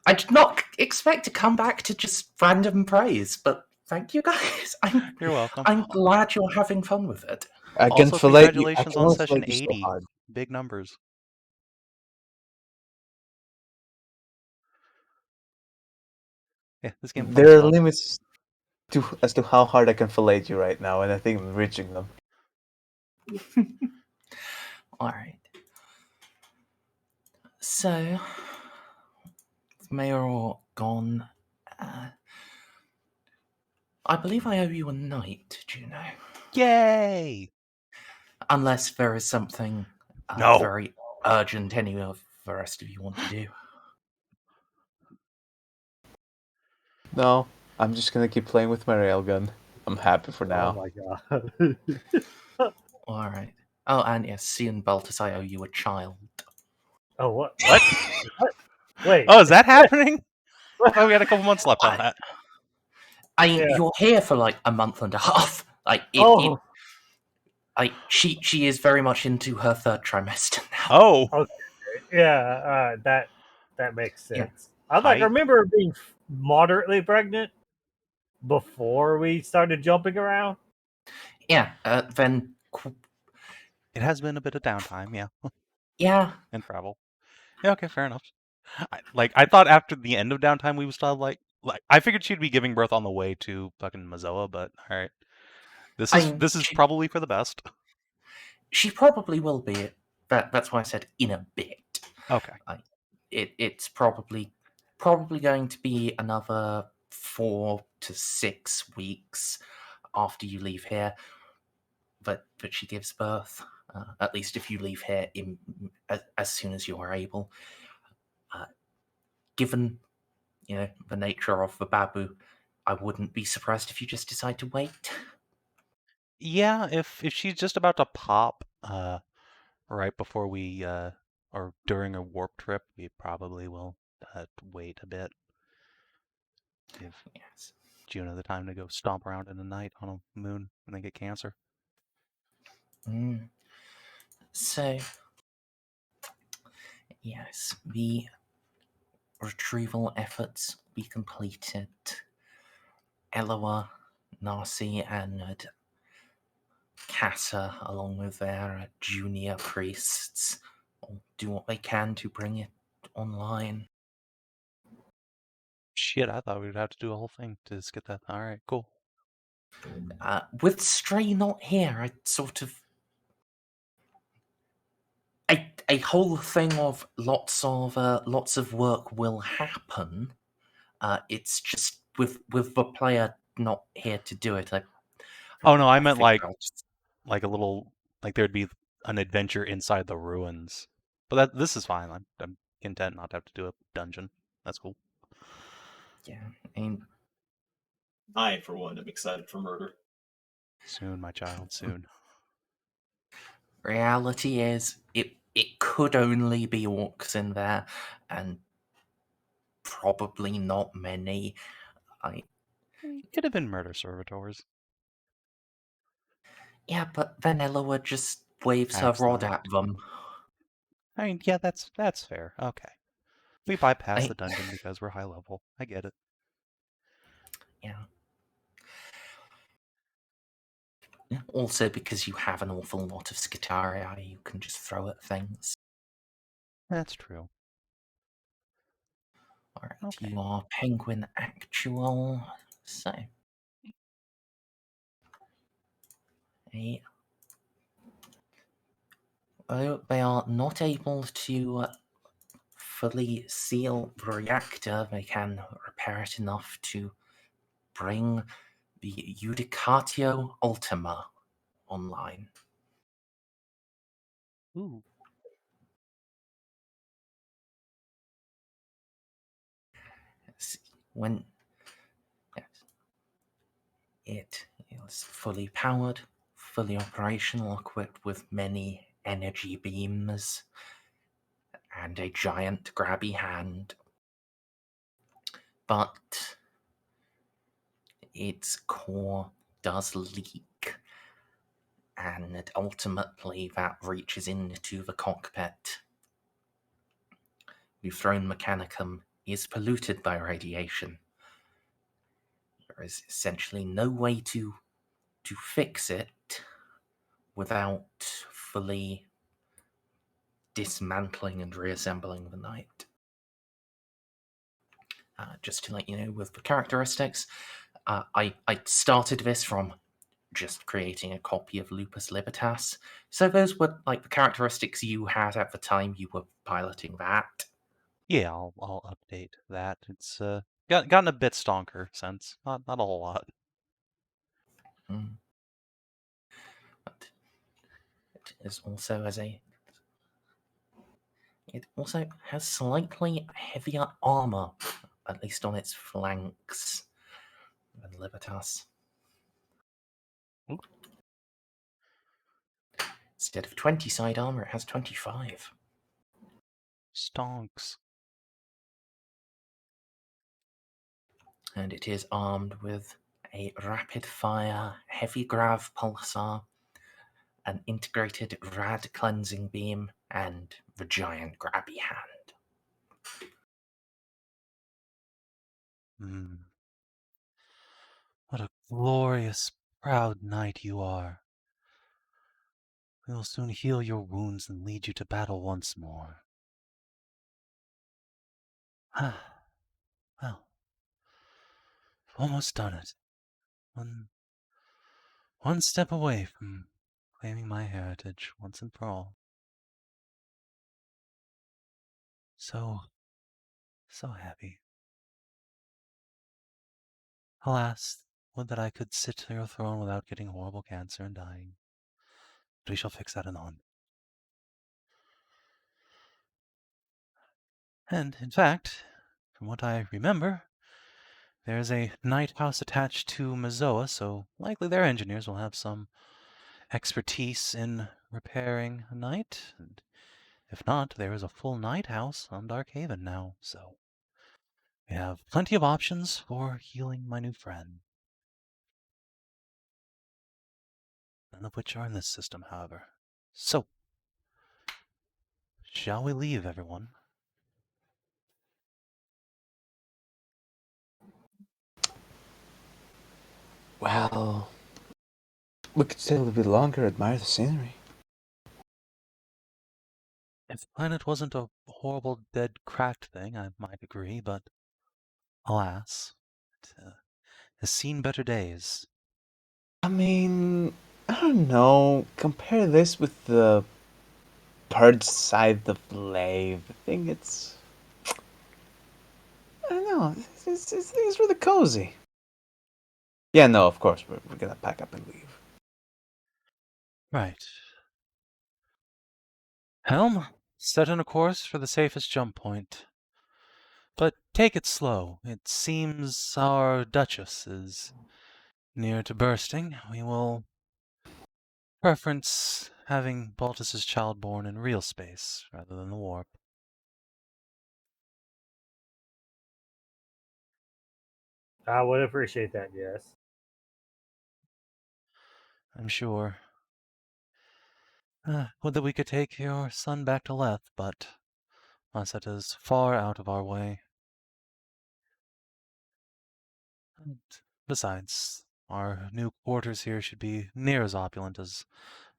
did not expect to come back to just random praise, but thank you guys. You're welcome. I'm glad you're having fun with it. I can Also, fillet you. I congratulations can on only session fillet you so 80. hard. Big numbers. Yeah, this game. There are limits as to how hard I can fillet you right now, and I think I'm reaching them. Alright. So, Maeror gone. I believe I owe you a night, Juno. Yay! Unless there is something No. very urgent any of the rest of you want to do. No, I'm just gonna keep playing with my railgun. I'm happy for now. Oh my god. Alright. Oh, and yes, C and Baltus, I owe you a child. Oh, what? What? Wait. Oh, is that happening? I thought we had a couple months left on that. I mean, Yeah. you're here for like a month and a half. Like, she is very much into her third trimester now. Oh. Yeah, that makes sense. Yeah. I Hype. remember being moderately pregnant before we started jumping around. Yeah, then... It has been a bit of downtime, yeah. Yeah. And travel. Yeah, okay, fair enough. I thought after the end of downtime we would still have, like I figured she'd be giving birth on the way to fucking Mazoa, but alright. This is probably for the best. She probably will be. That's why I said in a bit. Okay. It's probably going to be another 4 to 6 weeks after you leave here. But she gives birth. At least if you leave here as soon as you are able. Given, the nature of the babu, I wouldn't be surprised if you just decide to wait. Yeah, if she's just about to pop right before we or during a warp trip, we probably will wait a bit. Give Juno the time to go stomp around in the night on a moon and then get cancer. So, yes, the retrieval efforts be completed. Eloa, Narcie, and Cassa, along with their junior priests, will do what they can to bring it online. Shit, I thought we'd have to do a whole thing to just get that. Alright, cool. With Stray not here, I sort of... A whole thing of lots of work will happen. It's just with the player not here to do it. Oh no, I meant think like a little, like there'd be an adventure inside the ruins. But this is fine. I'm content not to have to do a dungeon. That's cool. Yeah, I mean, I, for one, am excited for murder. Soon, my child, soon. reality is, it could only be orcs in there, and probably not many. Could have been murder servitors. Yeah, but then Eloa just waves her Axe rod them. at them. I mean, yeah, that's fair. Okay. We bypass I- the dungeon because we're high level. I get it. Yeah. Also, because you have an awful lot of Skitaria, you can just throw at things. That's true. Alright, Okay. you are Penguin Actual. So. They are not able to fully seal the reactor. They can repair it enough to bring the Judicatio Ultima online. Ooh. When yes, it is fully powered, fully operational, equipped with many energy beams and a giant grabby hand, but its core does leak, and ultimately that reaches into the cockpit. The throne mechanicum is polluted by radiation. There is essentially no way to fix it without fully dismantling and reassembling the knight. Just to let you know, with the characteristics, I started this from just creating a copy of Lupus Libertas. So those were like the characteristics you had at the time you were piloting that. Yeah, I'll update that. It's gotten a bit stonker since. Not a whole lot. But it is also it also has slightly heavier armor, at least on its flanks, than Libertas. Ooh. Instead of 20 side armor, it has 25. Stonks. And it is armed with a rapid-fire, heavy grav pulsar, an integrated rad cleansing beam, and the giant grabby hand. What a glorious, proud knight you are. We will soon heal your wounds and lead you to battle once more. Well, almost done it. One step away from claiming my heritage once and for all. So happy. Alas, would that I could sit to your throne without getting horrible cancer and dying. But we shall fix that anon. And, in fact, from what I remember, there's a knight house attached to Mazoa, so likely their engineers will have some expertise in repairing a knight. And if not, there is a full knight house on Darkhaven now, so we have plenty of options for healing my new friend. None of which are in this system, however. So, shall we leave, everyone? Well, we could stay a little bit longer, admire the scenery. If the planet wasn't a horrible, dead, cracked thing, I might agree, but alas, it has seen better days. I mean, I don't know. Compare this with the purge side of Lave. I think it's... I don't know. It's really cozy. Yeah, no, of course. We're gonna pack up and leave. Right. Helm, set in a course for the safest jump point. But take it slow. It seems our Duchess is near to bursting. We will preference having Baltus's child born in real space rather than the warp. I would appreciate that, yes. I'm sure. Would that we could take your son back to Leth, but that is far out of our way. And besides, our new quarters here should be near as opulent as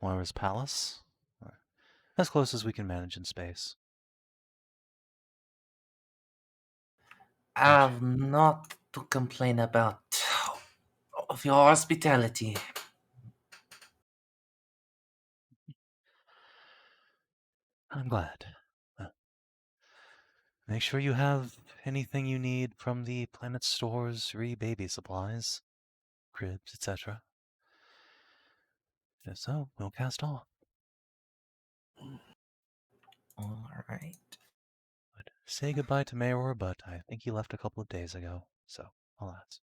Moira's palace, or as close as we can manage in space. I've not to complain about of your hospitality. I'm glad. Make sure you have anything you need from the planet stores, baby supplies, cribs, etc. If so, we'll cast off. All right. I'd say goodbye to Maeror, but I think he left a couple of days ago, so alas.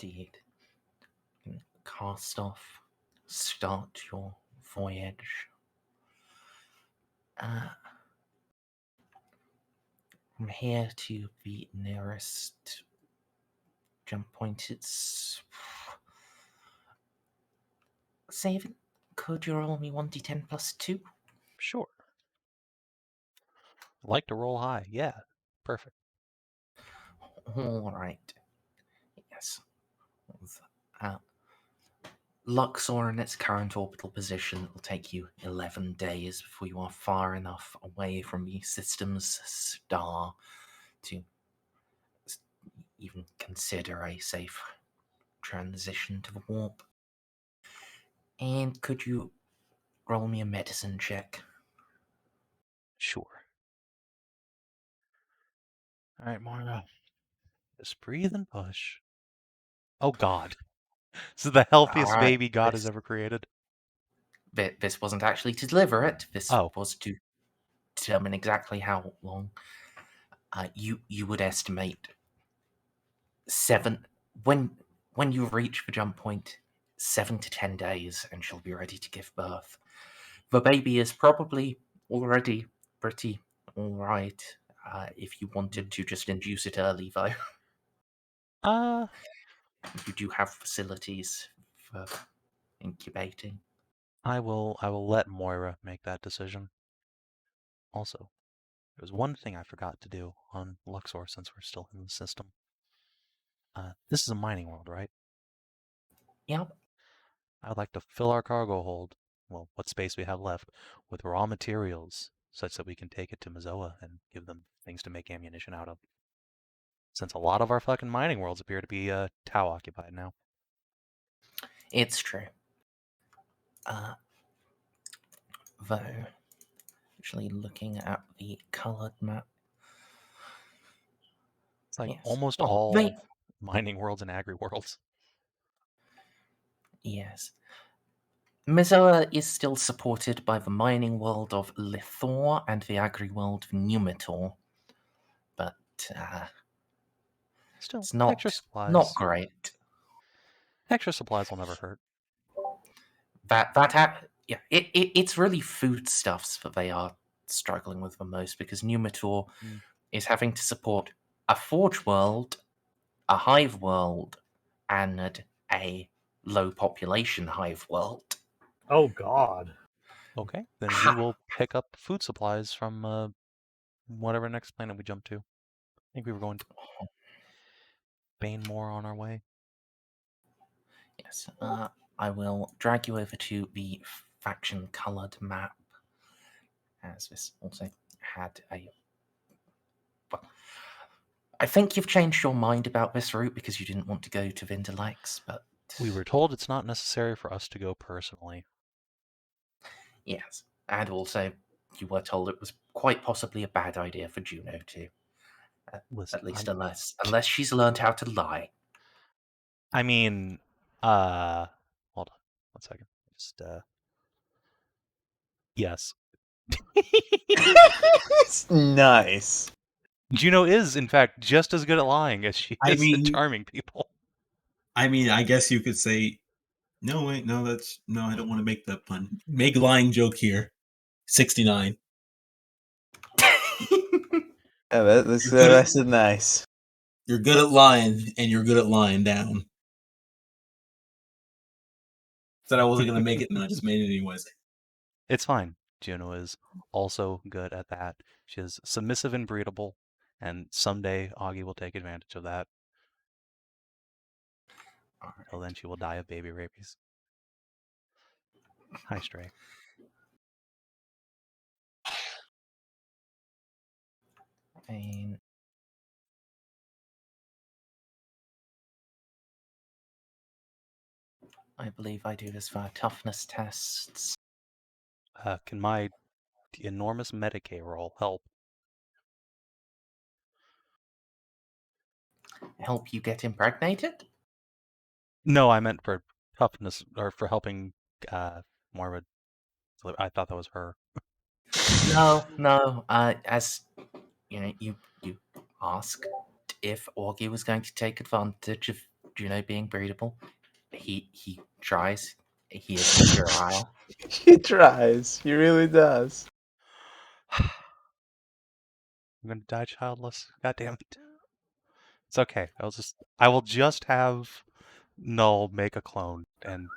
Indeed. Cast off. Start your voyage. From here to the nearest jump point, it's... Savin, could you roll me 1d10 plus 2? Sure. Like to roll high. Yeah, perfect. All right. Yes. Luxor in its current orbital position will take you 11 days before you are far enough away from the system's star to even consider a safe transition to the warp. And could you roll me a medicine check? Sure. All right, Moira. Just breathe and push. Oh, God. This is the healthiest Alright, baby God has ever created. This wasn't actually to deliver it. This Oh. was to determine exactly how long. You would estimate 7 when you reach the jump point, 7 to 10 days, and she'll be ready to give birth. The baby is probably already pretty all right. If you wanted to just induce it early, though, you do have facilities for incubating. I will let Moira make that decision. Also, there's one thing I forgot to do on Luxor since we're still in the system. This is a mining world, right? Yep. I would like to fill our cargo hold, well, what space we have left, with raw materials, such that we can take it to Mazoa and give them things to make ammunition out of. Since a lot of our fucking mining worlds appear to be Tau occupied now. It's true. Though, actually looking at the coloured map, It's like yes. almost Oh, all mining worlds and agri worlds. Yes. Mazoa is still supported by the mining world of Lithor and the agri world of Numitor, but Still, it's not extra supplies. not great. Extra supplies will never hurt. It's really foodstuffs that they are struggling with the most, because Numitor is having to support a forge world, a hive world, and a low population hive world. Oh, God. Okay, then we will pick up food supplies from whatever next planet we jump to. I think we were going to Banemore on our way. Yes, I will drag you over to the faction-coloured map, as this also had a... Well, I think you've changed your mind about this route because you didn't want to go to Vindelax, but... We were told it's not necessary for us to go personally. Yes, and also you were told it was quite possibly a bad idea for Juno to. Listen, at least unless she's learned how to lie. I mean, hold on 1 second. Just, yes. Nice. Juno is, in fact, just as good at lying as she is at charming people. I mean, I guess you could say, no, wait, no, I don't want to make that pun. Make a lying joke here. 69. That's nice. You're good at lying, and you're good at lying down. Said I wasn't gonna make it, and I just made it anyways. It's fine. Juno is also good at that. She is submissive and breedable, and someday Augie will take advantage of that. Until then, she will die of baby rabies. Hi, Stray. I believe I do this via toughness tests. Can my enormous Mediguerre roll help? Help you get impregnated? No, I meant for toughness, or for helping Moira. I thought that was her. No. As you know, you asked if Augie was going to take advantage of Juno being breedable. He tries. He is virile. He tries. He really does. I'm gonna die childless. God damn it. It's okay. I will just have Null make a clone, and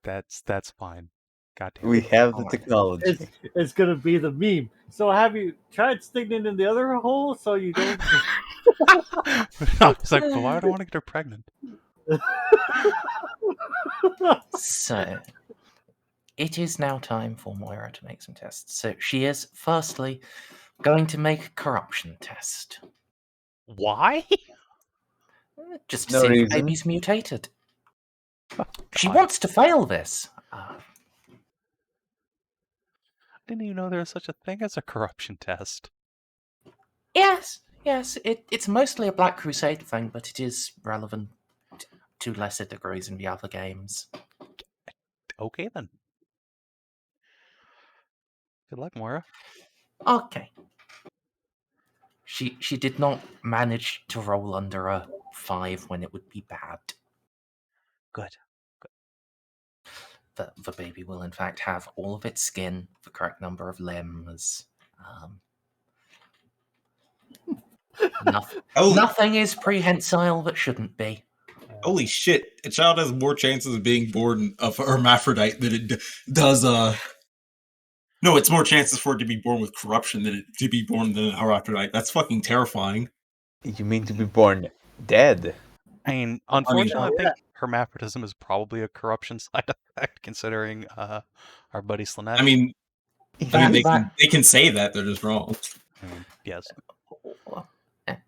that's fine. God damn We it. have the Alright. technology. It's gonna be the meme. So have you tried sticking it in the other hole so you don't? It's like, but why would I want to get her pregnant? So, it is now time for Moira to make some tests. So she is firstly going to make a corruption test, Why? just to No see if the reason. baby's mutated. She God. wants to fail this. I didn't even know there was such a thing as a corruption test. Yes, it's mostly a Black Crusade thing, but it is relevant to lesser degrees in the other games. Okay then. Good luck, Moira. Okay. She did not manage to roll under a 5 when it would be bad. Good. The baby will in fact have all of its skin, the correct number of limbs. Nothing is prehensile that shouldn't be. Holy shit! A child has more chances of being born of a hermaphrodite than it does. No, it's more chances for it to be born with corruption than it to be born than a hermaphrodite. That's fucking terrifying. You mean to be born dead? I mean, unfortunately, yeah. I think hermaphroditism is probably a corruption side effect, considering our buddy Slanesh. I mean, they can say that, they're just wrong. I mean, yes.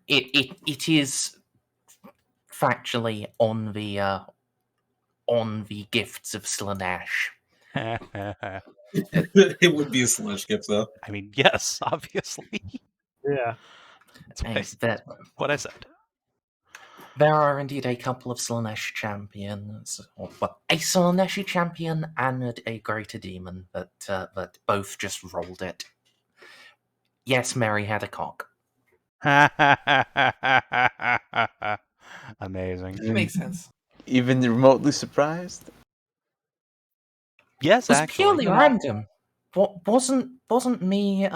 It is factually on the gifts of Slanesh. It would be a Slanesh gift, though. I mean, yes, obviously. Yeah. That's what I said. There are indeed a couple of Slanesh champions, well, a Slaneshi champion and a greater demon that both just rolled it. Yes, Mary had a cock. Amazing. Mm. Makes sense. Even remotely surprised? Yes, It was actually. purely random. Wasn't me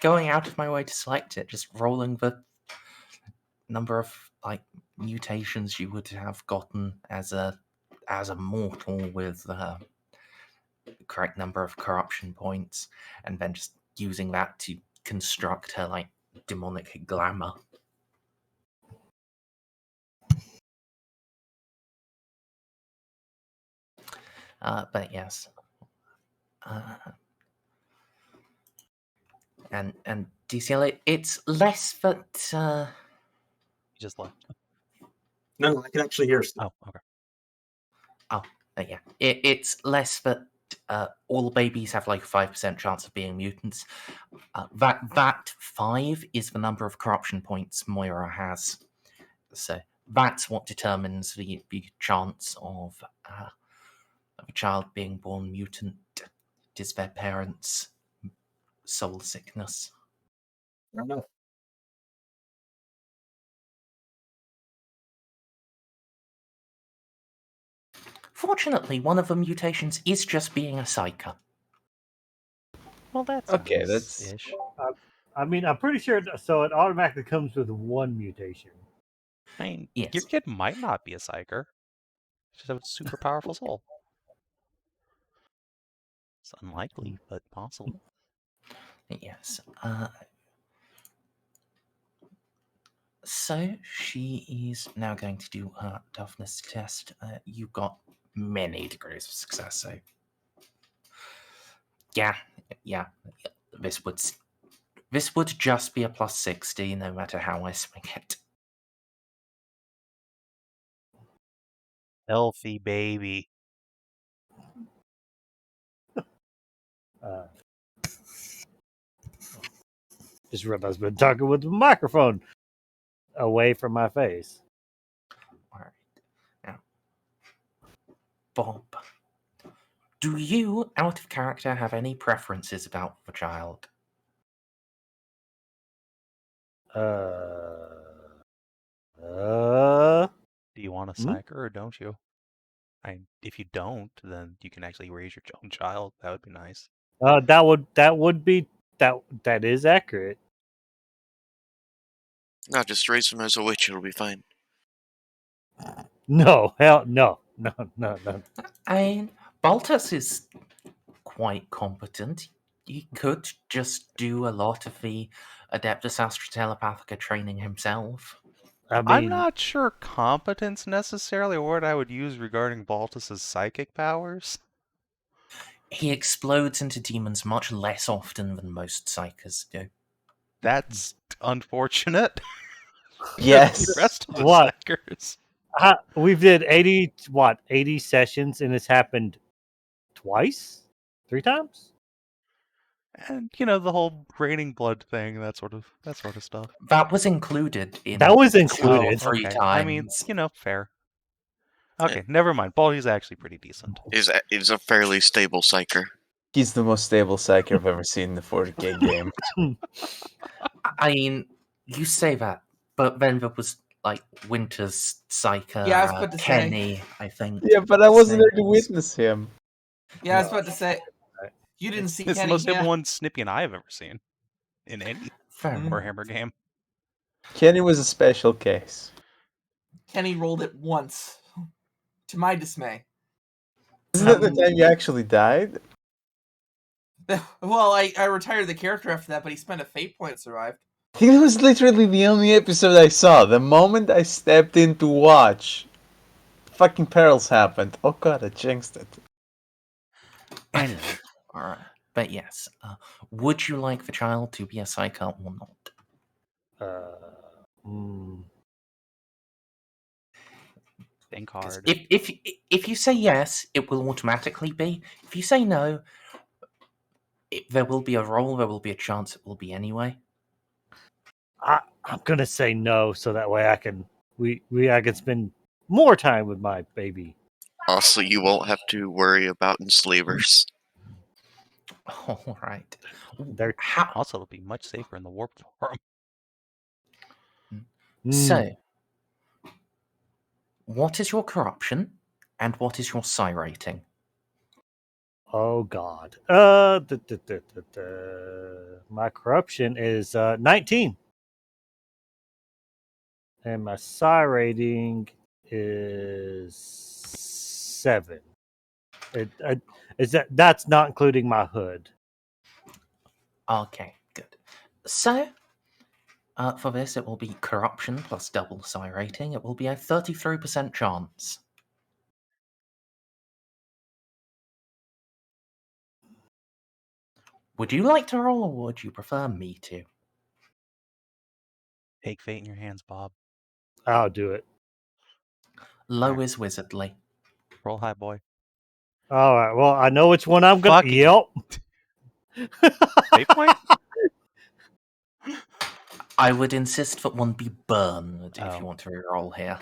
going out of my way to select it, just rolling the number of mutations you would have gotten as a mortal with the correct number of corruption points, and then just using that to construct her demonic glamour. But yes. And DCL, it's less that You just left. No, I can actually hear stuff. Oh, okay. yeah, it's less that all babies have a 5% chance of being mutants. That 5 is the number of corruption points Moira has. So that's what determines the chance of a child being born mutant. It is their parents' soul sickness. I don't know. Fortunately, one of the mutations is just being a Ceiko. Well, that's Okay, nice that's- ish. I mean, I'm pretty sure. So it automatically comes with one mutation. I mean, Yes. your kid might not be a psyker. Just have a super powerful soul. It's unlikely, but possible. Yes. So she is now going to do her toughness test. You got many degrees of success, so yeah. This would just be a plus 60, no matter how I swing it. Healthy baby. Just realized I've been talking with the microphone away from my face. Alright. Now, Bob, do you, out of character, have any preferences about the child? Do you want a psyker or don't you? If you don't, then you can actually raise your own child. That would be nice. That is accurate. No, just raise him as a witch. It'll be fine. No, hell no. Baltus is quite competent. He could just do a lot of the Adeptus Astra Telepathica training himself. I mean, I'm not sure competence necessarily or what I would use regarding Baltus's psychic powers. He explodes into demons much less often than most psychers do. That's unfortunate. Yes. The rest of the What? psychers. we did 80 sessions, and it's happened twice? 3 times? And the whole draining blood thing, that sort of stuff. That was included in That was 2 or included. 3 okay. times. I mean, fair. Okay, never mind. Baldy's actually pretty decent. Is a fairly stable psyker. He's the most stable psyker I've ever seen in the 40k game. I mean, you say that, but then there was like Winter's Psyker, Yeah, I was about to say. Kenny, I think. Yeah, but I wasn't there to Same. witness him. Yeah, I was about to say. You didn't see It's the Kenny. most stable Yeah. one Snippy and I have ever seen in any Fair enough. Warhammer game. Kenny was a special case. Kenny rolled it once, to my dismay. Isn't that the time you actually died? Well, I retired the character after that, but he spent a fate point and survived. I think that was literally the only episode I saw. The moment I stepped in to watch, fucking perils happened. Oh god, I jinxed it. Anyway, alright. But yes, would you like the child to be a psyker or not? Think hard. If you say yes, it will automatically be. If you say no, there will be a roll, there will be a chance it will be anyway. I'm gonna say no, so that way I can I can spend more time with my baby. Also, you won't have to worry about enslavers. All right. Also, it'll be much safer in the warp form. So, what is your corruption, and what is your psi rating? Oh God. My corruption is 19. And my psi rating is 7. That's not including my hood. Okay, good. So, for this, it will be corruption plus double psi rating. It will be a 33% chance. Would you like to roll, or would you prefer me to? Take fate in your hands, Bob. I'll do it. Low is wizardly. Roll high, boy. All right. Well, I know which one I'm gonna. Fuck it. Yep. Fate point? I would insist that one be burned if Oh. you want to reroll here.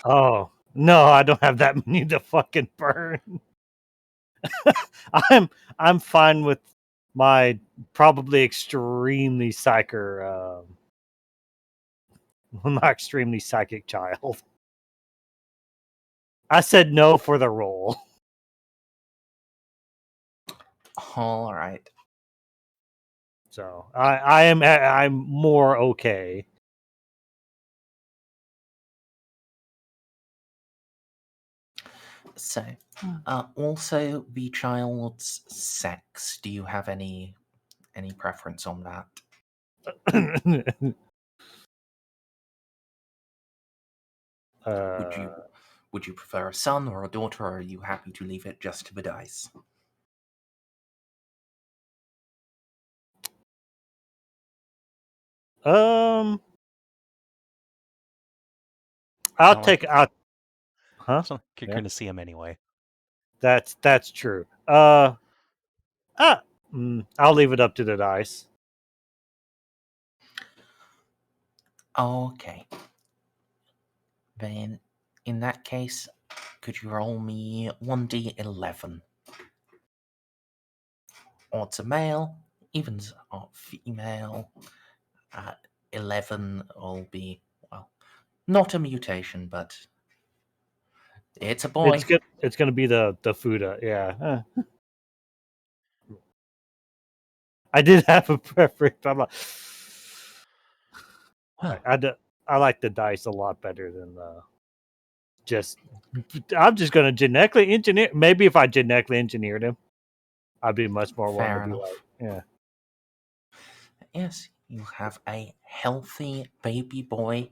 Oh no, I don't have that many to fucking burn. I'm fine with my probably extremely psychic child. I said no for the roll. All right. So I'm more okay. So, also the child's sex. Do you have any preference on that? Would you prefer a son or a daughter, or are you happy to leave it just to the dice? I'll Not like- take out. Huh? It's not like you're Yeah. going to see him anyway. That's true. I'll leave it up to the dice. Okay. Then, in that case, could you roll me 1d11? Odds are male, evens are female. 11 will be, well, not a mutation, but it's a boy. It's gonna be the Fuda. Yeah. I did have a preference. I'm like, Well, I like the dice a lot better than just. I'm just gonna genetically engineer. Maybe if I genetically engineered him, I'd be much more Fair willing to be enough. like, yeah. Yes, you have a healthy baby boy.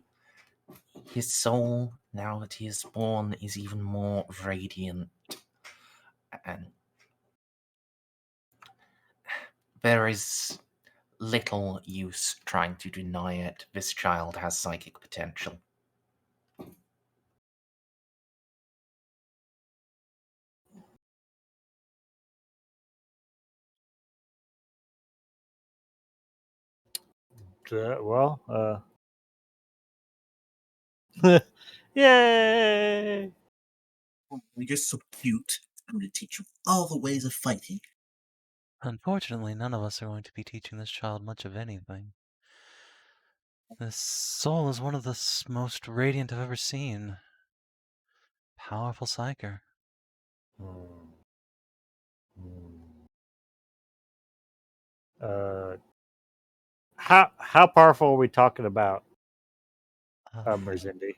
His soul, now that he is born, is even more radiant. And there is little use trying to deny it. This child has psychic potential. Yay! You're so cute. I'm going to teach you all the ways of fighting. unfortunately, none of us are going to be teaching this child much of anything. This soul is one of the most radiant I've ever seen. Powerful psyker. How powerful are we talking about, Merzendi?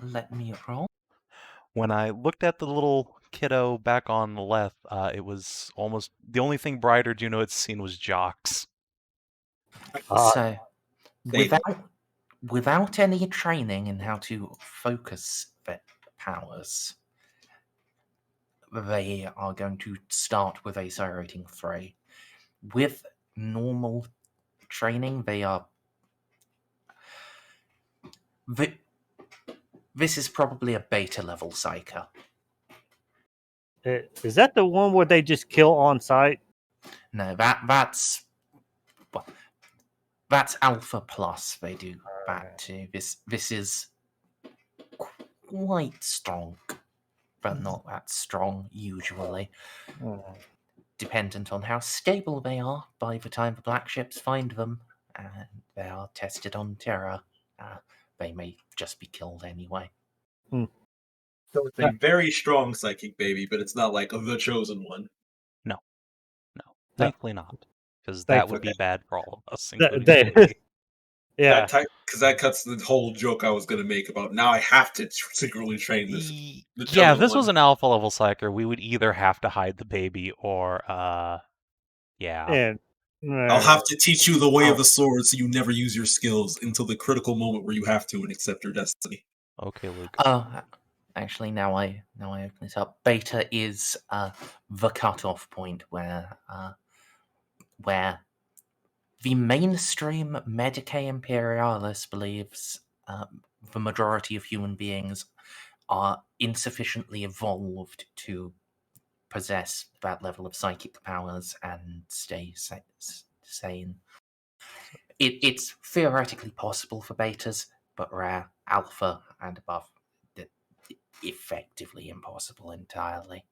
Let me roll. When I looked at the little kiddo back on the left, it was almost the only thing brighter Juno had seen was jocks. So, without any training in how to focus their powers, they are going to start with a Psy rating 3. With normal training, they are. This is probably a beta level Psyker. Is that the one where they just kill on sight? No, that's Alpha Plus. They do that too. This is quite strong, but not that strong usually. Dependent on how stable they are by the time the black ships find them, and they are tested on Terra. They may just be killed anyway. So it's a very strong psychic baby, but it's not like the chosen one. No. Thankfully not. Because that Thankfully. would be bad for all of us, They- including the baby. Yeah. Because that cuts the whole joke I was going to make about now I have to secretly train this. The Yeah, if chosen this one. was an alpha level psyker, we would either have to hide the baby or, yeah. And I'll have to teach you the way of Oh. the sword so you never use your skills until the critical moment where you have to and accept your destiny. Okay, Luke. Actually, now I open it up. Beta is the cutoff point where the mainstream Medicae Imperialis believes the majority of human beings are insufficiently evolved to possess that level of psychic powers and stay sane. It's theoretically possible for betas, but rare. Alpha and above, effectively impossible entirely.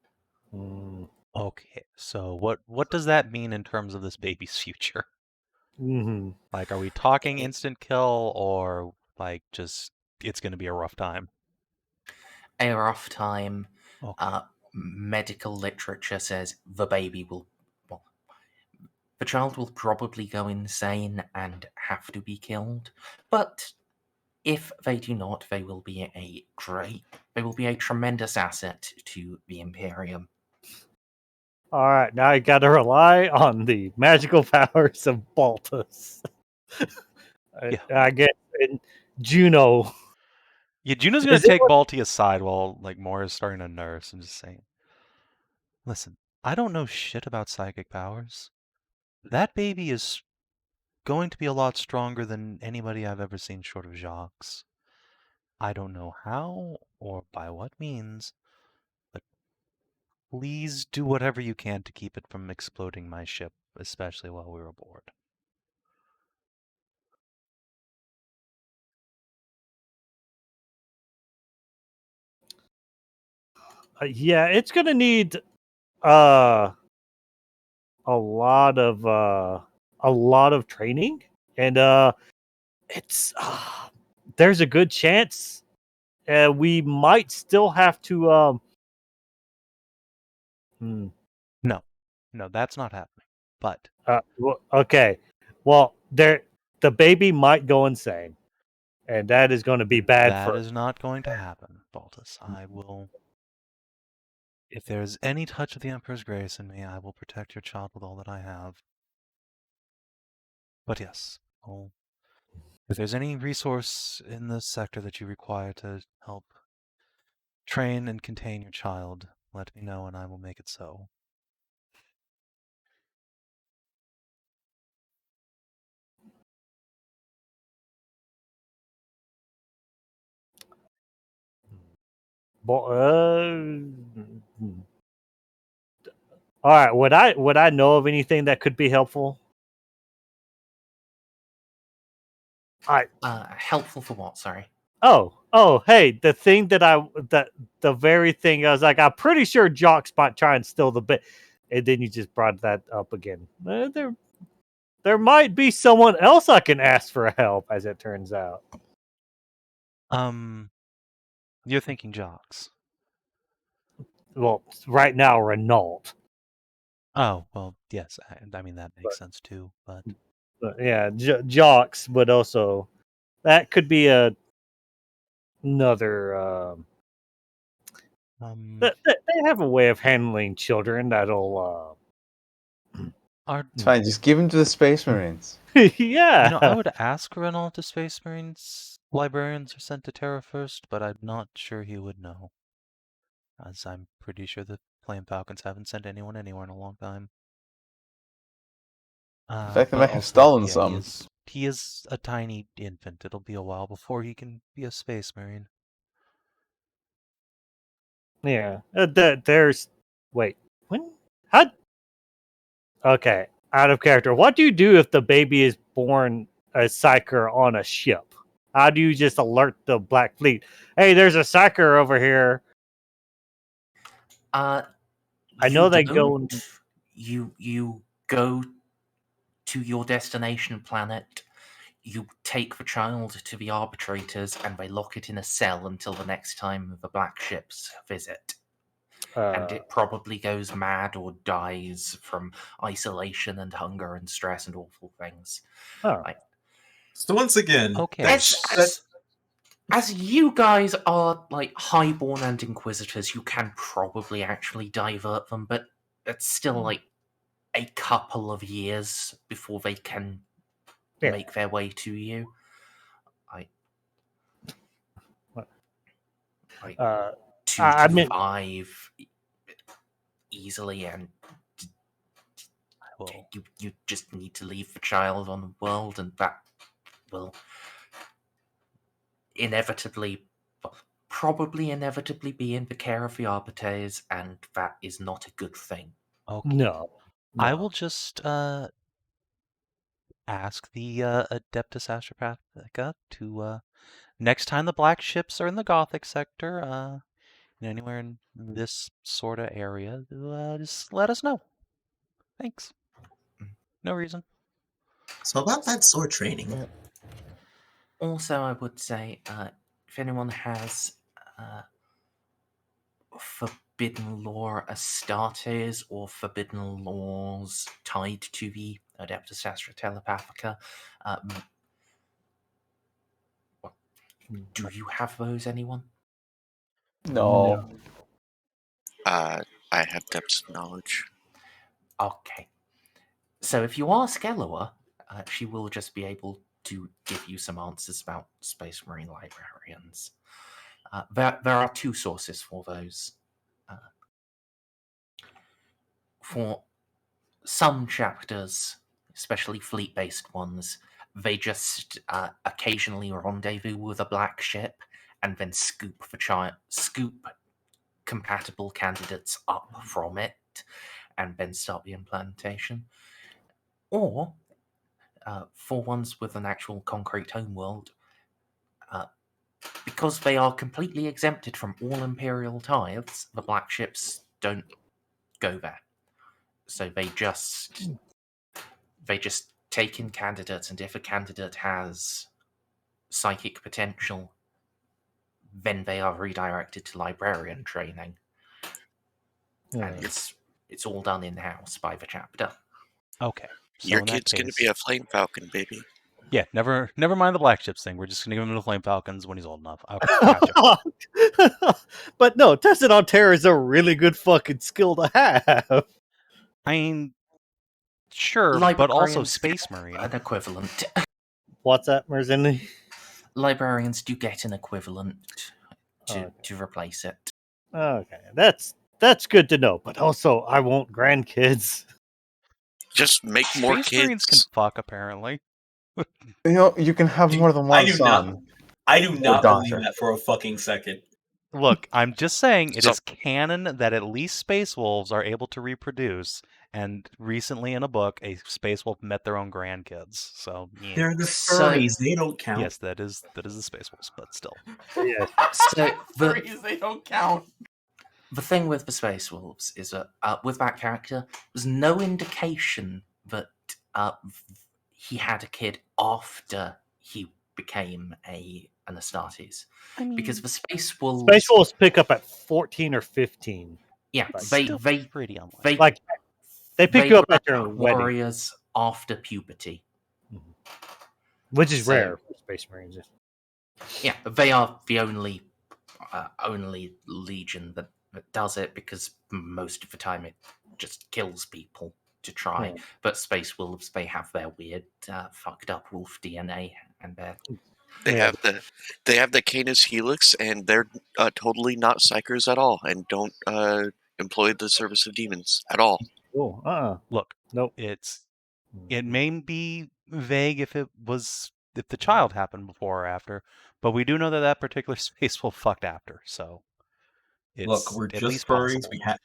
Okay, so what does that mean in terms of this baby's future? Mm-hmm. Like, are we talking instant kill, or like just it's going to be a rough time? A rough time. Okay. Medical literature says the baby will. Well, the child will probably go insane and have to be killed, but if they do not, they will be a tremendous asset to the Imperium. All right, now I got to rely on the magical powers of Baltus. Yeah. I guess and Juno. Yeah, Juno's gonna Is it take Balti aside while like Maeror is starting to nurse and just saying, "Listen, I don't know shit about psychic powers. That baby is going to be a lot stronger than anybody I've ever seen short of Jacques. I don't know how or by what means, but please do whatever you can to keep it from exploding my ship, especially while we're aboard." Yeah, it's gonna need a lot of training, and it's there's a good chance we might still have to No, that's not happening. But okay, well, the baby might go insane, and that is going to be bad that for is not going to happen, Baltus. I will. If there's any touch of the Emperor's grace in me, I will protect your child with all that I have. But yes, if there's any resource in this sector that you require to help train and contain your child, let me know and I will make it so. all right, would I know of anything that could be helpful? Helpful for what? Sorry. Oh, hey, the thing the very thing I was like, I'm pretty sure Jacques might try and steal the bit, and then you just brought that up again. There might be someone else I can ask for help, as it turns out. You're thinking Jacques. Well, right now, Renault. Oh, well, yes, I mean, that makes sense too, but yeah, Jacques, but also that could be another. They have a way of handling children that'll. It's fine, just give him to the Space Marines. Yeah. I would ask Renault if Space Marines librarians are sent to Terra first, but I'm not sure he would know. As I'm pretty sure the Flame Falcons haven't sent anyone anywhere in a long time. In fact, they but might have also, stolen yeah, some. He is a tiny infant. It'll be a while before he can be a Space Marine. Yeah. There's. Wait. When? How? Okay. Out of character. What do you do if the baby is born a Psyker on a ship? How do you just alert the Black Fleet? Hey, there's a Psyker over here. I know they go. You go to your destination planet. You take the child to the arbitrators, and they lock it in a cell until the next time the black ships visit. And it probably goes mad or dies from isolation and hunger and stress and awful things. So once again, okay. As you guys are like highborn and inquisitors, you can probably actually divert them, but it's still like a couple of years before they can make their way to you. To survive easily, and you just need to leave the child on the world, and that will probably inevitably be in the care of the arbiters, and that is not a good thing. Okay. No. I will just ask the Adeptus Astropathica to next time the black ships are in the Gothic sector, anywhere in this sort of area, just let us know. Thanks. No reason. So about that sword training. Also, I would say, if anyone has forbidden lore Astartes or forbidden laws tied to the Adeptus Astra Telepathica, Do you have those, anyone? No. I have depths of knowledge. Okay. So if you ask Eloa, she will just be able to give you some answers about Space Marine librarians. There are two sources for those. For some chapters, especially fleet-based ones, they just occasionally rendezvous with a black ship and then scoop compatible candidates up from it and then start the implantation. Or, for ones with an actual concrete homeworld, because they are completely exempted from all Imperial tithes, the black ships don't go there. So they just take in candidates, and if a candidate has psychic potential, then they are redirected to librarian training. And it's all done in-house by the chapter. Okay. So Your in that kid's going to case- be a Flame Falcon, baby. Yeah, never mind the black ships thing. We're just going to give him the Flame Falcons when he's old enough. Okay, gotcha. But no, tested on terror is a really good fucking skill to have. I mean, sure, but also Space Marine. An equivalent. What's that, Merzendi? Librarians do get an equivalent to replace it. Okay, that's good to know. But also, I want grandkids. Just make more Space Marines can kids. fuck, apparently. You know, you can have more than one son. I do not daughter. believe that for a fucking second. Look, I'm just saying it So- is canon that at least Space Wolves are able to reproduce, and recently in a book, a Space Wolf met their own grandkids. So, yeah. They're the So- furries. They don't count. Yes, that is the Space Wolves, but still. Yeah. So Furries, they don't count. the thing with the Space Wolves is that with that character, there's no indication that he had a kid after he became an Astartes. Because the Space Wolves... Space Wolves pick up at 14 or 15. Yeah, It's they still they pretty unlikely. they Like, they pick you up at your become wedding, warriors after puberty. which is So- rare for Space Marines. Yeah, they are the only legion that does it, because most of the time it just kills people to try. Yeah. But Space Wolves, they have their weird fucked up wolf DNA, and They Yeah. have the Canis Helix, and they're totally not psychers at all, and don't employ the service of demons at all. Oh, Look, nope. it may be vague if the child happened before or after, but we do know that particular Space Wolf fucked after, so it's Look, we're at just least furries. possible.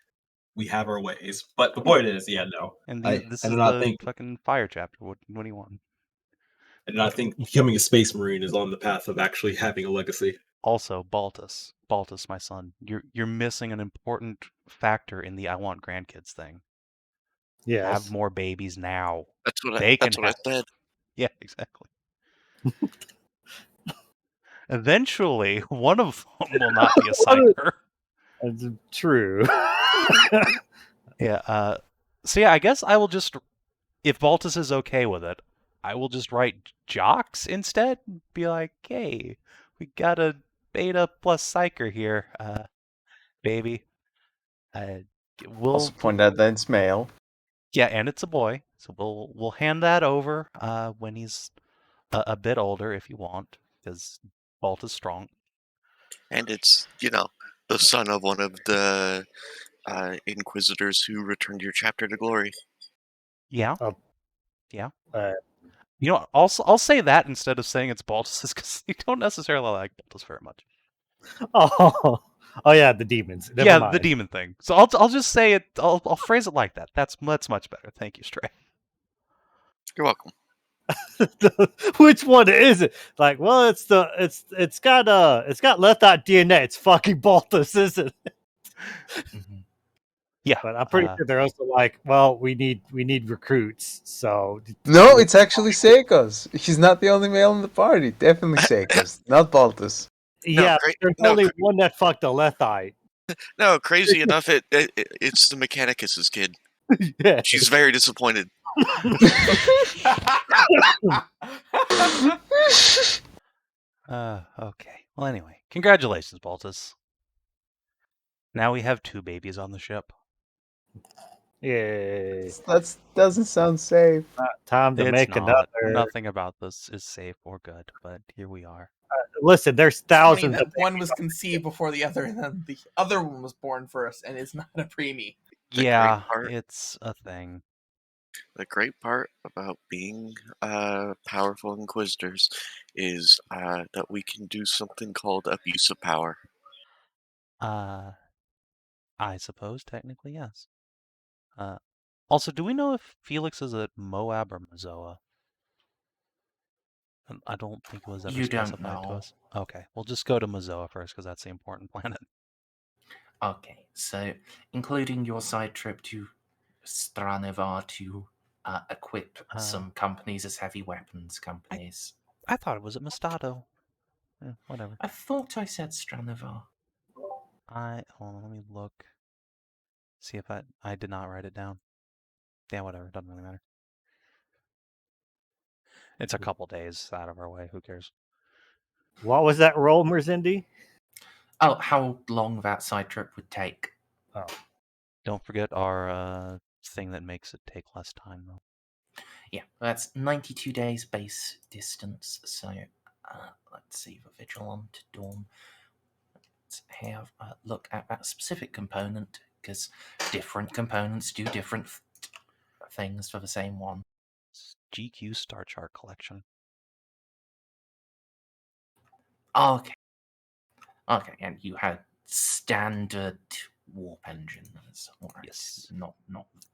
We have our ways. But the point is, yeah, no. And I this do is not the think fucking fire chapter. What do you want? I do not think becoming a Space Marine is on the path of actually having a legacy. Also, Baltus, my son, you're missing an important factor in the I want grandkids thing. Yes. Have more babies now. That's what They I can said. Yeah, exactly. Eventually, one of them will not be a psyker. That's true. Yeah. So yeah, I guess I will just, if Baltus is okay with it, I will just write jocks instead. Be like, hey, we got a beta plus psyker here, baby. We'll Also point out that it's male. Yeah, and it's a boy, so we'll hand that over when he's a bit older, if you want, because Balt is strong. And it's, the son of one of the Inquisitors who returned your chapter to glory. Yeah. Oh. Yeah. You know, I'll say that instead of saying it's Baltus, because you don't necessarily like Baltus very much. Oh yeah, the demons. Never mind. The demon thing. So I'll just say it. I'll phrase it like that. That's much better. Thank you, Stray. You're welcome. Which one is it? Like, well, it's got Lethite DNA. It's fucking Baltus, isn't it? Mhm. Yeah, But I'm pretty sure they're also like, well, we need recruits. So No, it's actually Ceiko's. He's not the only male in the party. Definitely Ceiko's, not Baltus. yeah, there's only one that fucked a Lethite. No, crazy enough, it's the Mechanicus's kid. Yeah. She's very disappointed. Okay. Well, anyway, congratulations, Baltus. Now we have 2 babies on the ship. Yay! That doesn't sound safe. Time to It's make not. another. Nothing about this is safe or good, but here we are. Listen, there's Funny thousands that of one was conceived before the other, and then the other one was born first, and is not a preemie. The Yeah, great part- it's a thing. The great part about being powerful inquisitors is that we can do something called abuse of power. I suppose technically yes. Also, do we know if Felix is at Moab or Mazoa? I don't think it was ever You don't specified to know. us. Okay, we'll just go to Mazoa first because that's the important planet. Okay, so including your side trip to Stranivar to equip some companies as heavy weapons companies. I thought it was at Mestato. Whatever. I thought I said Stranivar. Hold on, let me look. See if I did not write it down. Yeah, whatever. Doesn't really matter. It's a couple days out of our way. Who cares? What was that roll, Merzendi? Oh, how long that side trip would take. Oh. Don't forget our thing that makes it take less time, though. Yeah, that's 92 days base distance. So let's see the Vigil on to Dawn. Let's have a look at that specific component, because different components do different things for the same one. It's GQ Star Chart Collection. Okay. Okay, and you had standard warp engines, right? Yes. Not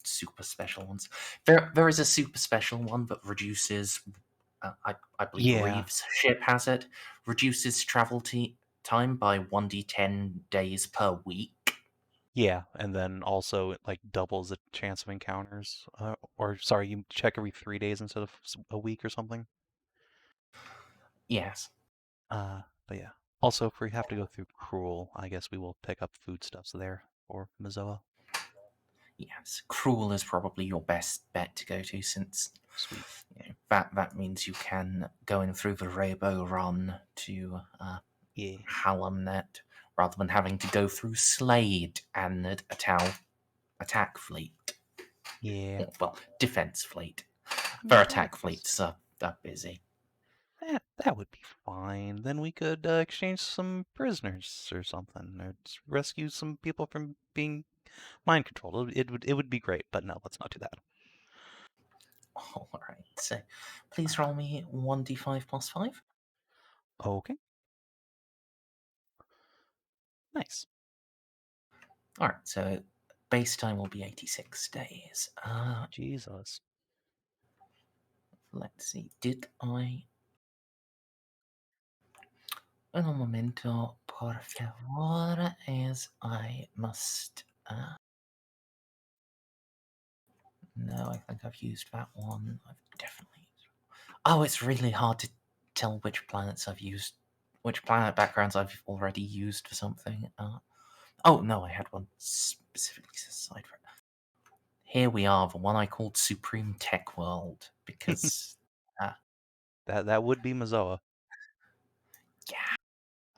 super special ones. There is a super special one that reduces. I believe Reeves' ship has it. Reduces travel time by 1d10 days per week. Yeah, and then also it like doubles the chance of encounters. Or sorry, you check every 3 days instead of a week or something. Yes. But yeah. Also, if we have to go through Cruel, I guess we will pick up foodstuffs there for Mazoa. Yes, Cruel is probably your best bet to go to, since Sweet. You know, that means you can go in through the Rabo run to Halamnet, rather than having to go through Slade and a attack fleet. Yeah. Well, defense fleet. Their attack fleets are busy. That would be fine. Then we could exchange some prisoners or something, or just rescue some people from being mind controlled. It would be great, but no, let's not do that. All right. So, please roll me 1d5 plus 5. Okay. Nice. All right. So, base time will be 86 days. Jesus. Let's see. Did I? Un momento, por favor, as I must. No, I think I've used that one. I've definitely. Oh, it's really hard to tell which planets I've used, which planet backgrounds I've already used for something. Oh no, I had one specifically aside for it. Here we are, the one I called Supreme Tech World, because that would be Mazoa. Yeah.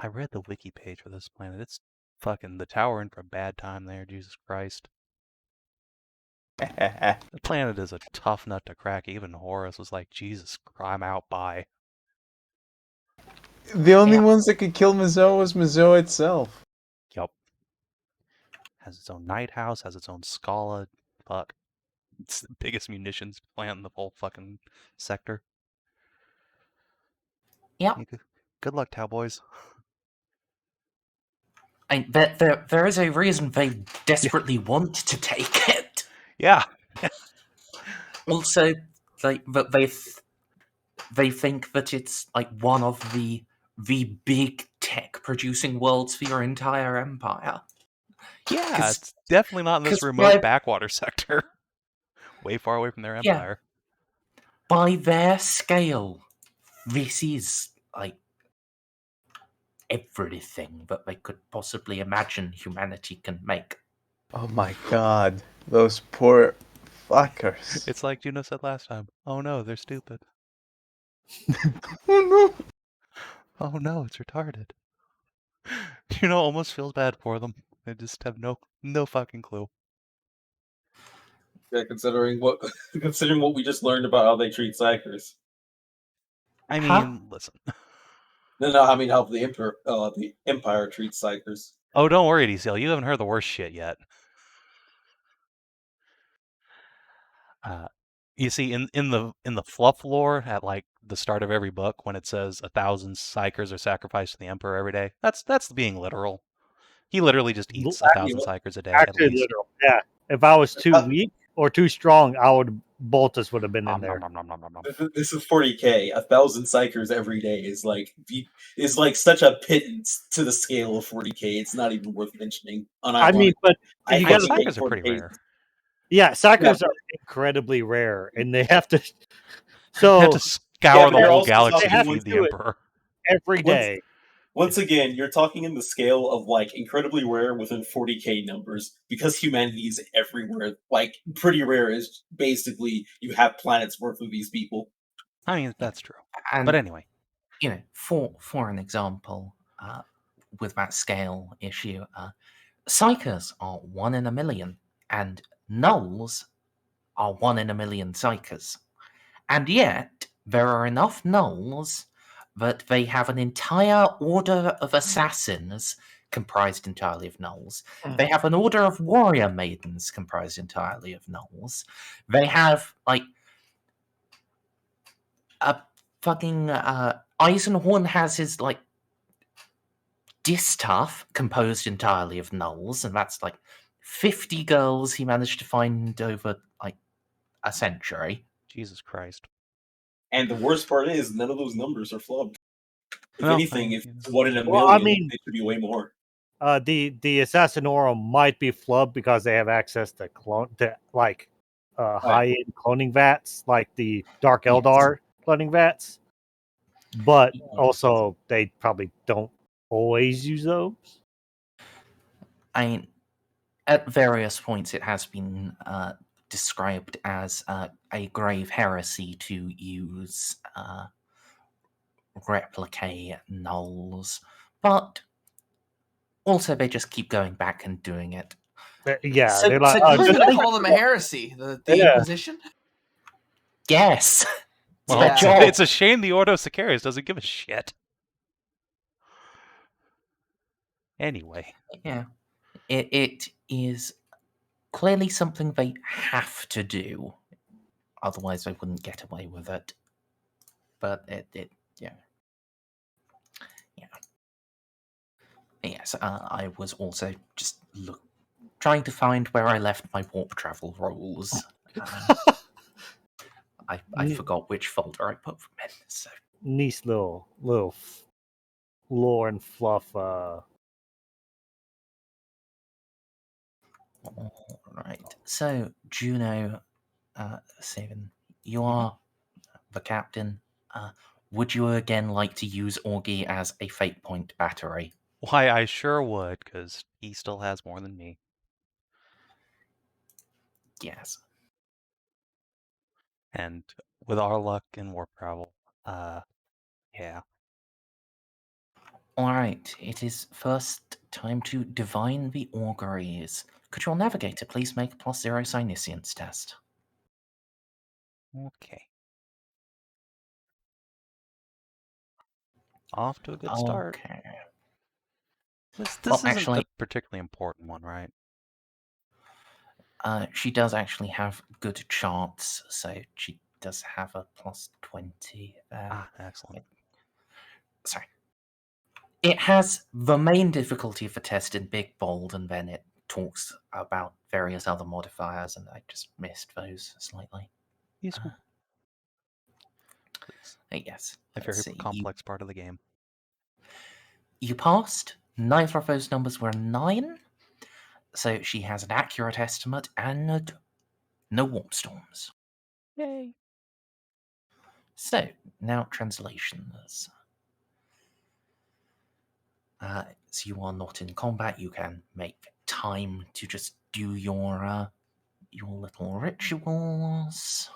I read the wiki page for this planet. It's fucking the tower in for a bad time there, Jesus Christ. The planet is a tough nut to crack. Even Horus was like, Jesus, I'm out, bye. The only ones that could kill Mazoa was Mazoa itself. Yup. Has its own night house, has its own Scala. Fuck. It's the biggest munitions plant in the whole fucking sector. Yep. Good luck, cowboys. There is a reason they desperately want to take it. Yeah. Also, they think that it's like one of the big tech producing worlds for your entire empire. Yeah, it's definitely not in this remote backwater sector. Way far away from their empire. By their scale, this is like everything that they could possibly imagine humanity can make. Oh my god, those poor fuckers. It's like Juno said last time. Oh no, they're stupid. Oh no. Oh no, it's retarded. Almost feels bad for them. They just have no fucking clue. Yeah, considering what we just learned about how they treat psychers. I Huh? mean, listen. No, I mean how the Empire treats psychers. Oh, don't worry, DCL. You haven't heard the worst shit yet. You see, in the fluff lore at like the start of every book, when it says 1,000 psychers are sacrificed to the Emperor every day, that's being literal. He literally just eats 1,000 psychers a day at Actually, least. literal. Yeah. If I was too weak or too strong, Baltus would have been in Nom, there. nom, nom, nom, nom, nom. This is 40k. 1,000 psychers every day is like such a pittance to the scale of 40k. It's not even worth mentioning. I mean, but you Well, gotta psychers are pretty 40K. rare. Yeah, psychers are incredibly rare, and they have to. They So have to scour but the you're whole also galaxy to talking feed the to it. Emperor. every day. Once again, you're talking in the scale of like incredibly rare within 40k numbers because humanity is everywhere. Like pretty rare is basically you have planets worth of these people. I mean, that's true. And But anyway, for an example, with that scale issue, psychers are 1 in a million, and nulls are 1 in a million psychers. And yet, there are enough nulls that they have an entire order of assassins comprised entirely of nulls. They have an order of warrior maidens comprised entirely of nulls. They have, like, a fucking, Eisenhorn has his, like, distaff composed entirely of nulls, and that's, like, 50 girls he managed to find over, like, a century. Jesus Christ. And the worst part is none of those numbers are flubbed. If Well, anything, if it's 1 in a Well, million, I mean- it should be way more. The Assassinorum might be flubbed because they have access to high end cloning vats, like the Dark Yes. Eldar cloning vats. But also, they probably don't always use those. I mean, at various points, it has been described as a grave heresy to use replicate nulls, but also they just keep going back and doing it. Yeah, So- they're like, so Who's Just going to like- call them a heresy? The Yeah. Inquisition? Yes, it's Well, their job. it's a shame the Ordo Sicarius doesn't give a shit. Anyway, Yeah, it is clearly something they have to do, otherwise they wouldn't get away with it. But yeah. Yes, I was also just trying to find where I left my warp travel rolls. I forgot which folder I put them in. So nice little lore and fluff. all right. So Juno, Savin, you are the captain. Would you again like to use Augie as a fate point battery? why I sure would, because he still has more than me. Yes. And with our luck in warp travel, yeah. All right. It is first time to divine the auguries. Could your navigator please make a +0 Psyniscience test? Okay. Off to a good start. Okay. This Well, isn't actually- the particularly important one, right? She does actually have good charts, so she does have a +20 there. Ah, excellent. Sorry. It has the main difficulty of the test in big bold, and then it talks about various other modifiers, and I just missed those slightly. Useful. Yes. A very let's see. complex part of the game. You passed. Neither of those numbers were 9. So she has an accurate estimate and no warp storms. Yay. So, now translations. As you are not in combat, you can make time to just do your little rituals.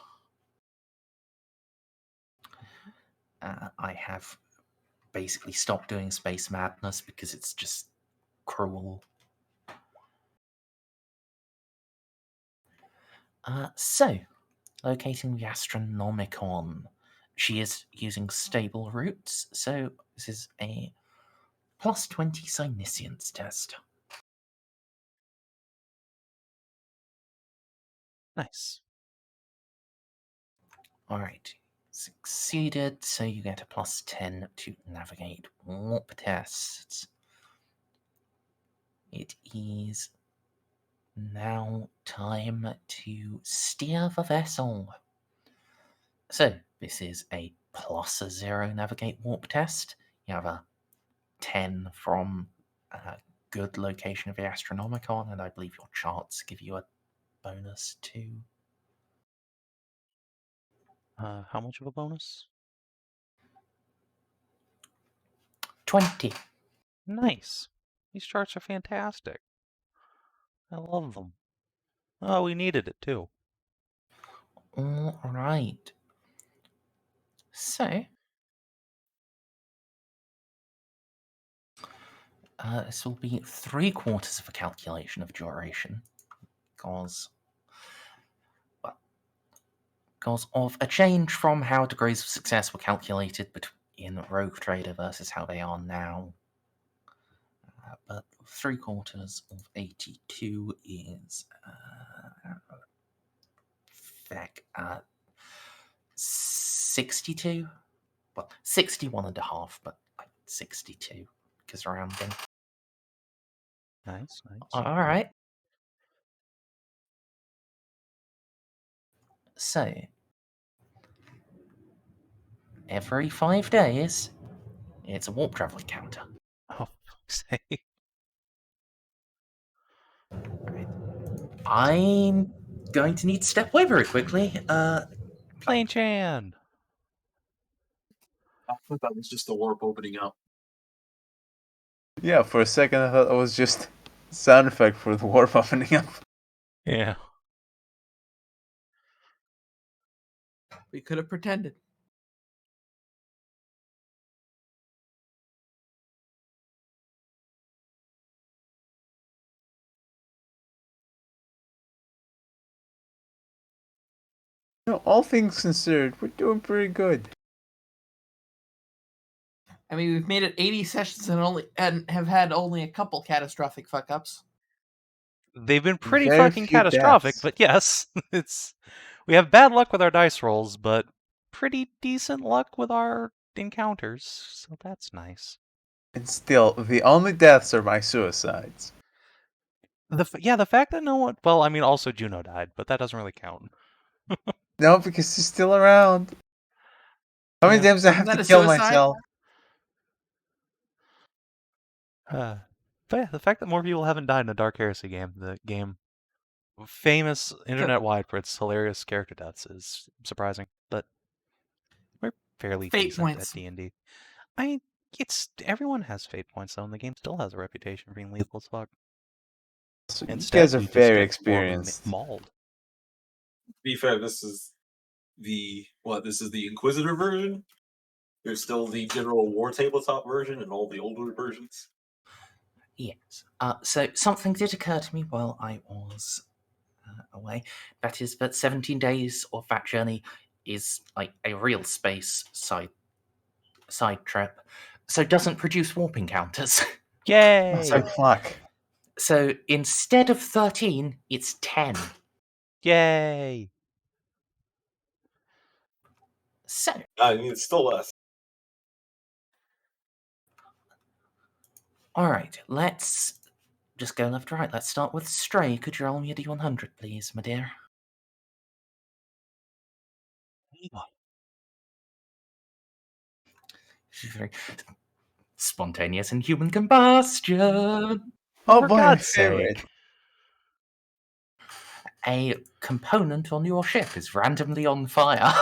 I have basically stop doing Space Madness because it's just cruel. So, locating the Astronomicon. She is using stable roots, so this is a plus 20 Psyniscience test. Nice. Alright, succeeded, so you get a plus 10 to navigate warp tests. It is now time to steer the vessel. So, this is a plus 0 navigate warp test. You have a 10 from a good location of the Astronomicon, and I believe your charts give you a bonus too. How much of a bonus? 20. Nice. These charts are fantastic. I love them. Oh, we needed it too. Alright. So, this will be 3/4 of a calculation of duration, because of a change from how degrees of success were calculated in Rogue Trader versus how they are now. But 3/4 of 82 is 62? Well, 61.5, but 62, because rounding. Nice, nice. Alright. So, every 5 days, it's a warp travel encounter. Oh, fuck's sake. Right. I'm going to need to step away very quickly. Plane Chan! I thought that was just the warp opening up. Yeah, for a second I thought it was just sound effect for the warp opening up. Yeah. We could have pretended. No, all things considered, we're doing pretty good. I mean, we've made it 80 sessions and have had only a couple catastrophic fuck ups. They've been pretty Very fucking few catastrophic, deaths. but yes, we have bad luck with our dice rolls, but pretty decent luck with our encounters, so that's nice. And still, the only deaths are my suicides. The fact that no one... Well, I mean, also Juno died, but that doesn't really count. No, because she's still around. How many times do I have Isn't to that a kill suicide? myself? But yeah, the fact that more people haven't died in a Dark Heresy game, the game famous internet-wide for its hilarious character deaths, is surprising. But we're fairly Fate decent points. at D&D. I mean, everyone has fate points, though, and the game still has a reputation for being lethal as fuck. So you Instead, guys are we just very get experienced. mauled. To be fair, this is the Inquisitor version. There's still the general war tabletop version and all the older versions. Yes. So something did occur to me while I was away. That is that 17 days of that journey is like a real space side trip, so doesn't produce warp encounters. Yay! So fuck. So instead of 13, it's 10. Yay! So, I mean, it's still less. alright, let's just go left to right. Let's start with Stray. Could you roll me a D100, please, my dear? She's very spontaneous and human combustion. Oh, For boy, God's favorite. sake. A component on your ship is randomly on fire.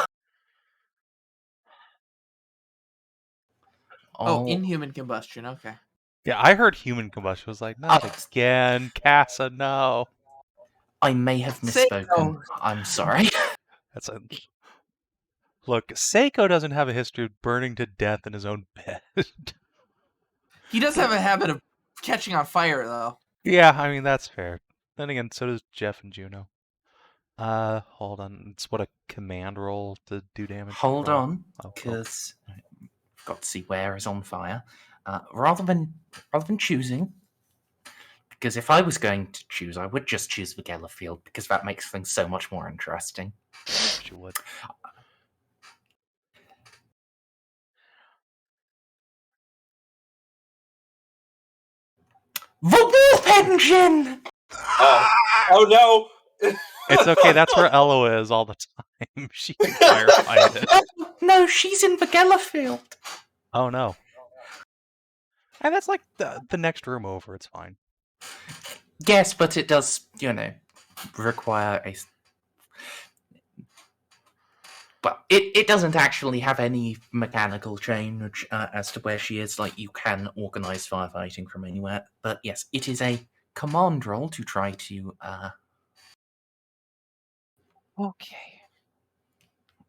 Oh, inhuman combustion. Okay. Yeah, I heard human combustion. I was like, not again, Casa, no. I may have Say misspoken. no. I'm sorry. That's a Look, Ceiko doesn't have a history of burning to death in his own bed. He does have a habit of catching on fire, though. Yeah, I mean, that's fair. Then again, so does Jeff and Juno. Hold on. It's what a command roll to do damage. Hold roll. on, because I've got to see where is on fire. Rather than choosing, because if I was going to choose, I would just choose Vigil Field, because that makes things so much more interesting. You would. The warp engine! Oh no! It's okay, that's where Eloa is all the time. She can firefight it. No, she's in Vigil Field. Oh no. And that's like the next room over, it's fine. Yes, but it does, require a... Well, it doesn't actually have any mechanical change as to where she is. Like, you can organize firefighting from anywhere. But yes, it is a command roll to try to...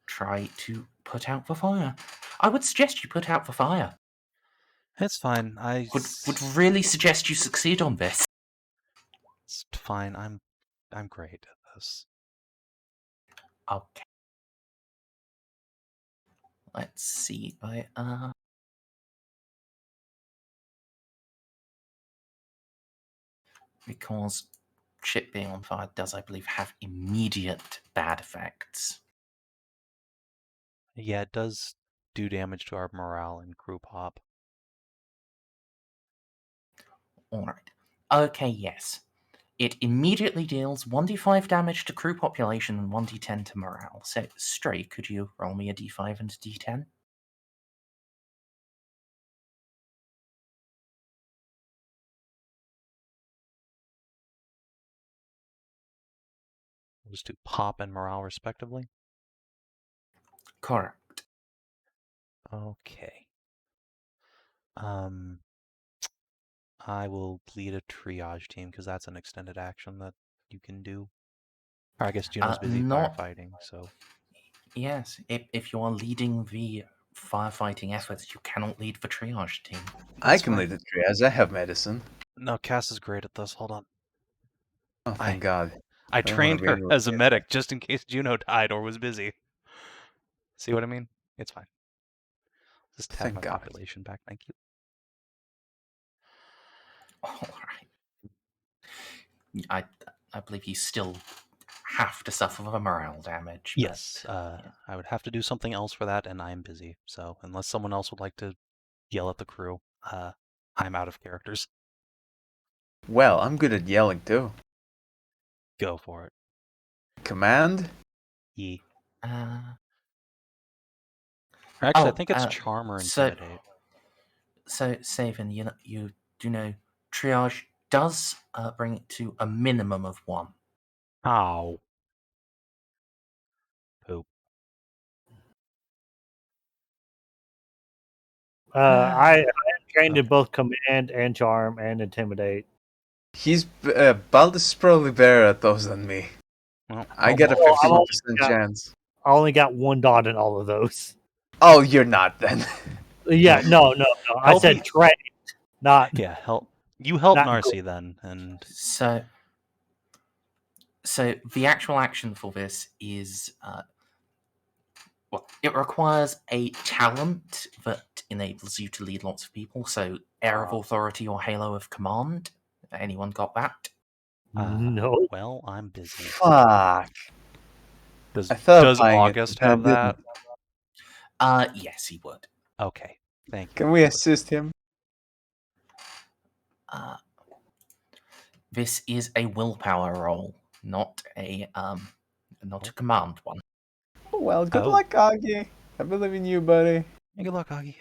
Try to put out the fire. I would suggest you put out the fire. It's fine. I Would really suggest you succeed on this. It's fine. I'm great at this. Okay. Let's see. Because ship being on fire does, I believe, have immediate bad effects. Yeah, it does do damage to our morale and crew pop. Alright. Okay, yes. It immediately deals 1d5 damage to crew population and 1d10 to morale. So, Stray, could you roll me a d5 and a d10? Just to pop and morale respectively? Correct. Okay. I will lead a triage team because that's an extended action that you can do. Or I guess Juno's busy firefighting, so... Yes, if you are leading the firefighting efforts, you cannot lead the triage team. I can lead the triage. I have medicine. No, Cass is great at this. Hold on. Oh, thank God. I don't wanna trained be her able to as a get- medic just in case Juno died or was busy. See what I mean? It's fine. Just have Thank my God. population back. Thank you. Alright. I believe you still have to suffer the morale damage. Yes, but, I would have to do something else for that, and I'm busy. So unless someone else would like to yell at the crew, I'm out of characters. Well, I'm good at yelling too. Go for it. Command? Ye. Uh, Actually, I think it's charm or so- intimidate. So, Savin, you do know triage does bring it to a minimum of 1. Ow. Poop. I am trained in both command and charm and intimidate. He's Baltus is probably better at those than me. Well, I get a Well, I've 51% only got- chance. I only got 1 dot in all of those. Oh, you're not then. Yeah, no. I Help said me. trained, not yeah, help. You help Not Narcie then, and So the actual action for this is, it requires a talent that enables you to lead lots of people. So, Air of Authority or Halo of Command. Anyone got that? no. well, I'm busy. Fuck. Does I thought of does buying it, August but I have that? Yes, he would. Okay, thank you. Can we assist him? This is a willpower roll, not a command one. Oh, well, good Oh. luck, Augie. I believe in you, buddy. Hey, good luck, Augie.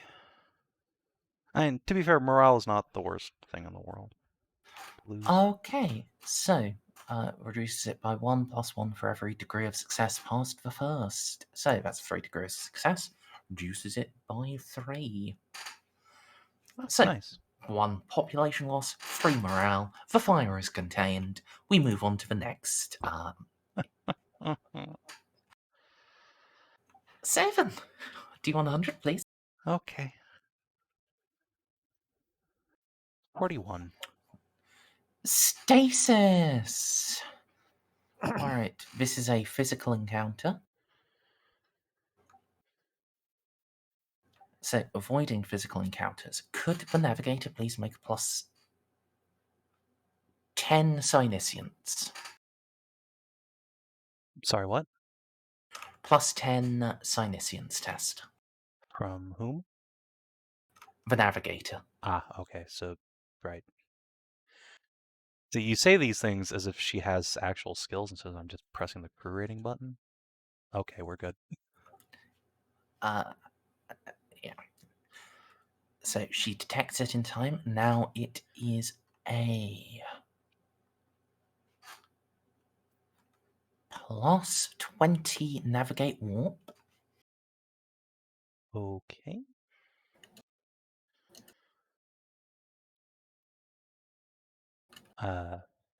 I mean, to be fair, morale is not the worst thing in the world. Lose. Okay, so reduces it by 1 + 1 for every degree of success past the first. So that's 3 degrees of success. Reduces it by 3. So Nice. 1 population loss, 3 morale. The fire is contained. We move on to the next. Savin, do you want 100, please? Okay. 41. Stasis! Alright, this is a physical encounter. So, avoiding physical encounters. Could the navigator please make a plus 10 Psyniscience? Sorry, what? Plus 10 Psyniscience test. From whom? The navigator. Ah, okay, so, right. So you say these things as if she has actual skills, and so I'm just pressing the crew rating button? Okay, we're good. Yeah. So she detects it in time. Now it is a plus 20 navigate warp. Okay.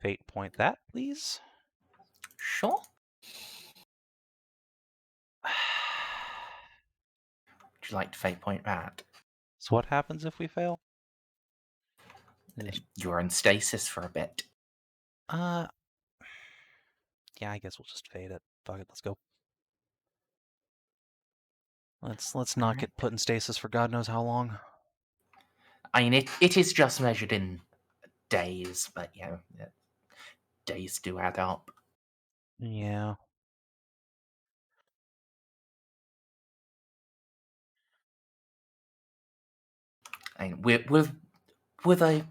Fate point that, please. Sure. Would you like to fate point that? So what happens if we fail? You're in stasis for a bit. Yeah, I guess we'll just fade it. Fuck it, let's go. Let's not get put in stasis for God knows how long. I mean, it is just measured in days, but yeah, days do add up. Yeah. I mean, with a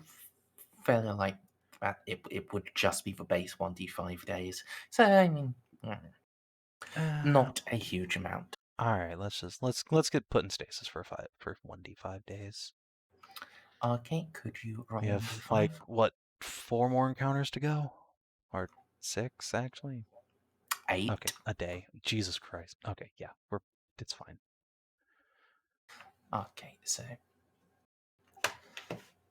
failure like that, it would just be the base 1d5 days. So I mean, not a huge amount. All right, let's get put in stasis for 1d5 days. Okay, could you roll? We have 1d5? like what, 4 more encounters to go, or 6 actually? 8. Okay, a day. Jesus Christ. Okay, yeah, it's fine. Okay, so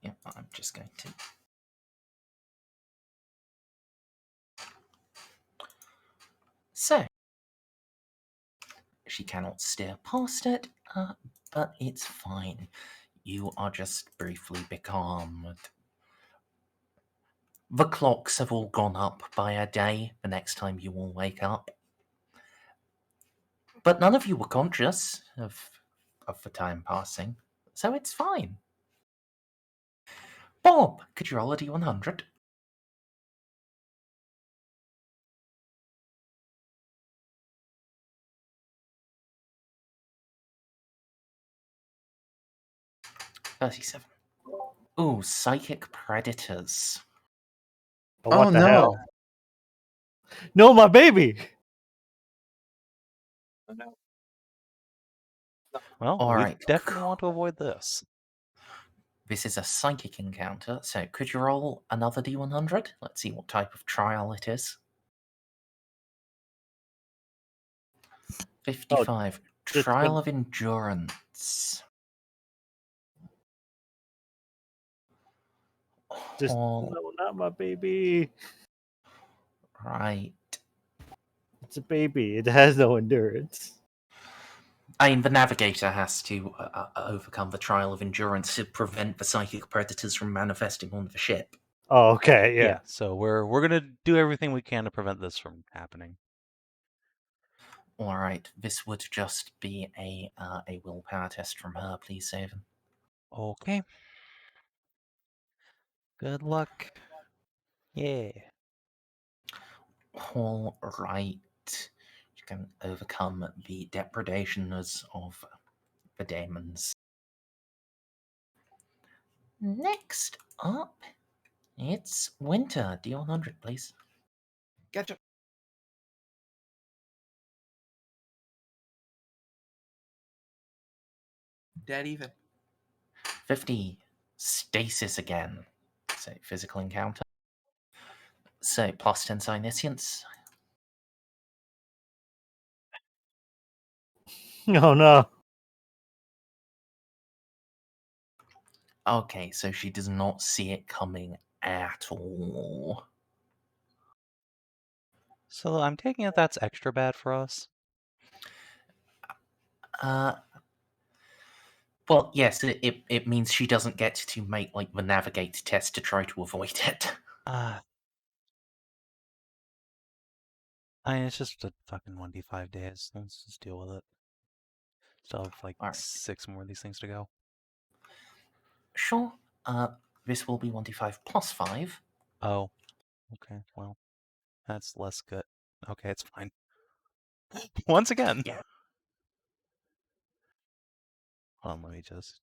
yeah, I'm just going to. So she cannot steer past it, but it's fine. You are just briefly becalmed. The clocks have all gone up by a day the next time you all wake up. But none of you were conscious of the time passing, so it's fine. Bob, could you roll a d100? $37. Ooh, psychic predators. But what Oh, the no. hell? No, my baby. Oh, no. Well, All we right. definitely want to avoid this. This is a psychic encounter, so could you roll another d100? Let's see what type of trial it is. 55. Trial of endurance. Just Oh, no, not my baby. right. It's a baby. It has no endurance. I mean, the navigator has to overcome the trial of endurance to prevent the psychic predators from manifesting on the ship. Oh, okay, Yeah, yeah. so we're gonna do everything we can to prevent this from happening. All right, this would just be a willpower test from her, please, Savin. Okay. Good luck. Yeah. All right. You can overcome the depredations of the demons. Next up, it's Winter. D100, please. Gotcha. Dead even. 50. Stasis again. So, physical encounter. So, plus 10 Psyniscience. Oh no. Okay, so she does not see it coming at all. So I'm taking it that's extra bad for us. Well, yes, it means she doesn't get to make like the navigate test to try to avoid it. It's just a fucking 1d5 days. Let's just deal with it. Still have like Alright. 6 more of these things to go. Sure. This will be 1d5 plus 5. Oh, okay. Well, that's less good. Okay, it's fine. Once again. Yeah. Hold on, let me just.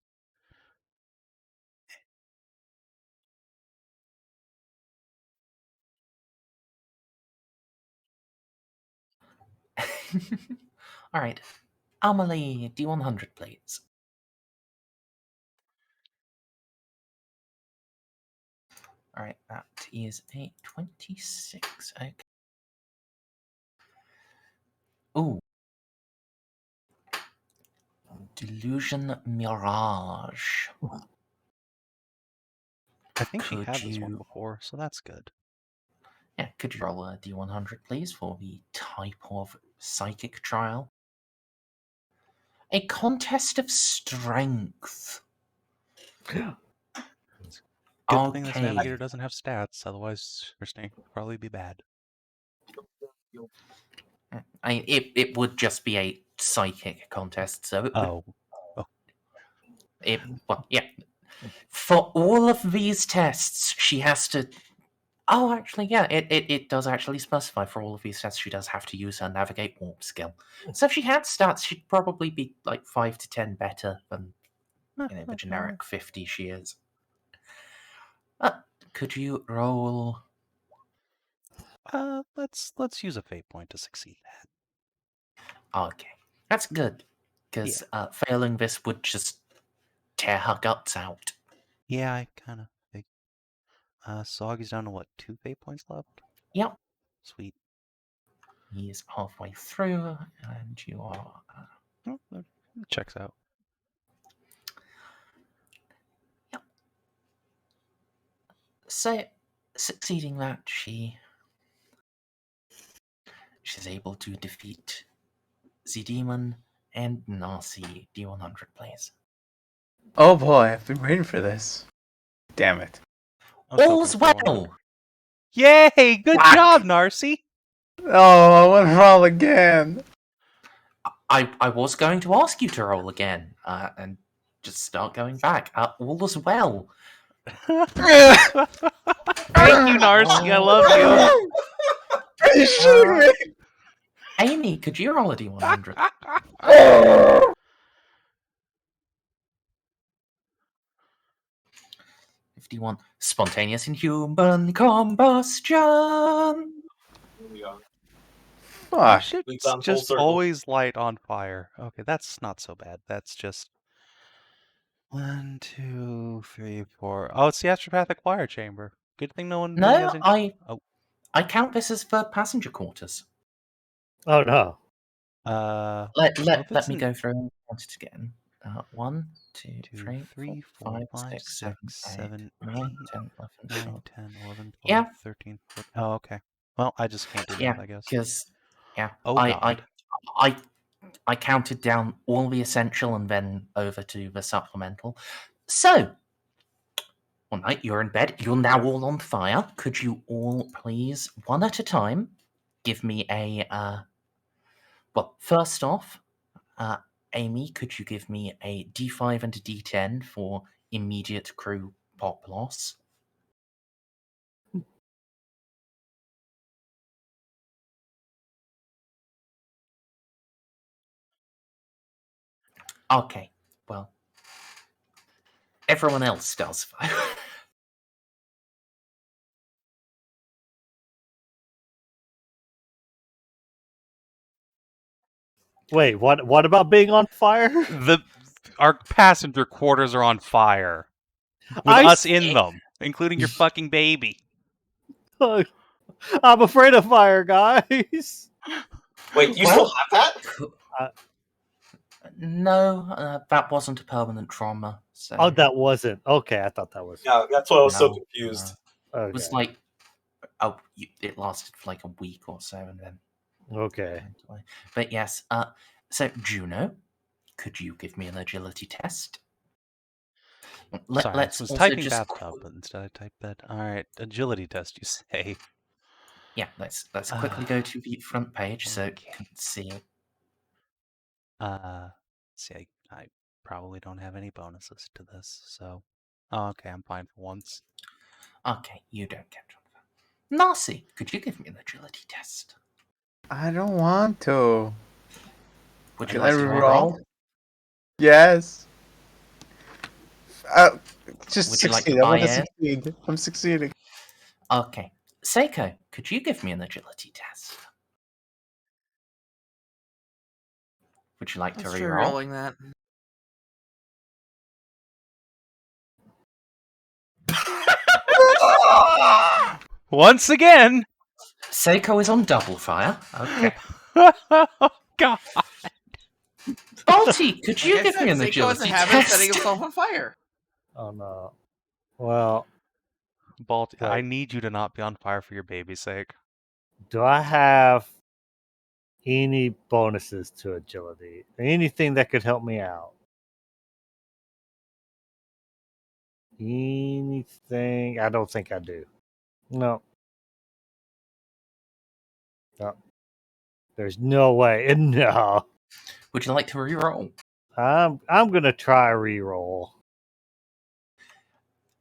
Alright. Amelie, D100, please. Alright, that is a 26. Okay. Ooh. Delusion Mirage. I think she Could had this one you- before, so that's good. Yeah, could you roll a D100, please, for the type of psychic trial? A contest of strength. Good thing this Okay. navigator doesn't have stats, otherwise her strength would probably be bad. It would just be a psychic contest, so it would, Oh. well, yeah. For all of these tests, she has to. Oh, actually, yeah, it does actually specify for all of these tests she does have to use her navigate warp skill. So if she had stats, she'd probably be like 5 to 10 better than the generic 50 she is. Could you roll? Let's use a fate point to succeed that. Okay, that's good, because failing this would just tear her guts out. Yeah, I kind of think. Soggy's down to what, 2 fate points left? Yep. Sweet. He is halfway through, and you are. Oh, that checks out. Yep. So, succeeding that, she's able to defeat the demon and Narcie. D100, please. Oh boy, I've been waiting for this. Damn it. I was hoping All's for 100. well! Yay! Good job, Narcie! Oh, I want to roll again. I was going to ask you to roll again, and just start going back. All is well. Thank you, Narcie. I love you. Are you shooting me? Amy, could you roll a D100? 51. Spontaneous inhuman combustion. Fuck. Shit's We've gone full just circle. always light on fire. Okay, that's not so bad. That's just 1, 2, 3, 4. Oh, it's the astropathic wire chamber. Good thing no one. No, hasn't... I count this as for passenger quarters. Oh no. Let me go through and count it again. 1, 2, 3, 3, 4, 5, 6, 7, 8, 9, 10, 11, 9, 12. 10, 11, 12, Yeah. 13, 14. Oh, okay. Well, I just can't do Yeah, math, I guess. because Oh, God. I counted down all the essential and then over to the supplemental. So, one night you're in bed, you're now all on fire. Could you all please, one at a time, give me a well, first off, Amy, could you give me a D5 and a D10 for immediate crew pop loss? Okay, well, everyone else does. Wait, what about being on fire? Our passenger quarters are on fire. With I us see. in them, including your fucking baby. I'm afraid of fire, guys. Wait, you Well- still have that? No, that wasn't a permanent trauma. So Oh, that wasn't. Okay, I thought that was. Yeah, that's why I was so No, confused. Okay. it was like, it lasted for like a week or so, and then Okay. went away. But yes, so Juno, could you give me an agility test? Sorry, I Let's was also typing just bathtub, but instead I typed bed. All right, agility test, you say? yeah, let's quickly go to the front page so you Okay. can see it. See, I probably don't have any bonuses to this, so... Oh, okay, I'm fine for once. Okay, you don't get one. Narcie, could you give me an agility test? I don't want to. Would you Can I like to reroll? roll? Yes. Just Would you like to succeed. I want to buy in? succeed. I'm succeeding. Okay. Ceiko, could you give me an agility test? Would you like to Let's try reroll? rolling that. Once again! Ceiko is on double fire. Okay. Oh, God! Balti, could you Like I give me said, an Seiko has a agility habit of setting test? himself on fire. Oh no. Well, Balt, I Right. need you to not be on fire for your baby's sake. do I have any bonuses to agility? Anything that could help me out? Anything? I don't think I do. No. No. There's no way. No. Would you like to reroll? I'm gonna try a reroll.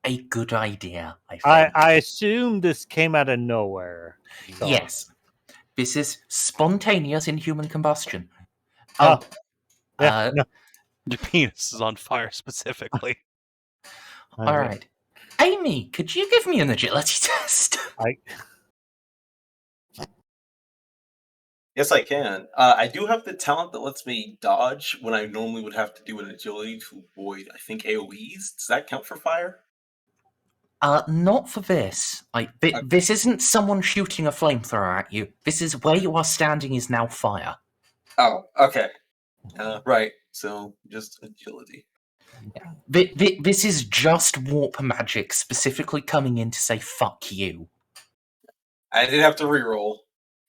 A good idea, I think. I assume this came out of nowhere. So- Yes. This is spontaneous inhuman combustion. Oh, Oh. yeah, no. Your penis is on fire specifically. All right. Amy, could you give me an agility test? Yes, I can. I do have the talent that lets me dodge when I normally would have to do an agility to avoid, I think, AoEs. Does that count for fire? Not for this. This isn't someone shooting a flamethrower at you. This is where you are standing is now fire. Oh, okay. Right. So, just agility. This is just warp magic specifically coming in to say fuck you. I did have to reroll.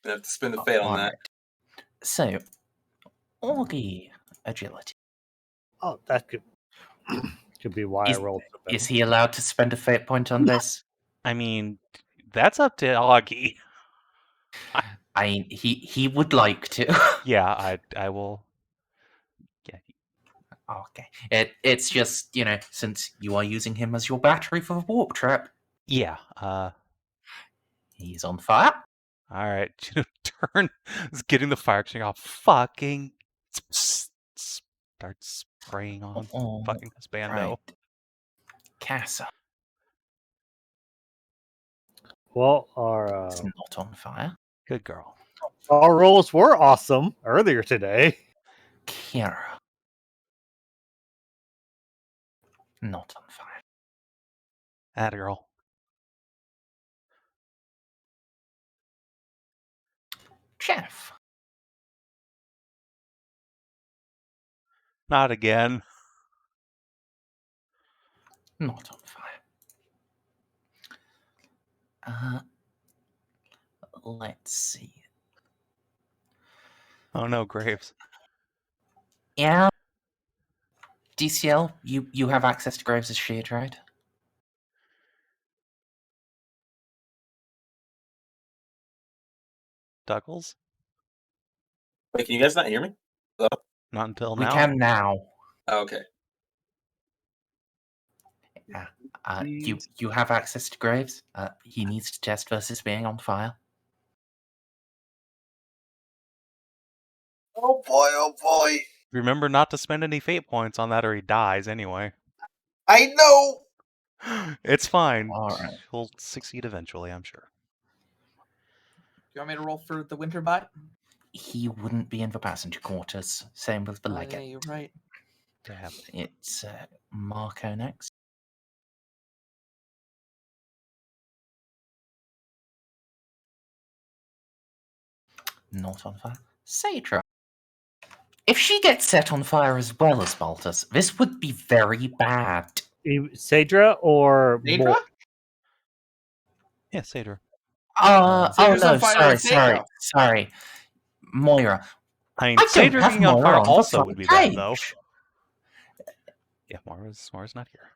I have to spend a fate on that. Alright. So, Augie agility. Oh, that could be why I rolled. Is he allowed to spend a fate point on this? I mean, that's up to Augie. I mean, he would like to. Yeah, I will. Yeah. Okay. It's just, since you are using him as your battery for the warp trap, Yeah. he's on fire. All right. Turn is getting the fire extinguisher off. Fucking start spraying on fucking husbando. Right. Casa. Well, our It's not on fire. Good girl. our rolls were awesome earlier today. Kira. Not on fire. Atta girl. Jeff. Not again. Not on fire. Let's see. Oh no, Graves. Yeah. DCL, you have access to Graves' shade, right? Duckles? Wait, can you guys not hear me? Hello? Not until We now. can now. Oh, okay. You have access to Graves. He needs to test versus being on fire. Oh boy, oh boy. Remember not to spend any fate points on that or he dies anyway. I know! It's fine. All right. He'll succeed eventually, I'm sure. You want me to roll for the winter bite? He wouldn't be in the passenger quarters. Same with the Yeah, legate. you're right. Yeah. It's Marco next. Not on fire. Sadra. If she gets set on fire as well as Baltus, this would be very bad. Sadra or Sadra? Mor- Yeah, Sadra. Oh Sadra's no, on fire with sorry. Moira. I mean, I Sage don't have being on fire Moira on the also front would be bad, though. page. Yeah, Moira's not here.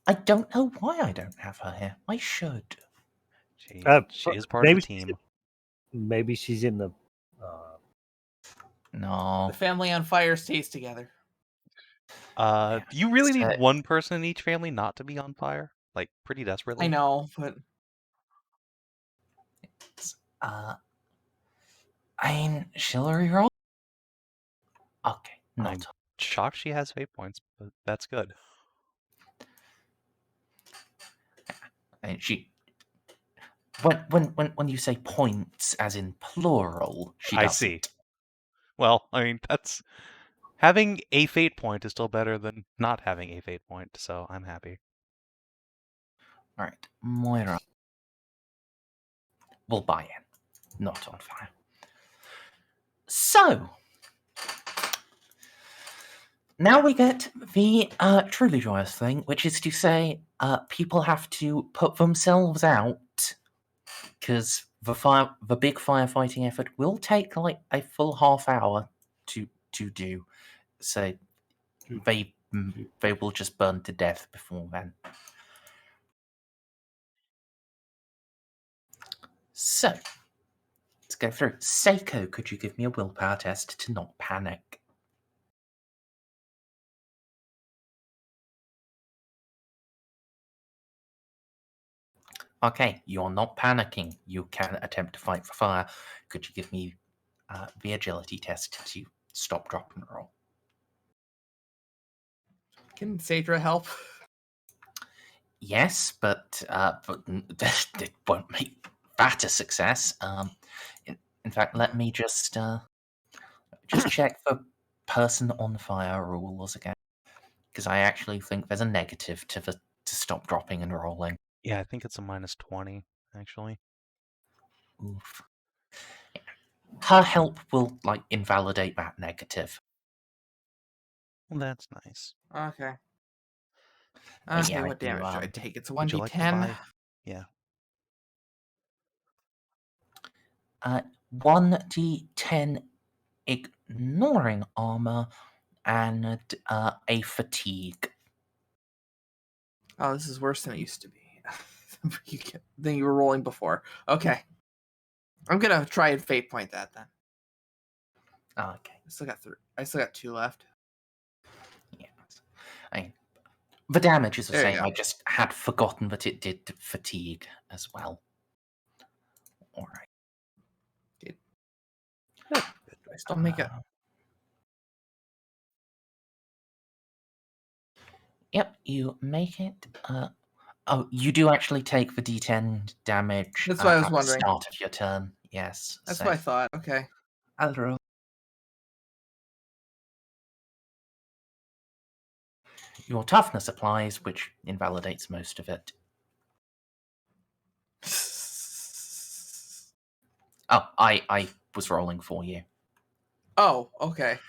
I don't know why I don't have her here. I should. She is part of maybe the team. Maybe she's in the. No. The family on fire stays together. You really need So- one person in each family not to be on fire, like pretty desperately. I know, but I mean, shall I reroll? Okay, I'm not. shocked she has fate points, but that's good. And she. When you say points, as in plural, she I doesn't. see. Well, I mean, that's having a fate point is still better than not having a fate point, so I'm happy. All right, Moira. We'll buy in. Not on fire. So, now we get the truly joyous thing, which is to say, people have to put themselves out because the big firefighting effort will take like a full half hour to do. So they will just burn to death before then. So let's go through. Ceiko, could you give me a willpower test to not panic? Okay, you're not panicking. You can attempt to fight for fire. Could you give me the agility test to stop, drop, and roll? can Sadra help? Yes, but it won't make that a success. In fact, let me just check the person on fire rules again, because I actually think there's a negative to stop, dropping, and rolling. Yeah, I think it's a -20, actually. Oof. Her help will like invalidate that negative. Well, that's nice. Okay. Yeah, Okay, I what do, damage do I take? It's a Would you like to 1d10. buy? Yeah. 1d10 ignoring armor and a fatigue. Oh, this is worse than it used to be. Than you were rolling before. Okay. I'm gonna try and fate point that then. Okay. I still got 2 left. Yeah. I mean, the damage is the There you same. go. I just had forgotten that it did fatigue as well. All right. Do I still make it? Yep, you make it. Oh, you do actually take the d10 damage That's what I was at the wondering. start of your turn. Yes. That's so what I thought. Okay. I'll roll. Your toughness applies, which invalidates most of it. Oh, I was rolling for you. Oh, okay.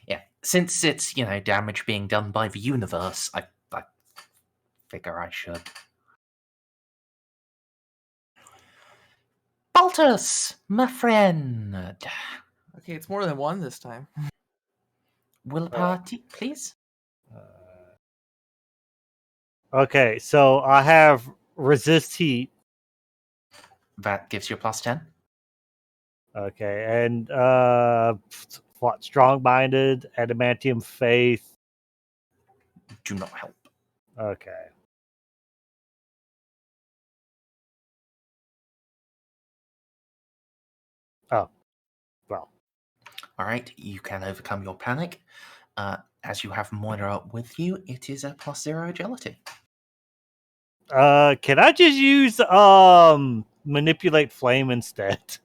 Yeah, since it's, damage being done by the universe, I figure I should. Baltus, my friend. Okay, it's more than 1 this time. Willpower, please? Okay, so I have resist heat. That gives you a +10. Okay, and what? Strong-minded, adamantium faith. Do not help. Okay. Oh, well. All right, you can overcome your panic. As you have Moira with you, it is a +0 agility. Can I just use manipulate flame instead?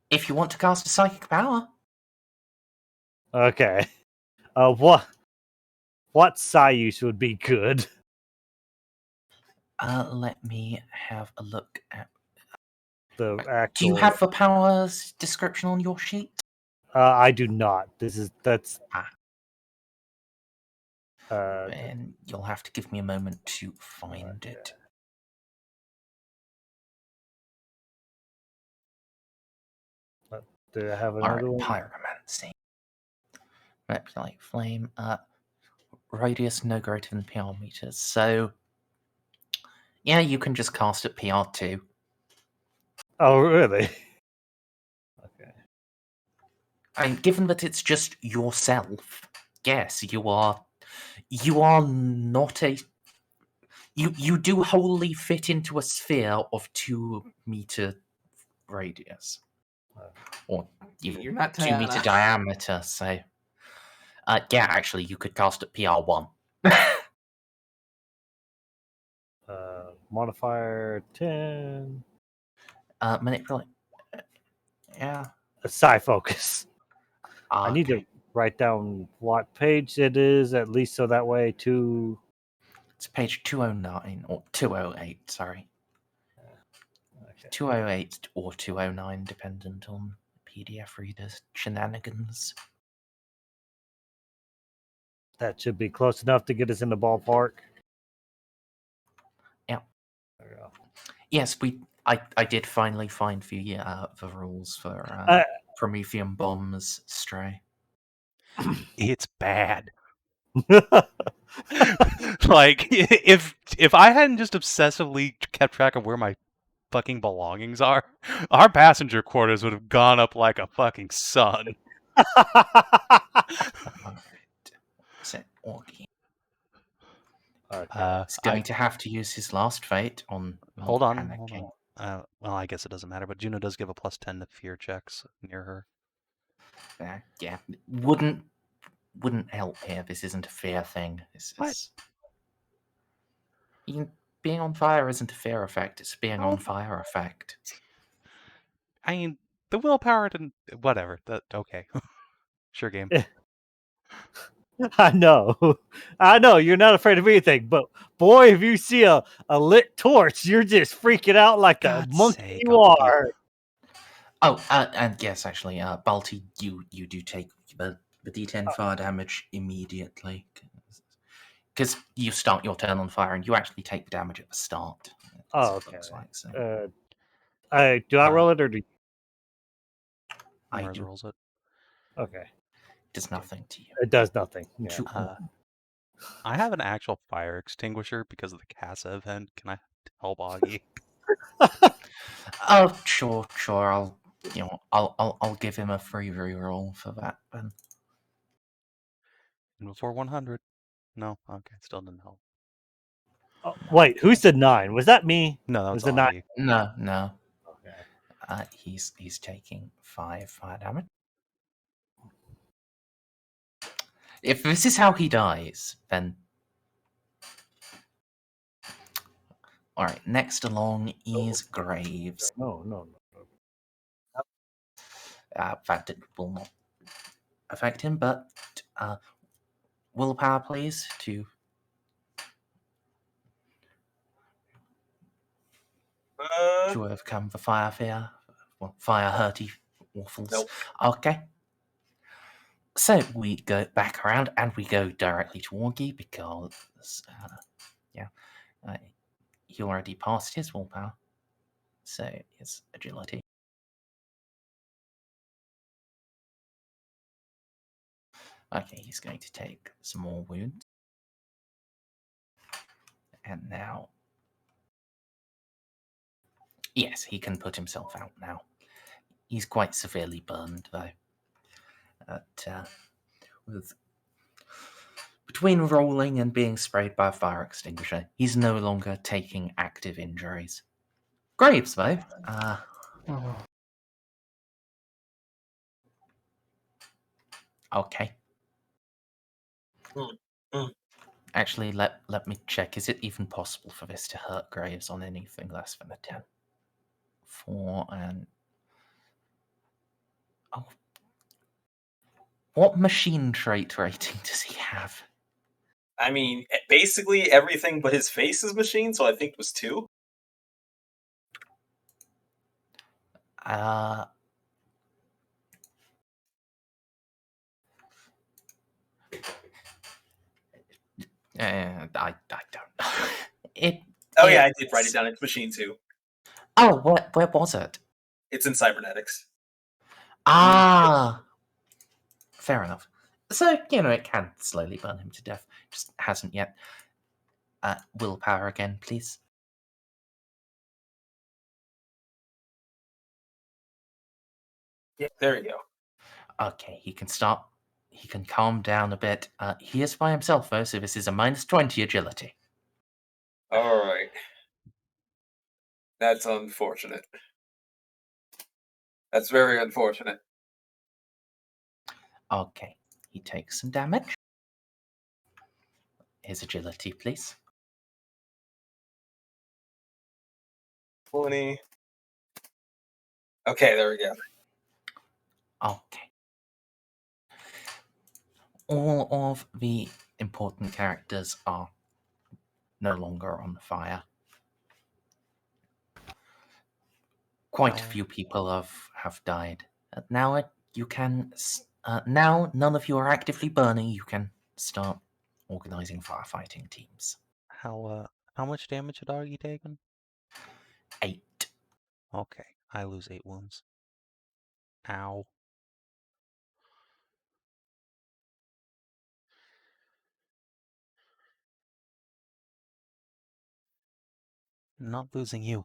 If you want to cast a psychic power, Okay. What psi use would be good? let me have a look at. The actual. Do you have the powers description on your sheet? I do not. That's. Then you'll have to give me a moment to find it. Do I have All right, another one? pyromancy. Manipulate flame. Radius no greater than PR meters. So, yeah, you can just cast at PR2. Oh, really? Okay. And given that it's just yourself, yes, you are not a. You do wholly fit into a sphere of 2-meter radius, or even You're not 2-meter Tiana. diameter. So, yeah, actually, you could cast at PR1. Modifier 10. Manipulate. Yeah. Psi focus. I need to Okay. write down what page it is, at least so that way to. It's page 209 or 208. Sorry. Okay. 208 or 209, dependent on PDF readers' shenanigans. That should be close enough to get us in the ballpark. Yeah. There we go. Yes, I did finally find the rules for Promethean bombs stray. It's bad. Like, if I hadn't just obsessively kept track of where my fucking belongings are, our passenger quarters would have gone up like a fucking sun. Alright. So, Augie. Okay. He's going to have to use his last fate on Hold not on. panicking. Well, I guess it doesn't matter, but Juno does give a +10 to fear checks near her. Yeah, wouldn't help here. This isn't a fear thing. This is being on fire isn't a fear effect. It's being on fire effect. I mean, the willpower didn't. Whatever. Okay. Sure game. I know. You're not afraid of anything, but boy, if you see a lit torch, you're just freaking out like a God's monkey sake, you are. Oh, and yes, actually, Balti, you do take the D10 fire damage immediately. Because you start your turn on fire, and you actually take the damage at the start. Oh, That's what it okay. looks like, so. Do I roll it or do you? I Merz do. rolls it. Okay. Does nothing to you. It does nothing. Yeah. To- I have an actual fire extinguisher because of the CASA event. Can I help Augie? Oh, sure. I'll give him a free reroll for that. Then. And before 100. No, okay, still didn't help. Oh, wait, who's the 9? Was that me? No, that was the 9? Augie. No. Okay. He's taking 5 fire damage. If this is how he dies, then. Alright, next along is Graves. No. That will not affect him, but willpower, please, to overcome the fire fear. Well, fire hurty waffles. Nope. Okay. So we go back around and we go directly to Augie because, he already passed his willpower. So his agility. Okay, he's going to take some more wounds. And now. Yes, he can put himself out now. He's quite severely burned, though. Between rolling and being sprayed by a fire extinguisher, he's no longer taking active injuries. Graves, though. Okay. Actually, let me check. Is it even possible for this to hurt Graves on anything less than a 10? 4 and... Oh. What machine trait rating does he have? I mean, basically everything but his face is machine, so I think it was 2. I don't know. I did write it down. It's machine 2. Oh, where was it? It's in cybernetics. Ah! Fair enough. So, it can slowly burn him to death. Just hasn't yet. Willpower again, please. Yeah, there you go. Okay, he can calm down a bit. He is by himself, though, so this is a -20 agility. All right. That's unfortunate. That's very unfortunate. Okay, he takes some damage. His agility, please. 20. Okay, there we go. Okay. All of the important characters are no longer on fire. Quite a few people have died. Now now none of you are actively burning. You can start organizing firefighting teams. How much damage had Augie taken? 8. Okay, I lose 8 wounds. Ow. Not losing you.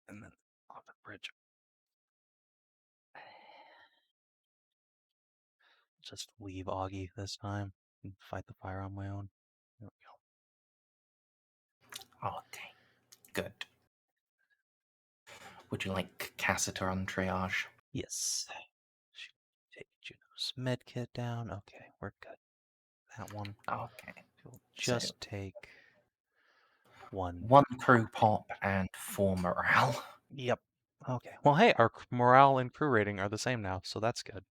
And then off the bridge. Just leave Augie this time and fight the fire on my own. There we go. Okay, good. Would you like Cassiter on triage? Yes. Take Juno's medkit down. Okay, we're good. That one. Okay. We'll just take one. 1 crew pop and 4 morale. Yep. Okay. Well, hey, our morale and crew rating are the same now, so that's good.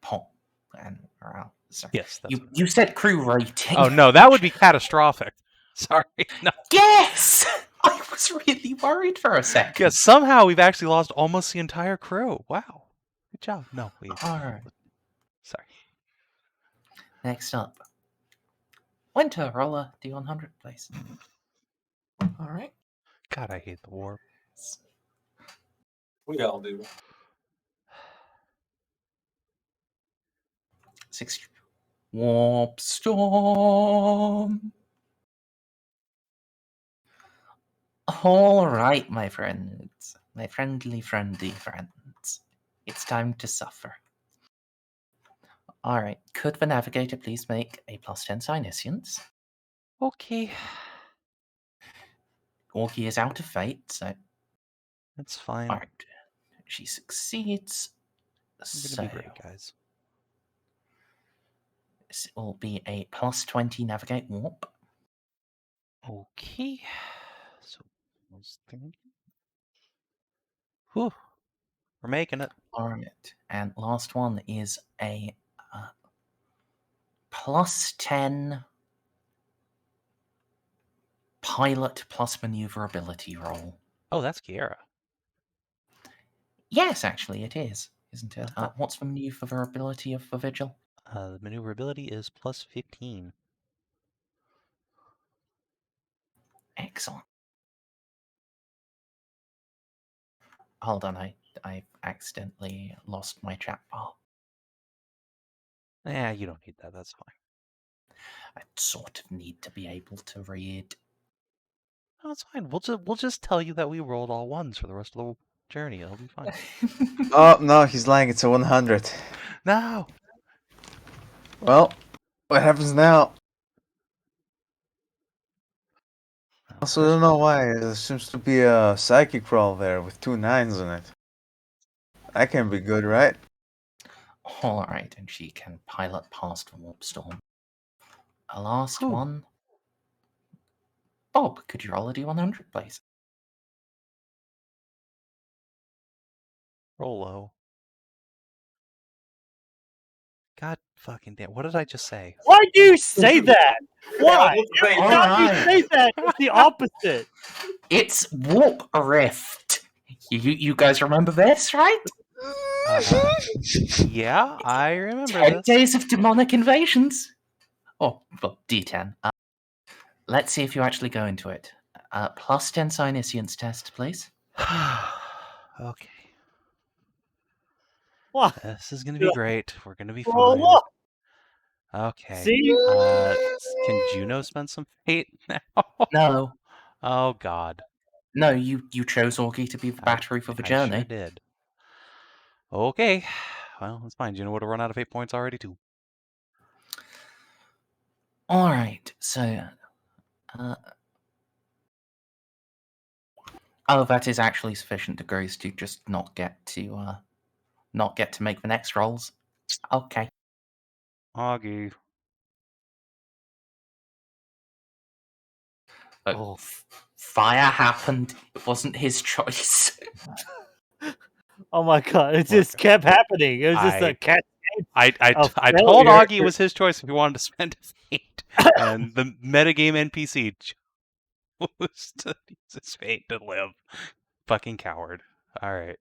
Pop and morale. Sorry. Yes, that's You said crew rating. Oh, no, that would be catastrophic. Sorry. No. Yes! I was really worried for a second. Yes, somehow we've actually lost almost the entire crew. Wow. Good job. No, we... Alright. Sorry. Next up. Winter Roller D100, please. All right. God, I hate the warp. We all do. 6 Warp Storm. Alright, my friends. My friendly friends. It's time to suffer. Alright, could the Navigator please make a +10 Psyniscience? Okay. Orky is out of fate, so... That's fine. Alright. She succeeds. You're gonna be great, guys. This will be a +20 Navigate Warp. Okay. So, whew. We're making it. Alright, and last one is a +10 Pilot plus Maneuverability roll. Oh, that's Kiera. Yes, actually, it is, isn't it? What's the maneuverability of the Vigil? The maneuverability is +15. Excellent. Hold on, I accidentally lost my chat bar. Yeah, you don't need that. That's fine. I sort of need to be able to read. No, it's fine. We'll just tell you that we rolled all ones for the rest of the journey. It'll be fine. Oh, no, he's lying. It's a 100. No! Well, what happens now? Also, I don't know why. There seems to be a psychic roll there with 2 9s in it. That can be good, right? Alright, and she can pilot past the Warp Storm. A last one. Bob, could you roll a D100, please? Roll low. God fucking damn. What did I just say? Why do you say that? Why? Yeah, Every time you say that, it's the opposite. It's Warp Rift. You guys remember this, right? Yeah, I remember 10 this. days of demonic invasions. Oh, well, D10. Let's see if you actually go into it. Plus 10 Psyniscience test, please. Okay. What? This is gonna be great. We're gonna be Roll fine. up. Okay. See? Can Juno spend some fate now? No. Oh God. No, you chose Augie to be the battery for the journey. I sure did. Okay. Well, it's fine. Juno would have run out of 8 points already too. Alright, so... oh, that is actually sufficient degrees to just not get to make the next rolls. Okay. Augie. Oh. Fire happened. It wasn't his choice. Oh my god, it just kept happening. It was just a cat. I told Augie it was his choice if he wanted to spend his fate. And the metagame NPC chose to use his fate to live. Fucking coward. Alright.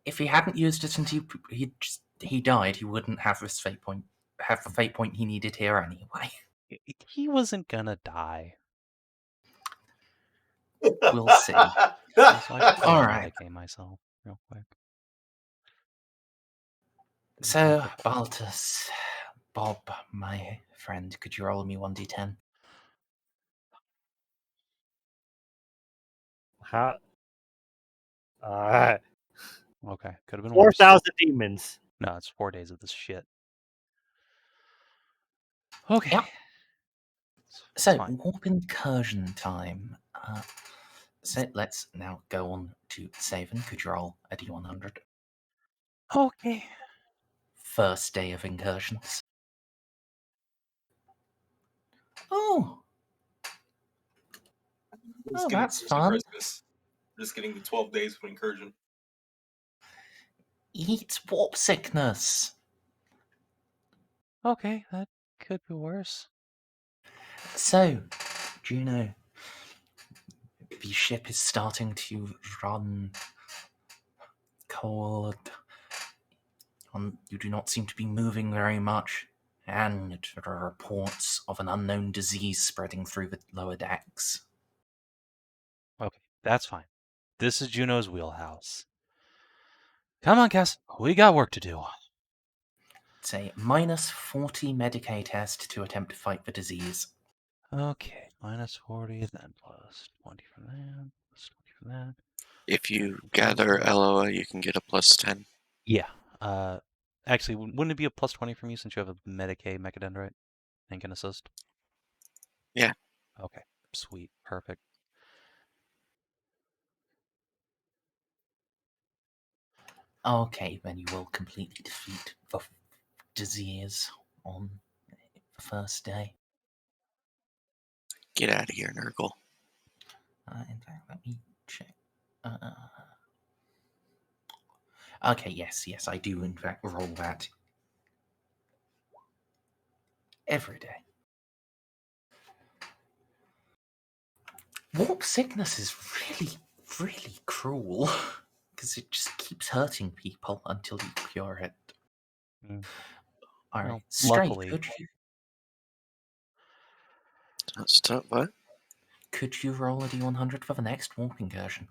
If he hadn't used it until he died, he wouldn't have this fate point. Have the fate point he needed here anyway. He wasn't gonna die. We'll see. All right. Myself real quick. So, Baltus, Bob, my friend, could you roll me 1d10? How? Okay, could have been 4,000 demons. No, it's 4 days of this shit. Okay. Yep. So, warp incursion time. So let's now go on to Savin. Could you roll a d100? Okay. First day of incursions. Oh, that's fun. Christmas. Just getting the 12 days of incursion. Eat warp sickness. Okay, that could be worse. So, Juno, the ship is starting to run cold. You do not seem to be moving very much, and there are reports of an unknown disease spreading through the lower decks. Okay, that's fine. This is Juno's wheelhouse. Come on, Cass. We got work to do. It's a minus 40 Mediguerre test to attempt to fight the disease. Okay, minus 40, then plus 20 for that, plus 20 for that. If you gather Eloa, you can get a plus 10. Yeah. Actually, wouldn't it be a plus 20 from you since you have a Mediguerre Mechadendrite and can assist? Yeah. Okay, sweet. Perfect. Okay, then you will completely defeat the disease on the first day. Get out of here, Nurgle. In fact, let me check. Okay, yes, I do in fact roll that every day. Warp sickness is really, really cruel because it just keeps hurting people until you cure it. All right, Well, Straight, luckily. could you? Stop, what? Could you roll a d100 for the next warp incursion?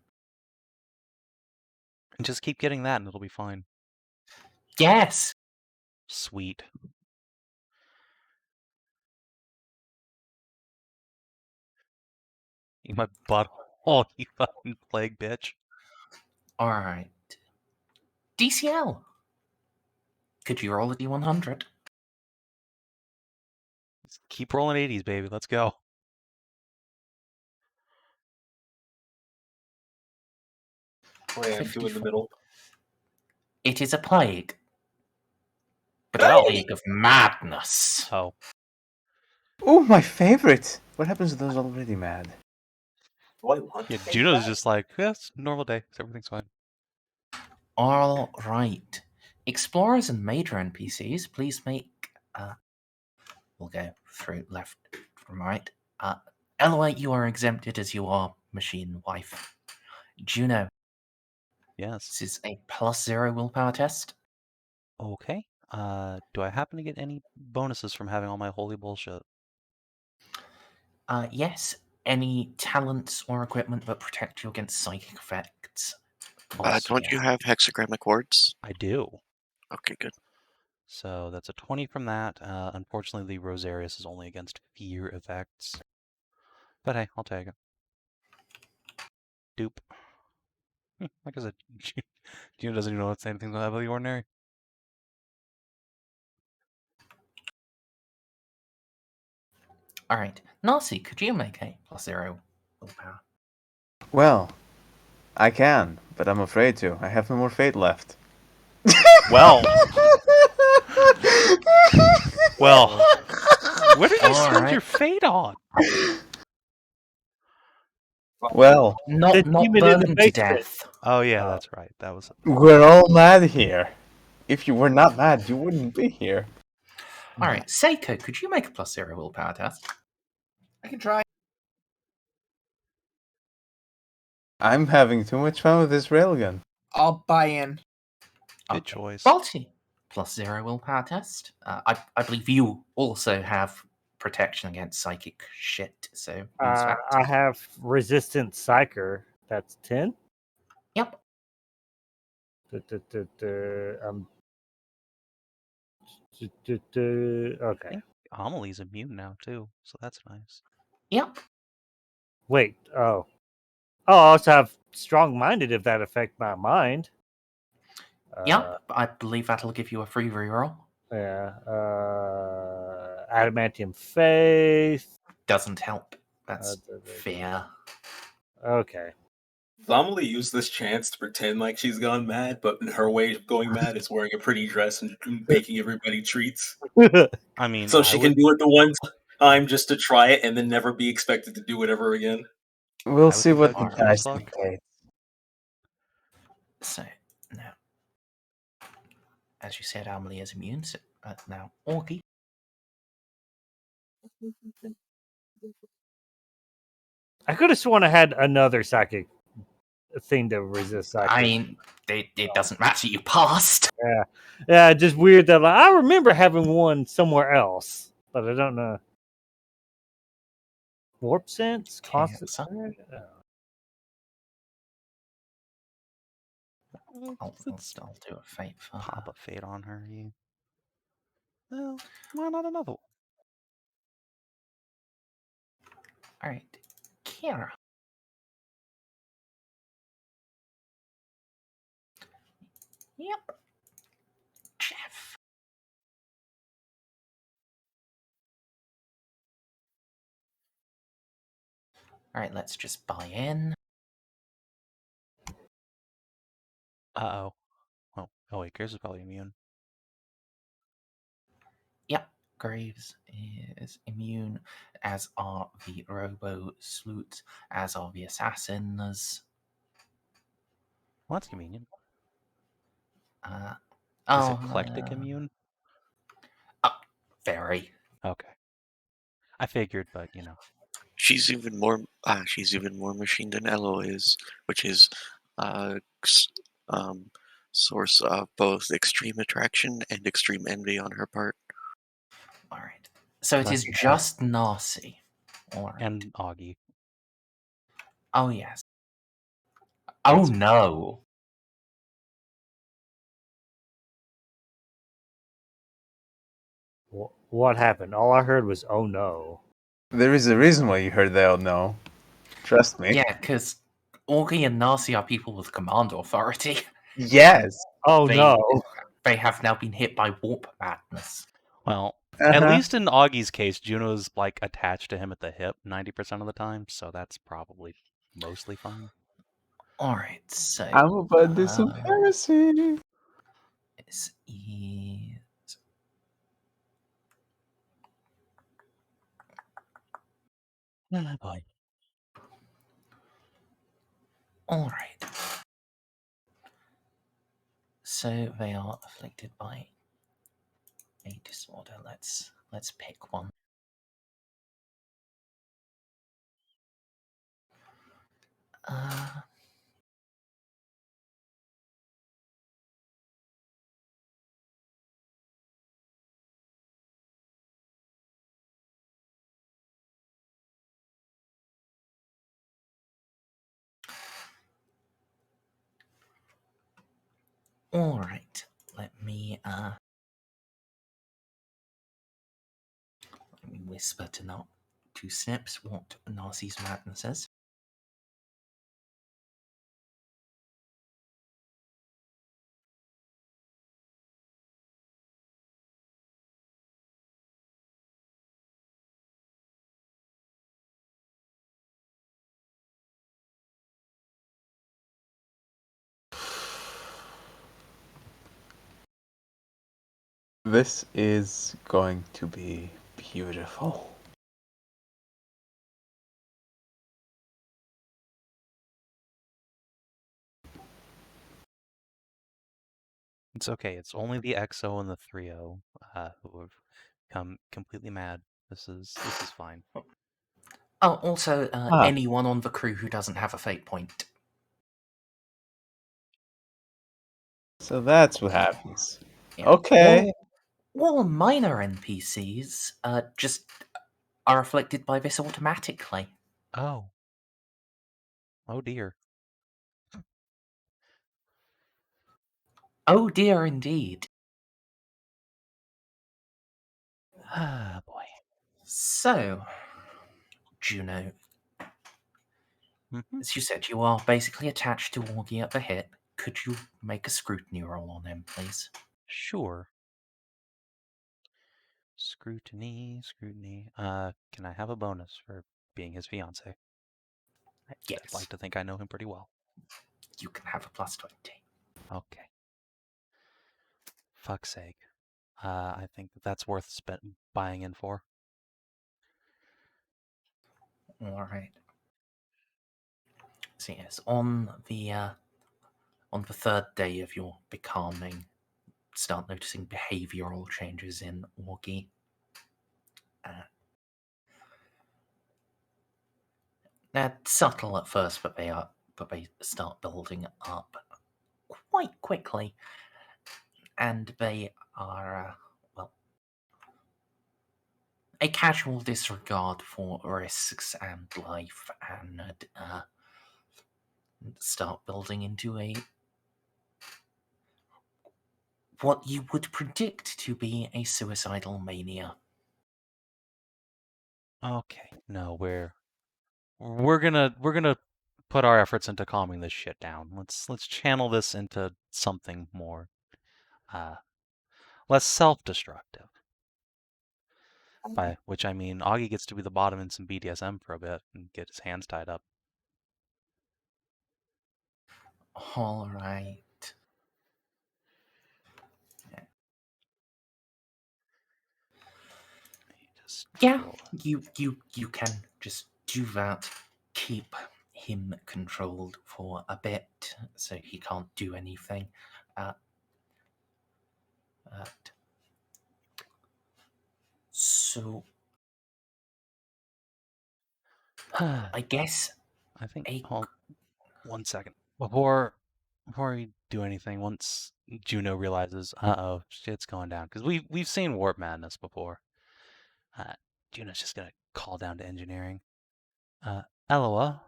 And just keep getting that and it'll be fine. Yes! Sweet. Eat my butthole, you fucking plague bitch. Alright. DCL! Could you roll a d100? Just keep rolling 80s, baby. Let's go. Plan 2 in the middle. It is a plague. But a plague of madness. Oh. Oh, my favorite! What happens to those already mad? Yeah, Juno's just like, yes, normal day. Everything's fine. Alright. Explorers and major NPCs, please make... we'll go through left from right. Eloa, you are exempted as you are machine wife. Juno. Yes. This is a +0 willpower test. Okay. Do I happen to get any bonuses from having all my holy bullshit? Yes, any talents or equipment that protect you against psychic effects. Also, Don't you have hexagrammic wards? I do. Okay, good. So that's a 20 from that. Unfortunately, the Rosarius is only against fear effects. But hey, I'll take it. Dupe. Like I said, Juno doesn't even know what to say anything out of the ordinary. Alright, Narcie, could you make a +0 willpower? Well, I can, but I'm afraid to. I have no more fate left. Well, well, what did you spend Alright. your fate on? Well, The Not demon in the burned to basement. death. Oh yeah, that's right. That was. we're all mad here. If you were not mad, you wouldn't be here. Alright, Ceiko, could you make a +0 willpower test? I can try. I'm having too much fun with this railgun. I'll buy in. Good choice. Balti, +0 willpower test. I believe you also have protection against psychic shit, so use that. I have resistant psyker. That's 10. Yep. Okay. Amelie's immune now too, so that's nice. Yep. Wait. Oh, I also have strong-minded if that affect my mind. Yep. I believe that'll give you a free reroll. Yeah. Adamantium faith. Doesn't help. That's fear. Okay. Amelie used this chance to pretend like she's gone mad, but in her way of going mad is wearing a pretty dress and baking everybody treats. I mean, So she can do it the one time just to try it and then never be expected to do it ever again. We'll would see think what that would the be dice first luck. dictate. So, now, as you said, Amelie is immune. So, now, Augie. I could have sworn I had another psychic thing to resist psychic. I mean, it doesn't matter. You passed. Yeah, just weird that I remember having one somewhere else, but I don't know. Warp sense, constant. I'll do a fate for her. Pop a fate on her. You. Well, why not another one? All right, Kira. Yep. Jeff. All right, let's just buy in. Uh-oh. Oh wait, Graves is probably immune. Yep, Graves is immune, as are the Robo Sleuths, as are the Assassins. Well, that's convenient. Uh, Is Eclectic immune? Very. Okay. I figured, but you know. She's even more machine than Eloa is, which is source of both extreme attraction and extreme envy on her part. All right. So it is just Narcie. All right. And Augie. Oh, yes. Oh, no. What happened? All I heard was, oh no. There is a reason why you heard that, oh no. Trust me. Yeah, because Augie and Narcie are people with command authority. Yes. Oh no. They have now been hit by warp madness. Well, at least in Augie's case, Juno's like attached to him at the hip 90% of the time, so that's probably mostly fine. Alright, so I'm about to do some heresy. this is Oh boy. alright. So they are afflicted by a disorder. Let's pick one. All right. Let me whisper to Snips what Narcie's madness is. This is going to be beautiful. It's okay. It's only the XO and the 3O who have come completely mad. This is fine. Oh, also, anyone on the crew who doesn't have a fate point. So that's what happens. Yeah. Okay. All minor NPCs just are afflicted by this automatically. Oh. Oh dear. Oh dear, indeed. Ah, boy. So, Juno, Mhm. as you said, you are basically attached to Augie at the hip. Could you make a scrutiny roll on him, please? Sure. Scrutiny. Can I have a bonus for being his fiance? Yes. I'd like to think I know him pretty well. You can have a plus 20. Okay. Fuck's sake. I think that's worth buying in for. Alright. So yes, on the third day of your becalming, start noticing behavioural changes in Augie. They're subtle at first, but they start building up quite quickly, and they are a casual disregard for risks and life, and start building into what you would predict to be a suicidal mania. Okay. No, we're gonna put our efforts into calming this shit down. Let's channel this into something more less self-destructive. By which I mean Augie gets to be the bottom in some BDSM for a bit and get his hands tied up. All right. Yeah, you can just do that. Keep him controlled for a bit, so he can't do anything. So, I guess I think. Hold 1 second before we do anything. Once Juno realizes, uh-oh, shit's going down, because we've seen warp madness before. Juno's just gonna call down to engineering. Eloa.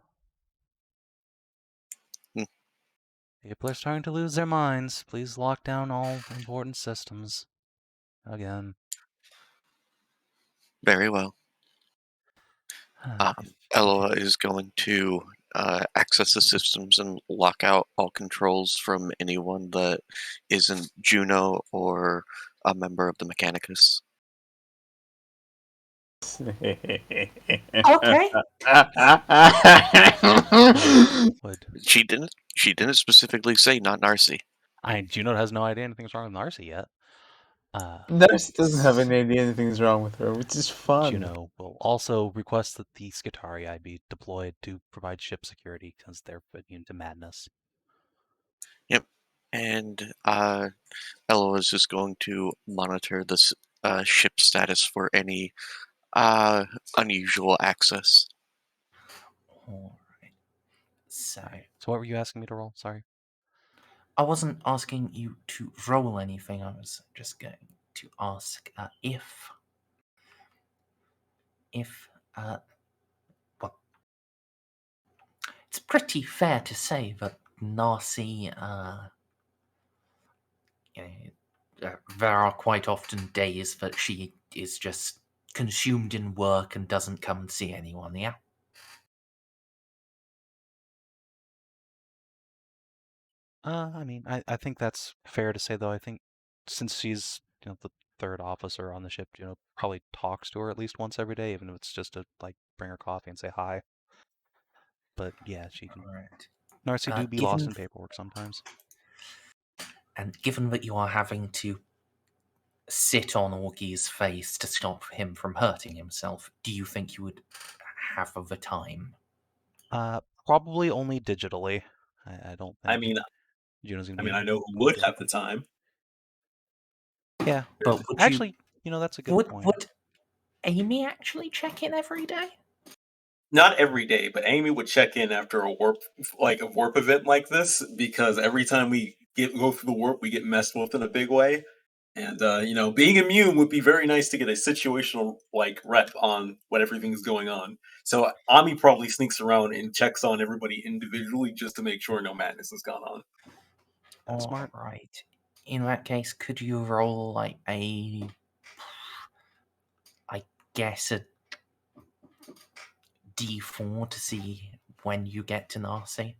People are starting to lose their minds. Please lock down all important systems. Again. Very well. Eloa is going to access the systems and lock out all controls from anyone that isn't Juno or a member of the Mechanicus. Okay. She didn't specifically say not Narcie. Juno has no idea anything's wrong with Narcia yet. Narcie doesn't have any idea anything's wrong with her, which is fun. Juno will also request that the Scitarii be deployed to provide ship security because they're immune to madness. Yep. And Eloa is just going to monitor this ship status for any unusual access. Alright. So what were you asking me to roll? Sorry. I wasn't asking you to roll anything. I was just going to ask if well, it's pretty fair to say that Narcie there are quite often days that she is just consumed in work and doesn't come and see anyone, yeah? I mean, I think that's fair to say, though. I think since she's, the third officer on the ship, probably talks to her at least once every day, even if it's just to, like, bring her coffee and say hi. But, yeah, she can... Right. Narcie do be lost in paperwork sometimes. And given that you are having to sit on Augie's face to stop him from hurting himself, do you think you would have the time? Probably only digitally. I don't think I mean, Juno's gonna be I know who able would to have the time. Yeah, But would actually, that's a good point. Would Amy actually check in every day? Not every day, but Amy would check in after a warp event like this, because every time we go through the warp, we get messed with in a big way. And being immune would be very nice to get a situational rep on what everything's going on. So Ami probably sneaks around and checks on everybody individually just to make sure no madness has gone on. That's smart. Right. In that case, could you roll I guess a D4 to see when you get to Narcie?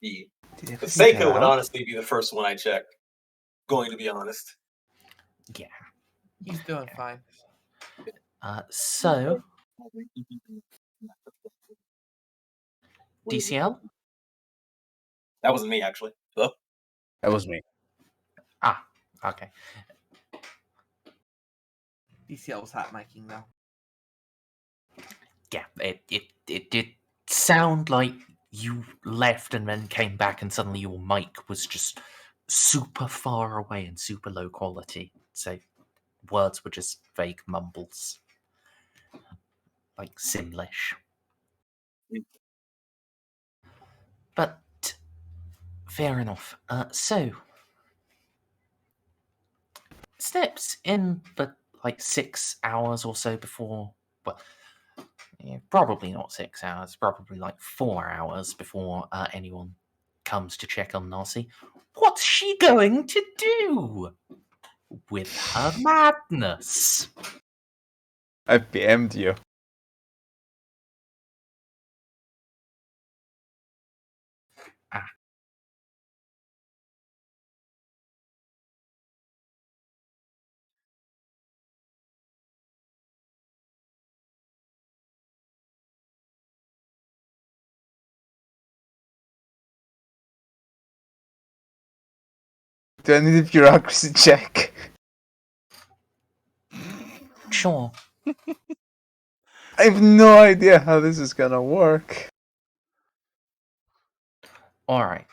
Yeah. Did But everything Ceiko would out? honestly be the first one I check. Going to be honest. Yeah. He's doing fine. So, DCL? That wasn't me, actually. Hello? That was me. Ah, okay. DCL was hot miking though. Yeah, it did sound like you left and then came back and suddenly your mic was just super far away and super low quality. So words were just vague mumbles. Like Simlish. But fair enough. So steps in the 6 hours or so before, well, probably not 6 hours, probably 4 hours before anyone comes to check on Narcie. What's she going to do with her madness? I've PM'd you. Do I need a bureaucracy check? Sure. I have no idea how this is gonna work. Alright.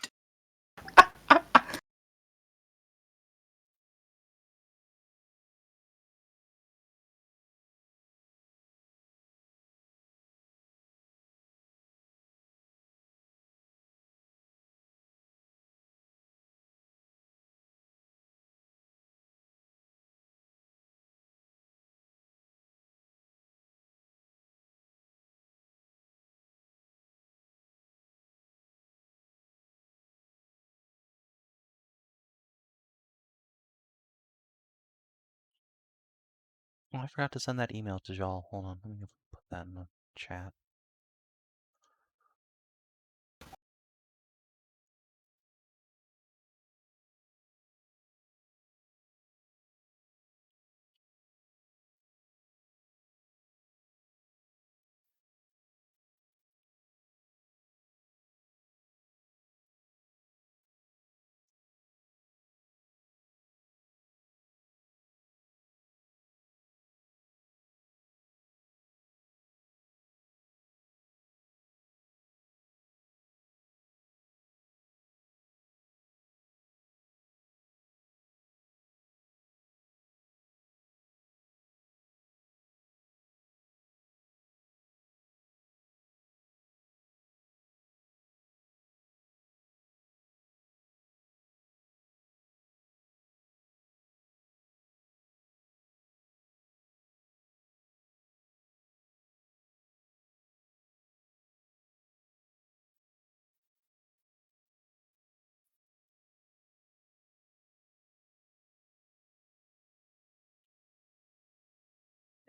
Oh, I forgot to send that email to Jal. Hold on, let me put that in the chat.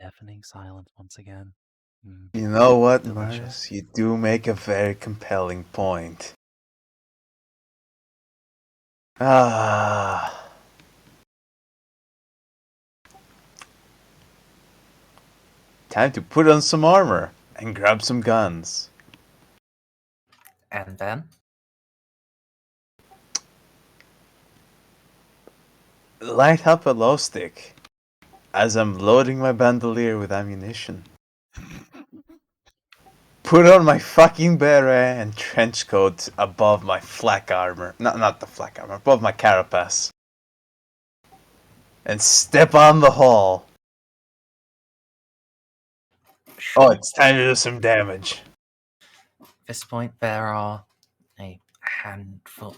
Deafening silence once again. You know what, Delicious. Merz? You do make a very compelling point. Ah. Time to put on some armor and grab some guns. And then? Light up a glow stick as I'm loading my bandolier with ammunition. Put on my fucking beret and trench coat above my flak armor. Not the flak armor, above my carapace. And step on the hall. Sure. Oh, it's time to do some damage. At this point, there are a handful.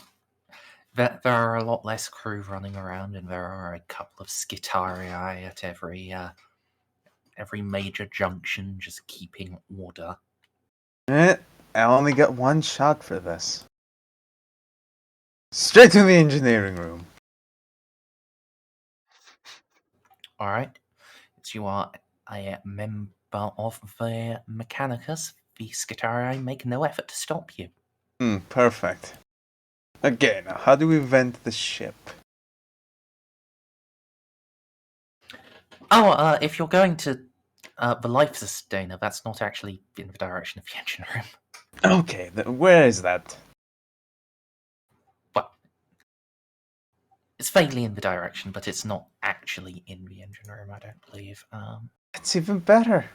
There are a lot less crew running around, and there are a couple of Skitarii at every major junction, just keeping order. I only got one shot for this. Straight to the engineering room. Alright. As you are a member of the Mechanicus, the Skitarii make no effort to stop you. Perfect. Okay, now how do we vent the ship? Oh, if you're going to the Life Sustainer, that's not actually in the direction of the engine room. Okay, where is that? Well, it's vaguely in the direction, but it's not actually in the engine room, I don't believe. It's even better.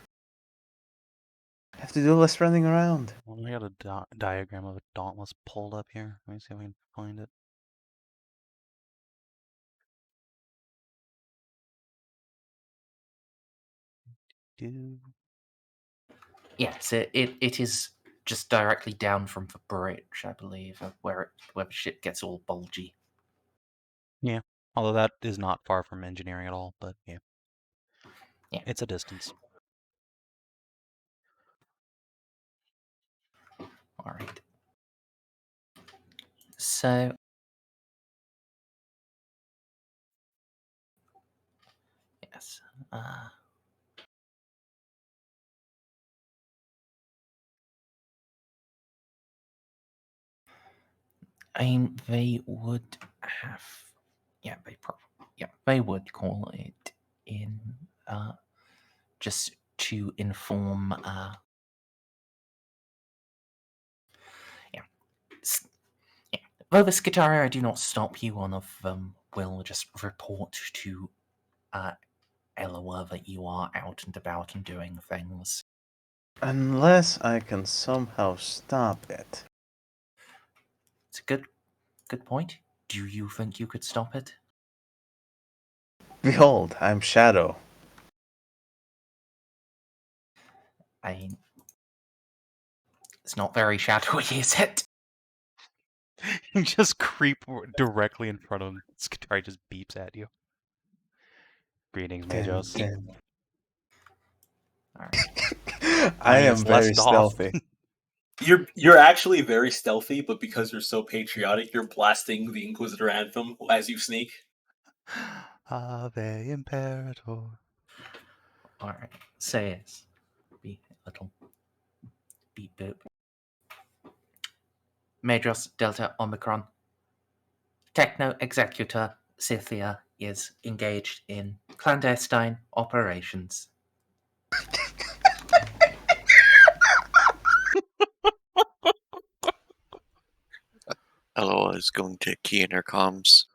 I have to do less running around. Well, I got a diagram of a Dauntless pulled up here. Let me see if I can find it. Yes, it is just directly down from the bridge, I believe, where the ship gets all bulgy. Yeah, although that is not far from engineering at all, but yeah. Yeah. It's a distance. Alright. So... Yes. They would have... Yeah, they would call it in, just to inform, Though the Skitarii do not stop you, one of them will just report to Eloa that you are out and about and doing things. Unless I can somehow stop it. It's a good point. Do you think you could stop it? Behold, I'm Shadow. It's not very shadowy, is it? You just creep directly in front of him. Skitari just beeps at you. Greetings, Majos. Alright. I am it's very less off. stealthy. You're actually very stealthy, but because you're so patriotic, you're blasting the Inquisitor anthem as you sneak. Ave Imperator. Alright. Say yes. Be a little beep boop. Majos Delta Omicron. Techno Executor Scythia is engaged in clandestine operations. Eloa is going to key in her comms.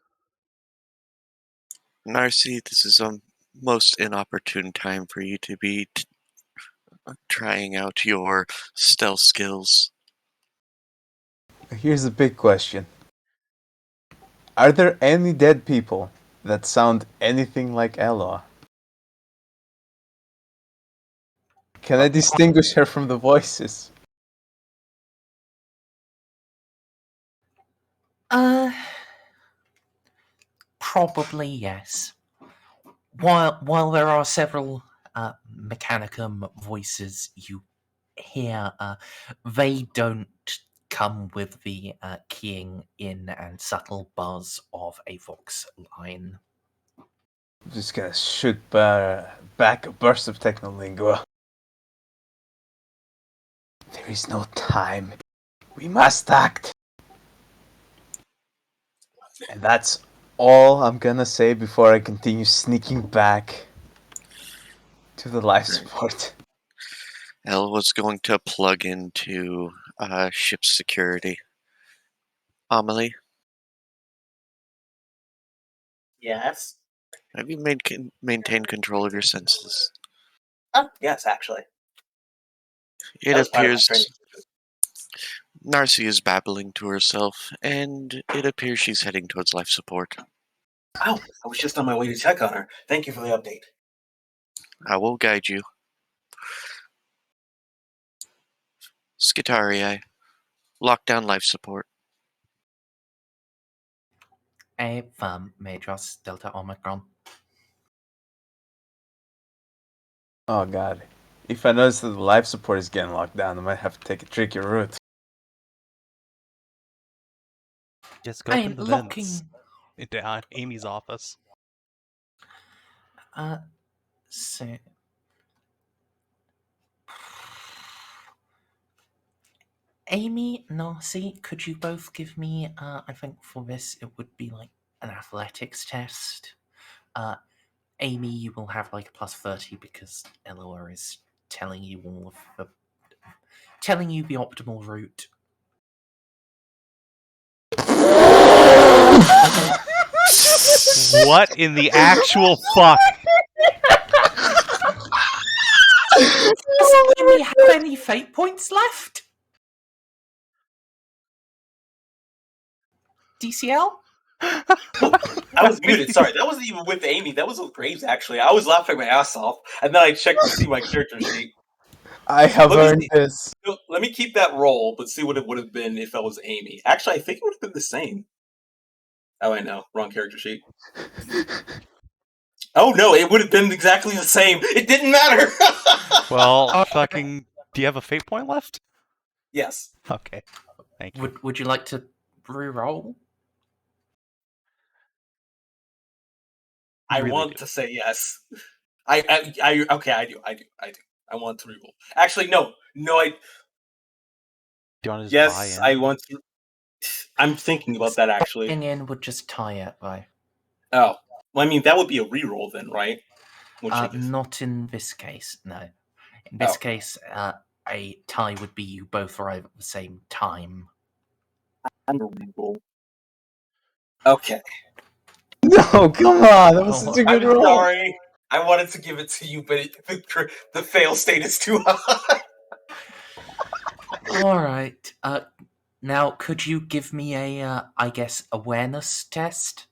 Narcie, this is a most inopportune time for you to be trying out your stealth skills. Here's a big question. Are there any dead people that sound anything like Eloa? Can I distinguish her from the voices? Probably yes. While there are several Mechanicum voices you hear, they don't come with the keying in and subtle buzz of a Vox line. I'm just gonna shoot back a burst of technolingua. There is no time. We must act. And that's all I'm gonna say before I continue sneaking back to the life support. Eloa's going to plug into ship security. Amelie, Yes. have you maintained control of your senses? Yes, actually. It That was part of my appears training. Narcia is babbling to herself, and it appears she's heading towards life support. Oh, I was just on my way to check on her. Thank you for the update. I will guide you. Skitarii, lock down life support. Affirm, Majors, Delta Omicron. Oh god. If I notice that the life support is getting locked down, I might have to take a tricky route. Just go I open am the locking. vents into Amy's office. So. Amy, Narcie, could you both give me, I think for this it would be like an athletics test. Amy, you will have like a plus 30 because Eloa is telling you telling you the optimal route. What in the actual fuck? Does Amy have any fate points left? DCL? I was muted. Sorry, that wasn't even with Amy. That was with Graves, actually. I was laughing my ass off, and then I checked to see my character sheet. I have Let me earned see. this. No, let me keep that roll, but see what it would have been if I was Amy. Actually, I think it would have been the same. Oh, I know. Wrong character sheet. Oh, no, it would have been exactly the same. It didn't matter! Well, fucking... Do you have a fate point left? Yes. Okay. Thank you. Would you like to re-roll? I really want do. to say yes. Okay, I do. I want to reroll. Actually, no, Do you want to just yes, buy in? I want to. I'm thinking about that actually. Opinion would just tie it, though. Oh, well, I mean that would be a reroll then, right? Not in this case, no. In this case, a tie would be you both arrive at the same time. I'm a reroll. Okay. No, come on. That was such a good I'm roll. sorry. I wanted to give it to you, but the fail state is too high. All right. Now, could you give me a, I guess, awareness test?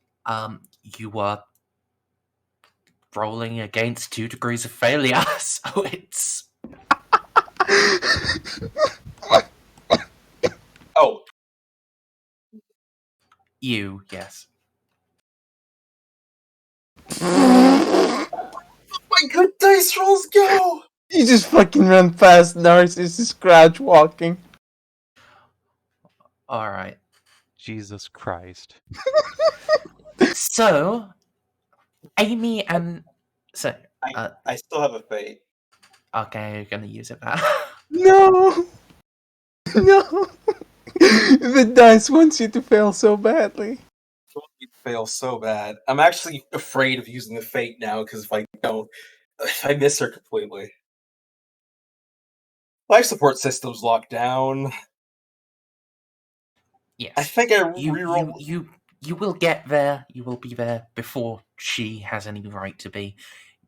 You are rolling against 2 degrees of failure, so it's... Oh. You, yes. My good dice rolls go! You just fucking run past Narcissus crouch walking. Alright. Jesus Christ. So, Amy and... So, I still have a fate. okay, you're gonna use it now. No! No! The dice wants you to fail so badly. Fail so bad. I'm actually afraid of using the fate now because if I don't, I miss her completely. Life support system's locked down. Yes. I think I reroll. You will get there. You will be there before she has any right to be.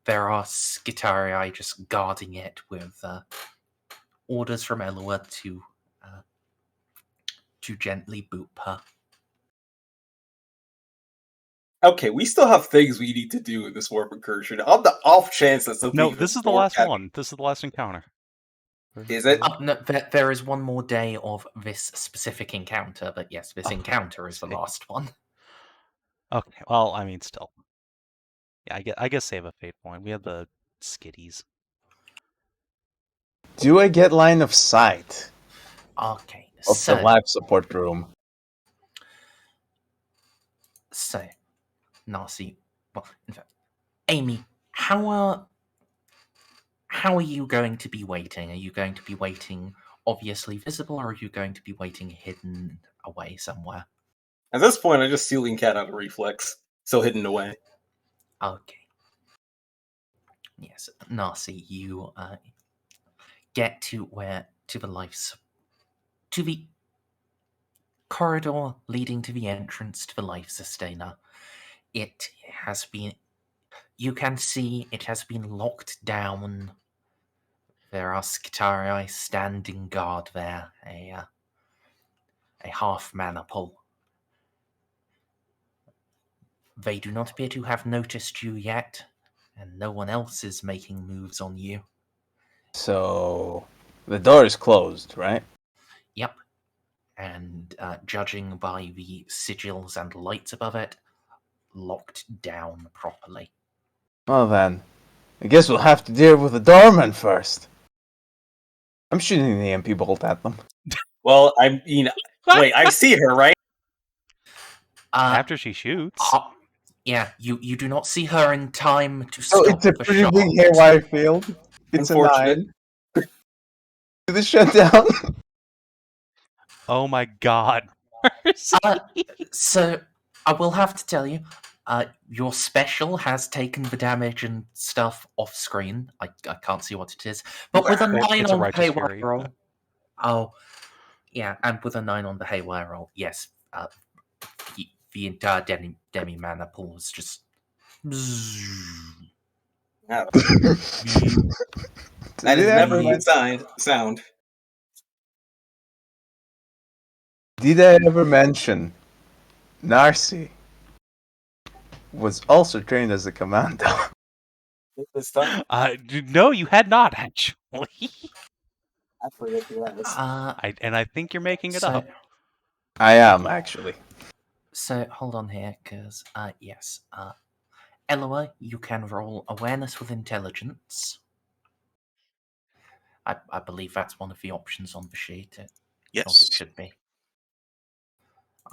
There are Skitarii just guarding it with orders from Eloa to gently boop her. Okay, we still have things we need to do in this warp incursion. On the off chance that something. No, this is the last one. This is the last encounter. Is it? No, there is one more day of this specific encounter, but yes, this encounter is the last one. Okay, well, I mean, still. Yeah, I guess save a fate point. We have the skitties. Do I get line of sight Okay, of the life support room? So, Narcie, well, in fact, Amy, how are you going to be waiting? Are you going to be waiting obviously visible, or are you going to be waiting hidden away somewhere? At this point, I just ceiling cat out of reflex, so hidden away. Okay. Yes, Narcie, you get to the corridor leading to the entrance to the life sustainer. It has been. You can see it has been locked down. There are Skitarii standing guard there, a half mana pull. They do not appear to have noticed you yet, and no one else is making moves on you. So the door is closed, right? Yep. And judging by the sigils and lights above it, locked down properly. Well then, I guess we'll have to deal with the doorman first. I'm shooting the MP bolt at them. Well, I mean, wait, I see her, right? After she shoots. Yeah, you do not see her in time to Oh, stop it's a the pretty shot. big haywire field. It's Unfortunate. a 9. Do the shutdown. Oh my god. So, I will have to tell you, your special has taken the damage and stuff off screen. I can't see what it is. But with a 9 It's a on the righteous haywire fury. roll. Oh, yeah, and with a 9 on the haywire roll, yes. The entire demi mana pool is just. That is never a good sound. Did I ever mention Narcie was also trained as a commando? This time, No, you had not, actually. I forget who that is. I think you're making it So- up. I am, actually. So, hold on here, because, yes. Eloa, you can roll awareness with intelligence. I believe that's one of the options on the sheet. It Yes. should be.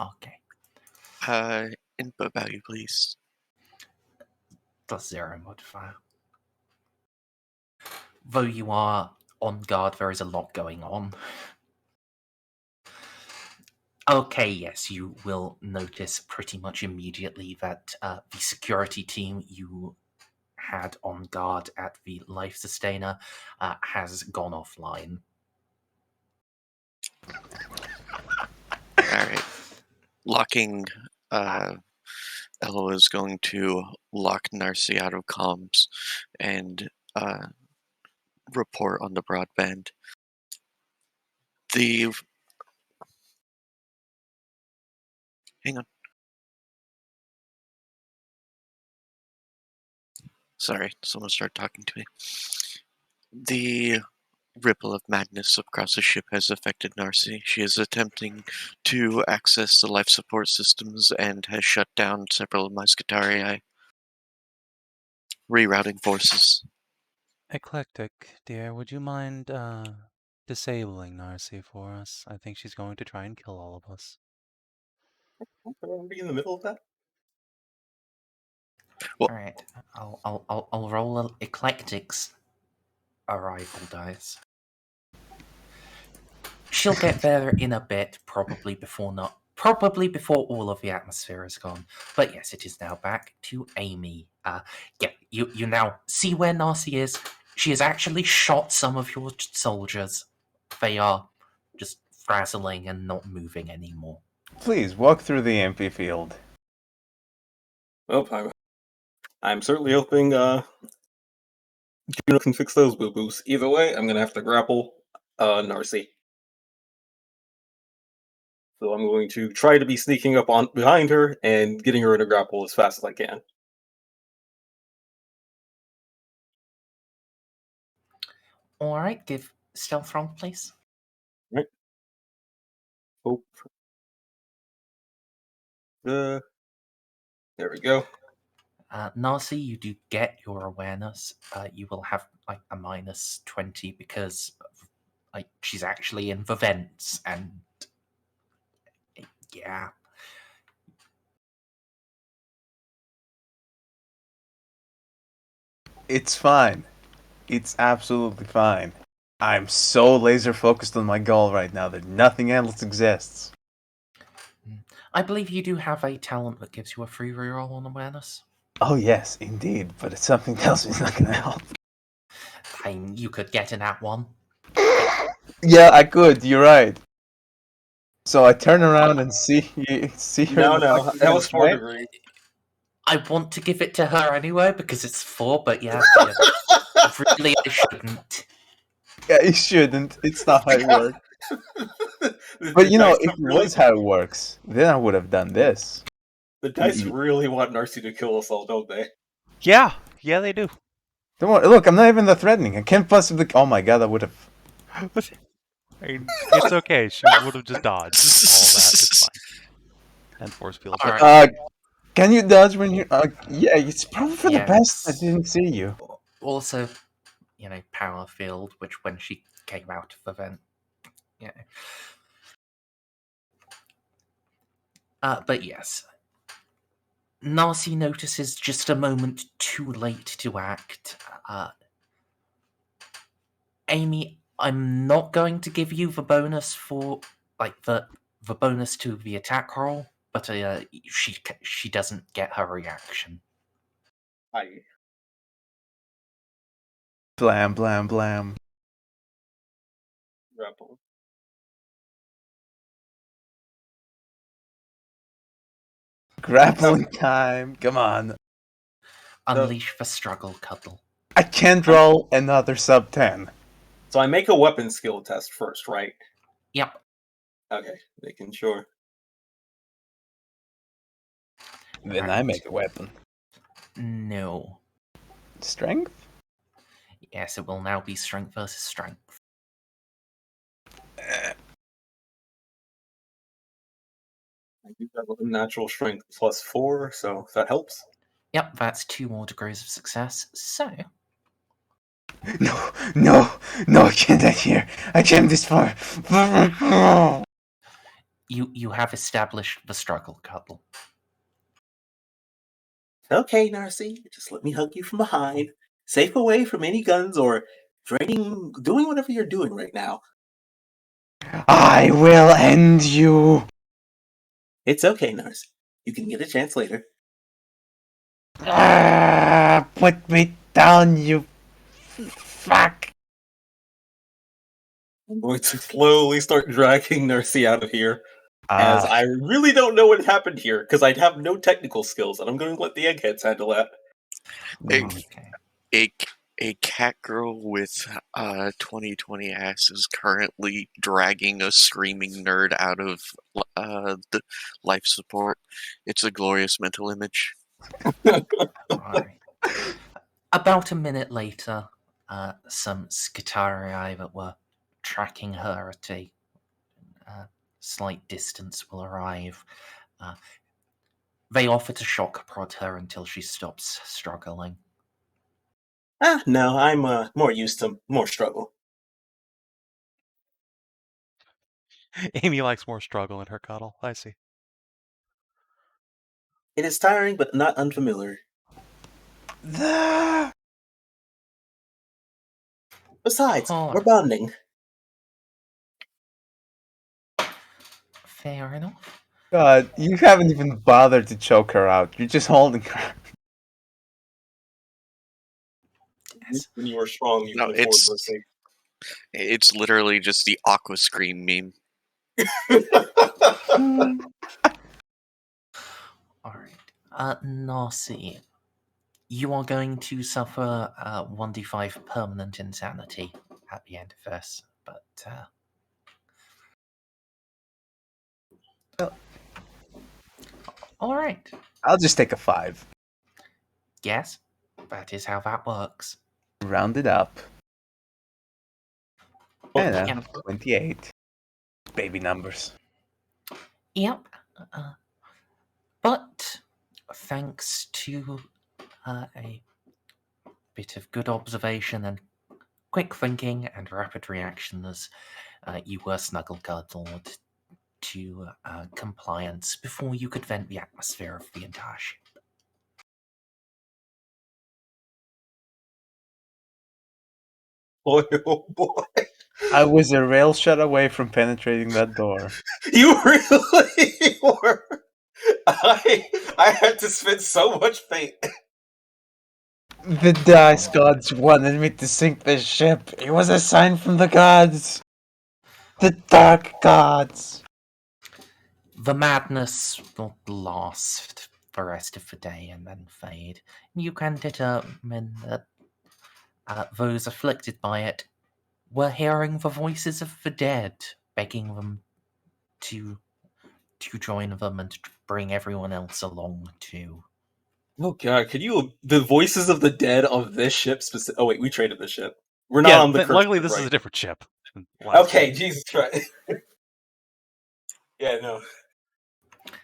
Okay. Input value, please. +0 modifier. Though you are on guard, there is a lot going on. Okay, yes, you will notice pretty much immediately that the security team you had on guard at the life sustainer has gone offline. Alright. Locking Eloa is going to lock Narcie out of comms and report on the broadband. Hang on. Sorry, someone started talking to me. The ripple of madness across the ship has affected Narcie. She is attempting to access the life support systems and has shut down several of my Skitarii. Rerouting forces. Eclectic, dear, would you mind disabling Narcie for us? I think she's going to try and kill all of us. Are we in the middle of that? Well, Alright, I'll roll Eclectic's arrival dice. She'll get there in a bit, probably before all of the atmosphere is gone. But yes, it is now back to Amy. Yeah, you now see where Narcie is. She has actually shot some of your soldiers. They are just frazzling and not moving anymore. Please walk through the MP field. Well, I'm certainly hoping Juno can fix those boo-boos. Either way, I'm gonna have to grapple Narcie. So I'm going to try to be sneaking up on behind her and getting her in a grapple as fast as I can. Alright, give stealth roll, please. Right. Hope. There we go. Narcie, you do get your awareness. You will have like a -20 because like she's actually in the vents, and yeah. It's fine. It's absolutely fine. I'm so laser focused on my goal right now that nothing else exists. I believe you do have a talent that gives you a free reroll on awareness. Oh yes, indeed, but if something tells me it's not gonna help. I mean, you could get an at one. Yeah, I could. You're right. So I turn around and see her. No, in the no, fucking that was face, 4 right? degrees. I want to give it to her anyway because it's 4, but yeah, really I shouldn't. Yeah, you shouldn't. It's not how it works. The But you know, dice if it really, was how it works, then I would have done this. the dice really want Narcie to kill us all, don't they? Yeah, they do. Don't worry. Look, I'm not even that threatening. I can't possibly. Oh my god, I would have. I mean, it's okay. She would have just dodged all that. It's fine. And force field. All But right. Can you dodge when you? Yeah, it's probably for the best. I Yes. didn't see you. Also, power field, which when she came out of the vent, but yes, Narcie notices just a moment too late to act. Amy, I'm not going to give you the bonus for the bonus to the attack roll, but she doesn't get her reaction. I Blam, blam, blam. grapple. Grappling time. Come on. Unleash the struggle cuddle. I can't roll another sub 10. So I make a weapon skill test first, right? Yep. Okay, making sure. Then I make a weapon. No. Strength? Yes, it will now be strength versus strength. I do have a natural strength +4, so if that helps. Yep, that's 2 more degrees of success. So, No, I can't die here. I came this far. you have established the struggle cuddle. Okay, Narcie, just let me hug you from behind, safe away from any guns or doing whatever you're doing right now. I will end you. It's okay, Narcie. You can get a chance later. Put me down, you fuck. I'm going to slowly start dragging Narcie out of here, as I really don't know what happened here, because I have no technical skills, and I'm going to let the eggheads handle that. A cat girl with 2020 ass is currently dragging a screaming nerd out of the life support. It's a glorious mental image. Right. About a minute later, some Scitarii that were tracking her at a slight distance will arrive. They offer to shock prod her until she stops struggling. No, I'm more used to more struggle. Amy likes more struggle in her cuddle. I see. It is tiring, but not unfamiliar. Besides, we're bonding. Fair enough. God, you haven't even bothered to choke her out. You're just holding her. Yes. When you are strong, you No, can afford mercy. It's literally just the Aqua Scream meme. Alright. Narcie, you are going to suffer 1d5 permanent insanity at the end of this, but alright. I'll just take a 5. Yes, that is how that works. Round it up. And Yeah. 28. Baby numbers. Yep. But thanks to a bit of good observation and quick thinking and rapid reactions, you were snuggle-cuddled to compliance before you could vent the atmosphere of the entire ship. boy, oh boy. I was a rail shot away from penetrating that door. You really were. I had to spend so much fate. The dice gods wanted me to sink the ship. It was a sign from the gods. The dark gods. The madness will last the rest of the day and then fade. You can determine that those afflicted by it were hearing the voices of the dead, begging them to join them and to bring everyone else along too. Oh god, could you... The voices of the dead of this ship Oh wait, we traded the ship. We're not on the current luckily ship, this right? is a different ship. than the last Okay, one. Jesus Christ. Yeah, no.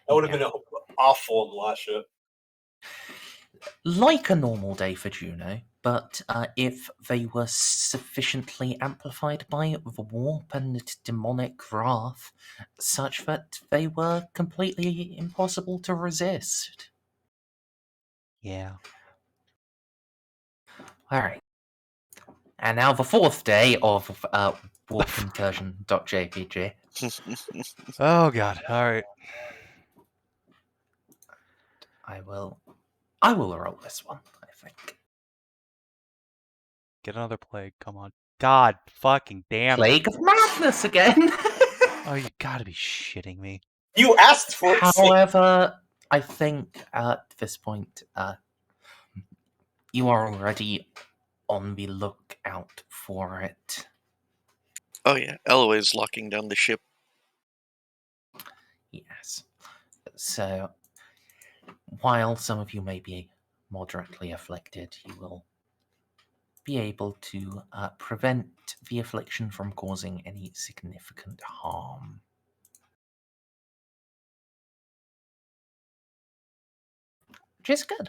That would have been awful on the last ship. Like a normal day for Juno, but if they were sufficiently amplified by the warp and demonic wrath, such that they were completely impossible to resist. Yeah. Alright. And now the fourth day of Warp Incursion.jpg. Oh god, alright. I will roll this one, I think. Get another plague, come on. God fucking damn it. Plague of Madness again! Oh, you gotta be shitting me. You asked for it. However, I think at this point, you are already on the lookout for it. Oh yeah, Eloa is locking down the ship. Yes. So, while some of you may be moderately afflicted, you will be able to prevent the affliction from causing any significant harm. Which is good.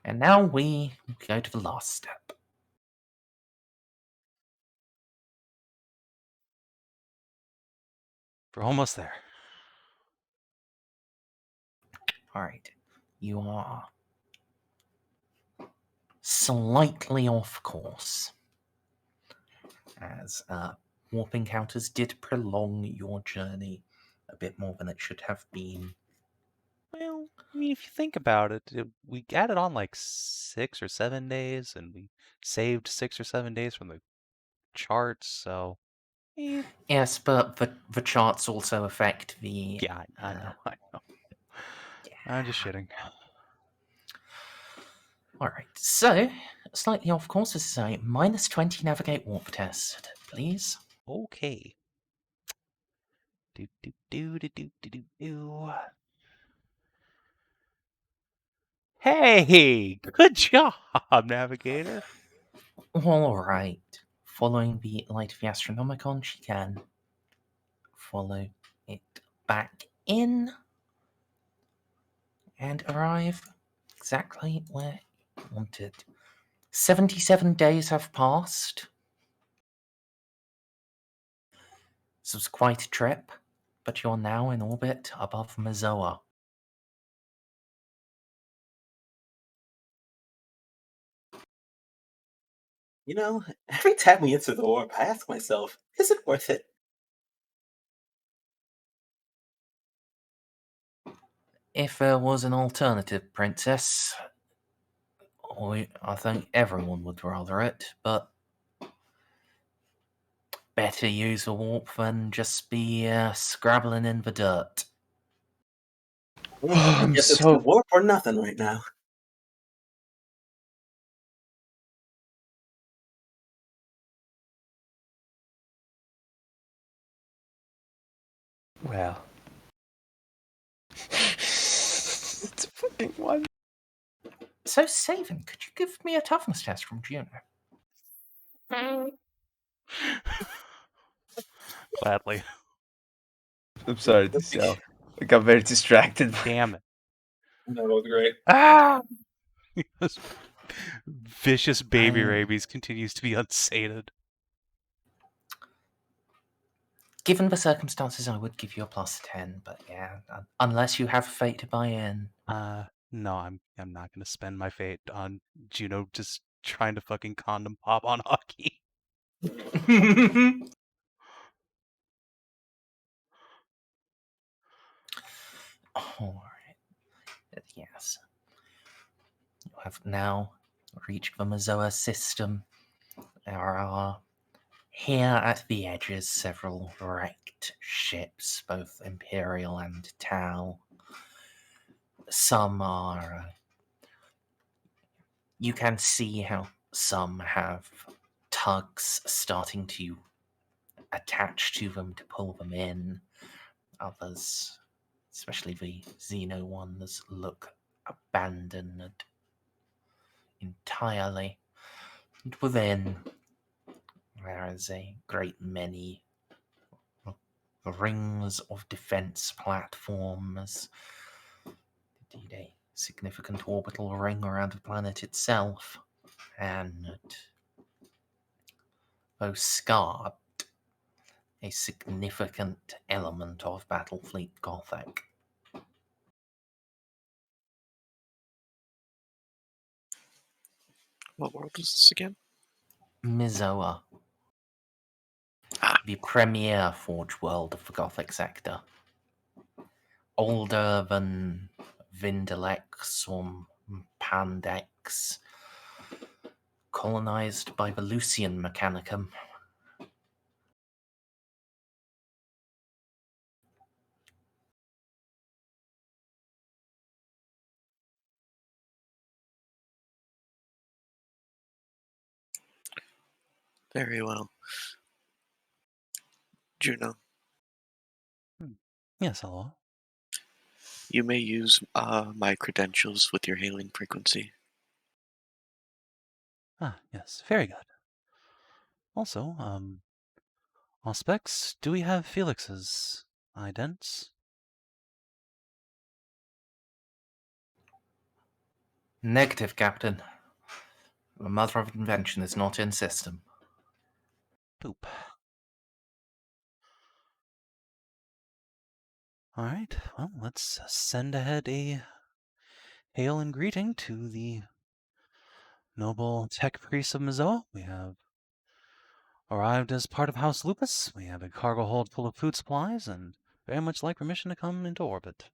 And now we go to the last step. We're almost there. Alright. You are slightly off course, as warp encounters did prolong your journey a bit more than it should have been. Well, I mean, if you think about it, we added on like 6 or 7 days, and we saved 6 or 7 days from the charts, so... Yes, but the charts also affect the... Yeah, I know. I'm just shitting. Alright, so, slightly off course, this is a -20 navigate warp test, please. Okay. Do. Hey! Good job, Navigator! Alright. Following the light of the Astronomicon, she can follow it back in and arrive exactly where you wanted. 77 days have passed. This was quite a trip, but you're now in orbit above Mazoa. You know, every time we enter the warp, I ask myself, is it worth it? If there was an alternative, Princess, I think everyone would rather it, but better use a warp than just be scrabbling in the dirt. I I'm guess it's so... the warp or nothing right now. Well. It's a fucking one. So, Savin, could you give me a toughness test from Juno? Gladly. I'm sorry, DCL. I got very distracted. Damn it. That was great. Ah! Vicious baby rabies continues to be unsated. Given the circumstances, I would give you a +10, but yeah, unless you have fate to buy in. No, I'm not gonna spend my fate on Juno just trying to fucking condom pop on hockey. All right. Yes. You have now reached the Mazoa system. There are here at the edges several wrecked ships, both Imperial and Tau. Some are. You can see how some have tugs starting to attach to them to pull them in. Others, especially the Xeno ones, look abandoned entirely. And within, there is a great many rings of defense platforms. Indeed, a significant orbital ring around the planet itself. And though scarred, a significant element of Battlefleet Gothic. What world is this again? Mizoa, Ah, the premier forge world of the Gothic sector. Older than Vindalex or Pandex, colonized by the Lucian Mechanicum. very well. Juno, Yes, hello. you may use my credentials with your hailing frequency. Ah, yes, very good. Also, Auspex, do we have Felix's idents? Negative, Captain. The Mother of Invention is not in system. Poop. Alright, well, let's send ahead a hail and greeting to the noble tech priests of Mazoa. We have arrived as part of House Lupus. We have a cargo hold full of food supplies and very much like permission to come into orbit.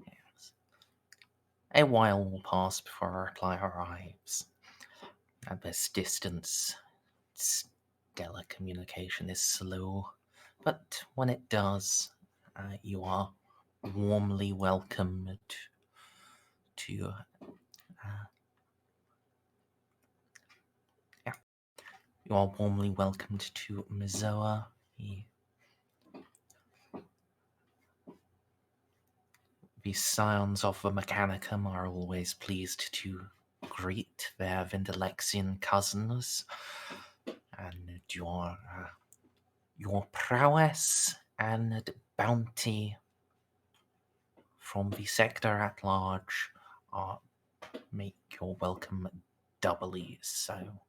Yes. A while will pass before a reply arrives. At this distance, stellar communication is slow, but when it does, you are warmly welcomed to. You are warmly welcomed to Mizoa. The scions of the Mechanicum are always pleased to greet their Vindalexian cousins, and your prowess and bounty from the sector at large make your welcome doubly so.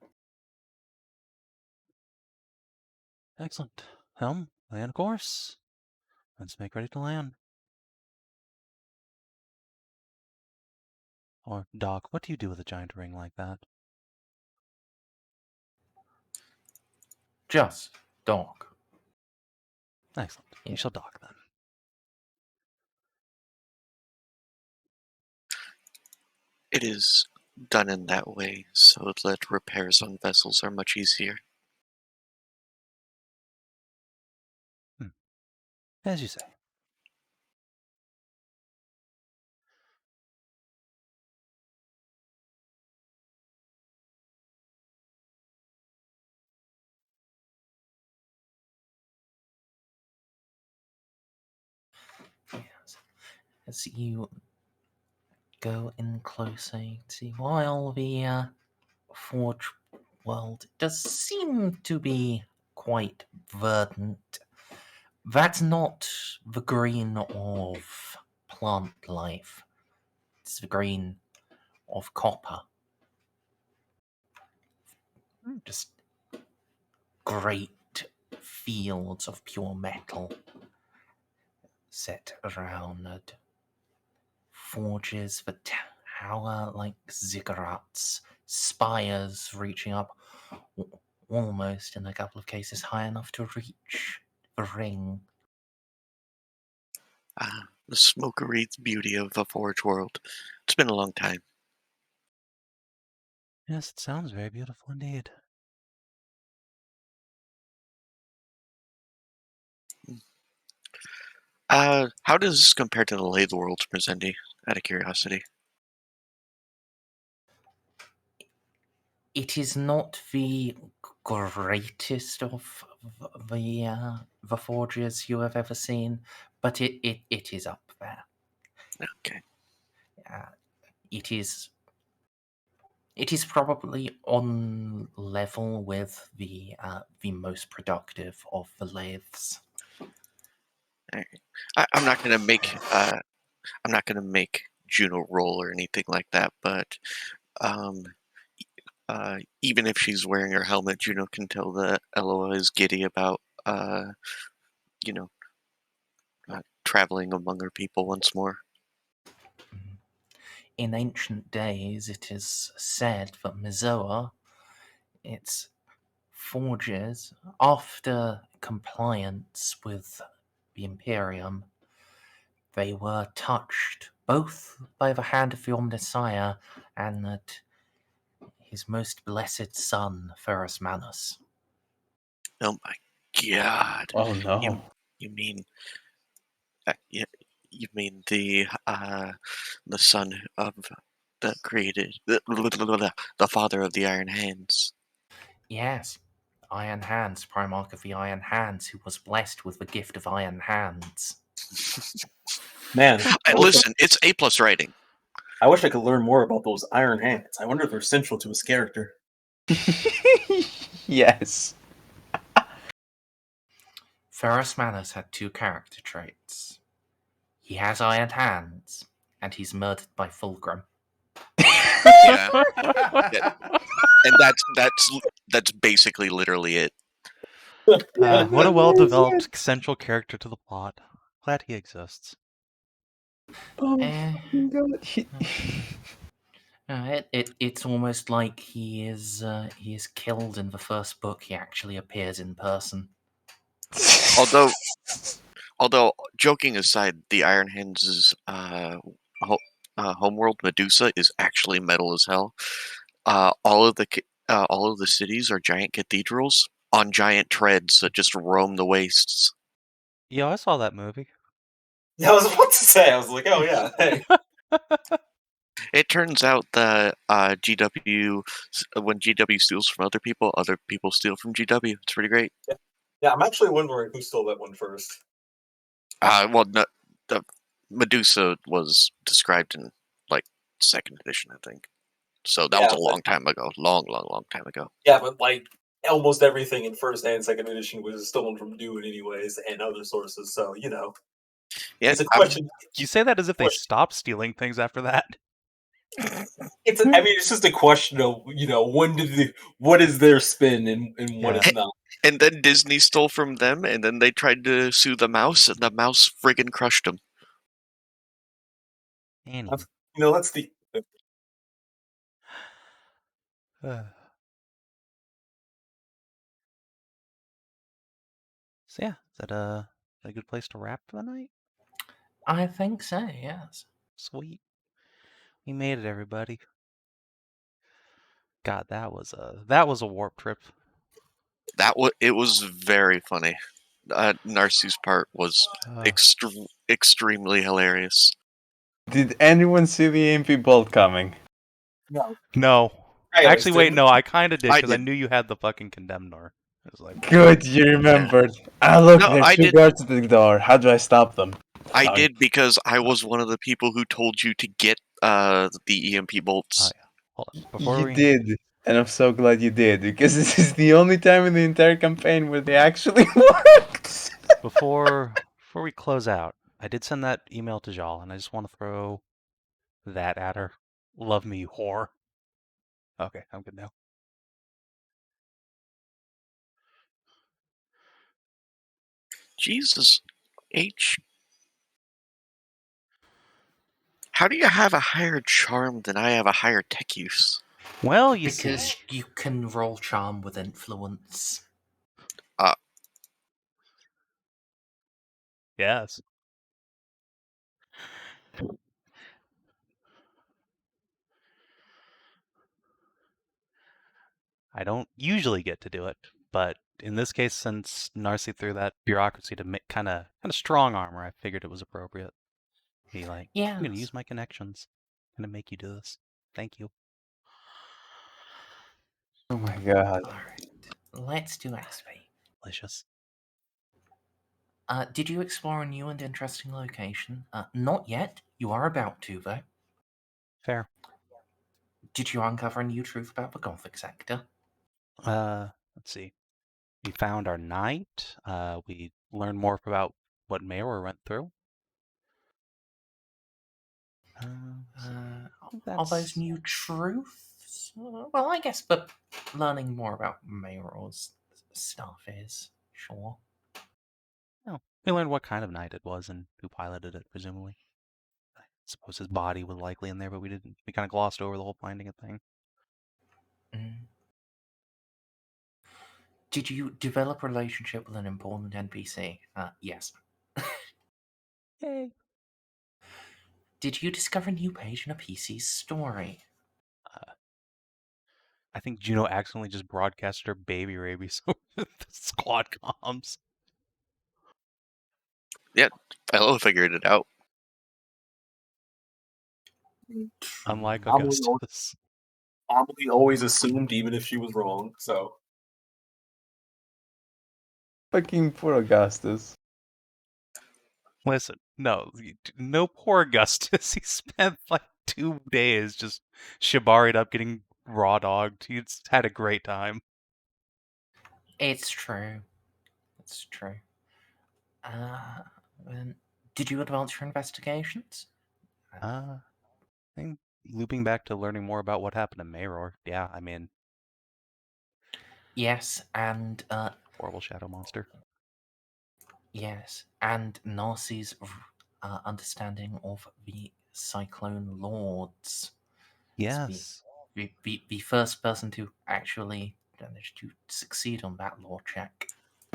Excellent. Helm, land course. Let's make ready to land. Or, Doc, what do you do with a giant ring like that? Just dock. Excellent. Yeah. You shall dock then. It is done in that way so that repairs on vessels are much easier. As you say. Yes. As you go in closer, you see while the Forge world does seem to be quite verdant, that's not the green of plant life. It's the green of copper. Just great fields of pure metal set around forges that tower like ziggurats, spires reaching up almost, in a couple of cases, high enough to reach the ring. The smoke-wreathed beauty of the Forge world. It's been a long time. Yes, it sounds very beautiful indeed. How does this compare to the Lathe Worlds, Merzendi, out of curiosity? It is not the greatest of the forges you have ever seen, but it is up there. Okay. It is probably on level with the most productive of the lathes. I'm not gonna make Juno roll or anything like that, but even if she's wearing her helmet, Juno can tell that Eloa is giddy about traveling among her people once more. In ancient days, it is said that Mizoa, its forges, after compliance with the Imperium, they were touched both by the hand of the Omnissiah and that his most blessed son, Ferrus Manus. Oh my god! Oh no. You mean you mean the son of the created the father of the Iron Hands? Yes, Iron Hands, Primarch of the Iron Hands, who was blessed with the gift of Iron Hands. Man, Listen, it's A+ writing. I wish I could learn more about those Iron Hands. I wonder if they're central to his character. Yes. Ferrus Manus had two character traits. He has iron hands, and he's murdered by Fulgrim. Yeah. And that's basically literally it. What a well-developed central character to the plot. Glad he exists. Oh Eh. my god. It's almost like he is killed in the first book. He actually appears in person. Although joking aside, the Iron Hands' homeworld Medusa is actually metal as hell. All of the cities are giant cathedrals on giant treads that just roam the wastes. Yeah, I saw that movie. Yeah, I was about to say. I was like, oh yeah, hey. It turns out that when GW steals from other people steal from GW. It's pretty great. Yeah, I'm actually wondering who stole that one first. Well, no, the Medusa was described in like 2nd edition, I think. So that was a long time ago. Long time ago. Yeah, but like almost everything in 1st and 2nd edition was stolen from Dune anyways, and other sources, so you know. Yeah, It's a question. You say that as if they stopped stealing things after that. It's just a question of, what is their spin and what is not. And then Disney stole from them, and then they tried to sue the mouse, and the mouse friggin' crushed them. That's the. So yeah, is that a good place to wrap for the night? I think so, yes. Sweet. We made it, everybody. God, that was a warp trip. It was very funny. Narcie's part was extremely hilarious. Did anyone see the EMP bolt coming? No. Actually, wait, no, I kind of did, because I did. knew you had the fucking Condemnor. I was like, Good, you remembered. Look, No, there's I two did. guards at the door. How do I stop them? I did because I was one of the people who told you to get the EMP bolts. Hold on. You did, and I'm so glad you did, because this is the only time in the entire campaign where they actually worked. Before we close out, I did send that email to Jal, and I just want to throw that at her. Love me, you whore. Okay, I'm good now. Jesus, H. How do you have a higher charm than I have a higher tech use? Well, you see. Because you can roll charm with influence. Yes. I don't usually get to do it, but in this case, since Narcie threw that bureaucracy to make kind of strong armor, I figured it was appropriate. Be like, I'm gonna Yes. use my connections. I'm gonna make you do this. Thank you. Oh my god. Alright. Let's do XP. Delicious. Did you explore a new and interesting location? Not yet. You are about to, though. Fair. Did you uncover a new truth about the Gothic sector? Let's see. We found our knight. We learned more about what Maeror went through. Are those new truths? Well, I guess, but learning more about Mayor's stuff is, sure. No, we learned what kind of knight it was and who piloted it, presumably. I suppose his body was likely in there, but we didn't. We kind of glossed over the whole finding it thing. Did you develop a relationship with an important NPC? Yes. Yay. Did you discover a new page in a PC's story? I think Juno accidentally just broadcasted her baby rabies over the squad comms. Yeah, Eloa figured it out. Unlike Amelie Augustus. Amelie always assumed, even if she was wrong. So Fucking poor Augustus. Listen, no poor Augustus. He spent like 2 days just shibaried up getting raw dogged. He's had a great time. It's true. It's true. Did you advance your investigations? I think looping back to learning more about what happened to Maeror. Yeah, I mean, Yes, and horrible shadow monster. yes, and Narcie's understanding of the Cyclone Lords. Yes. The first person to actually manage to succeed on that lore check.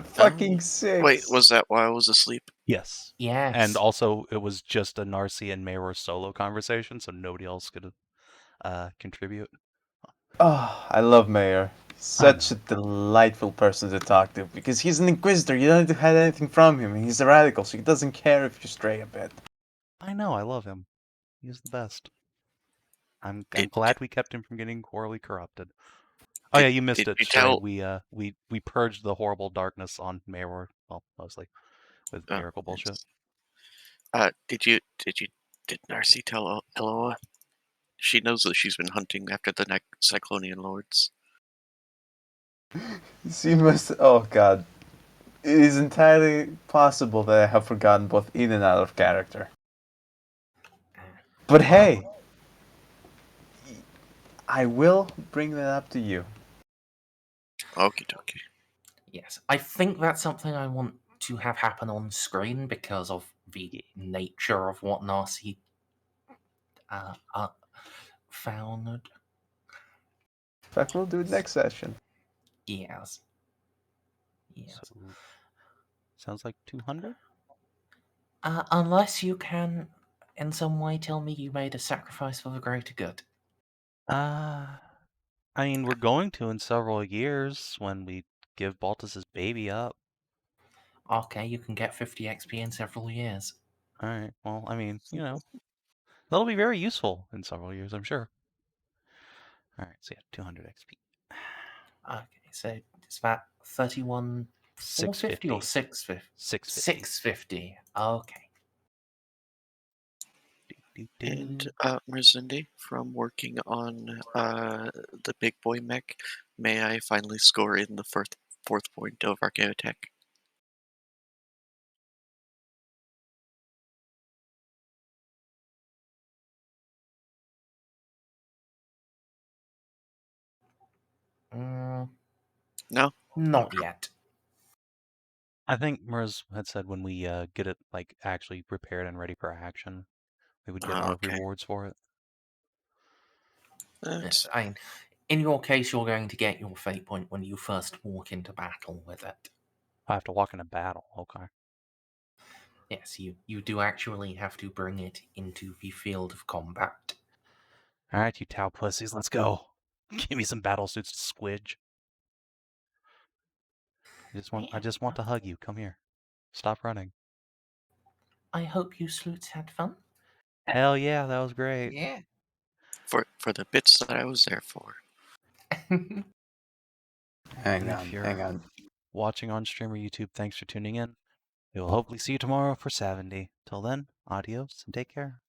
Fucking 6. Wait, was that while I was asleep? Yes. Yes. And also, it was just a Narcie and Maeror solo conversation, so nobody else could contribute. Oh, I love Mayor. Such a delightful person to talk to because he's an Inquisitor. You don't have to hide anything from him. He's a radical, so he doesn't care if you stray a bit. I know, I love him. He's the best. I'm glad we kept him from getting horribly corrupted. Oh yeah, you missed it. Sorry, we purged the horrible darkness on Maeror, well, mostly with miracle bullshit. Did Narcie tell Eloa? She knows that she's been hunting after the Cyclonian Lords. She must. Oh god. It is entirely possible that I have forgotten both in and out of character. But hey, I will bring that up to you. Okie dokie. Yes, I think that's something I want to have happen on screen because of the nature of what Narcie found. In fact, we'll do it next session. Yes. Yes. So, sounds like 200? Unless you can, in some way, tell me you made a sacrifice for the greater good. I mean, we're going to in several years when we give Baltus's baby up. Okay, you can get 50 XP in several years. Alright, well, I mean, you know, that'll be very useful in several years, I'm sure. Alright, so yeah, 200 XP. Okay, so is that 31 450 or 650? 650. Okay. And Merzendi, from working on the big boy mech, may I finally score in the fourth point of Archaeotech? No? Not yet. I think Merz had said when we get it like actually prepared and ready for action, we would get Okay. rewards for it. That's In your case, you're going to get your fate point when you first walk into battle with it. I have to walk into battle. Okay. Yes, you do actually have to bring it into the field of combat. All right, you Tau pussies, let's go. Give me some battle suits to squidge. I just want to hug you. Come here. Stop running. I hope you sleuths had fun. Hell yeah, that was great. Yeah. for the bits that I was there for. And Hang if you're on. watching on stream or YouTube, thanks for tuning in. We will hopefully see you tomorrow for 70. Till then, adios and take care.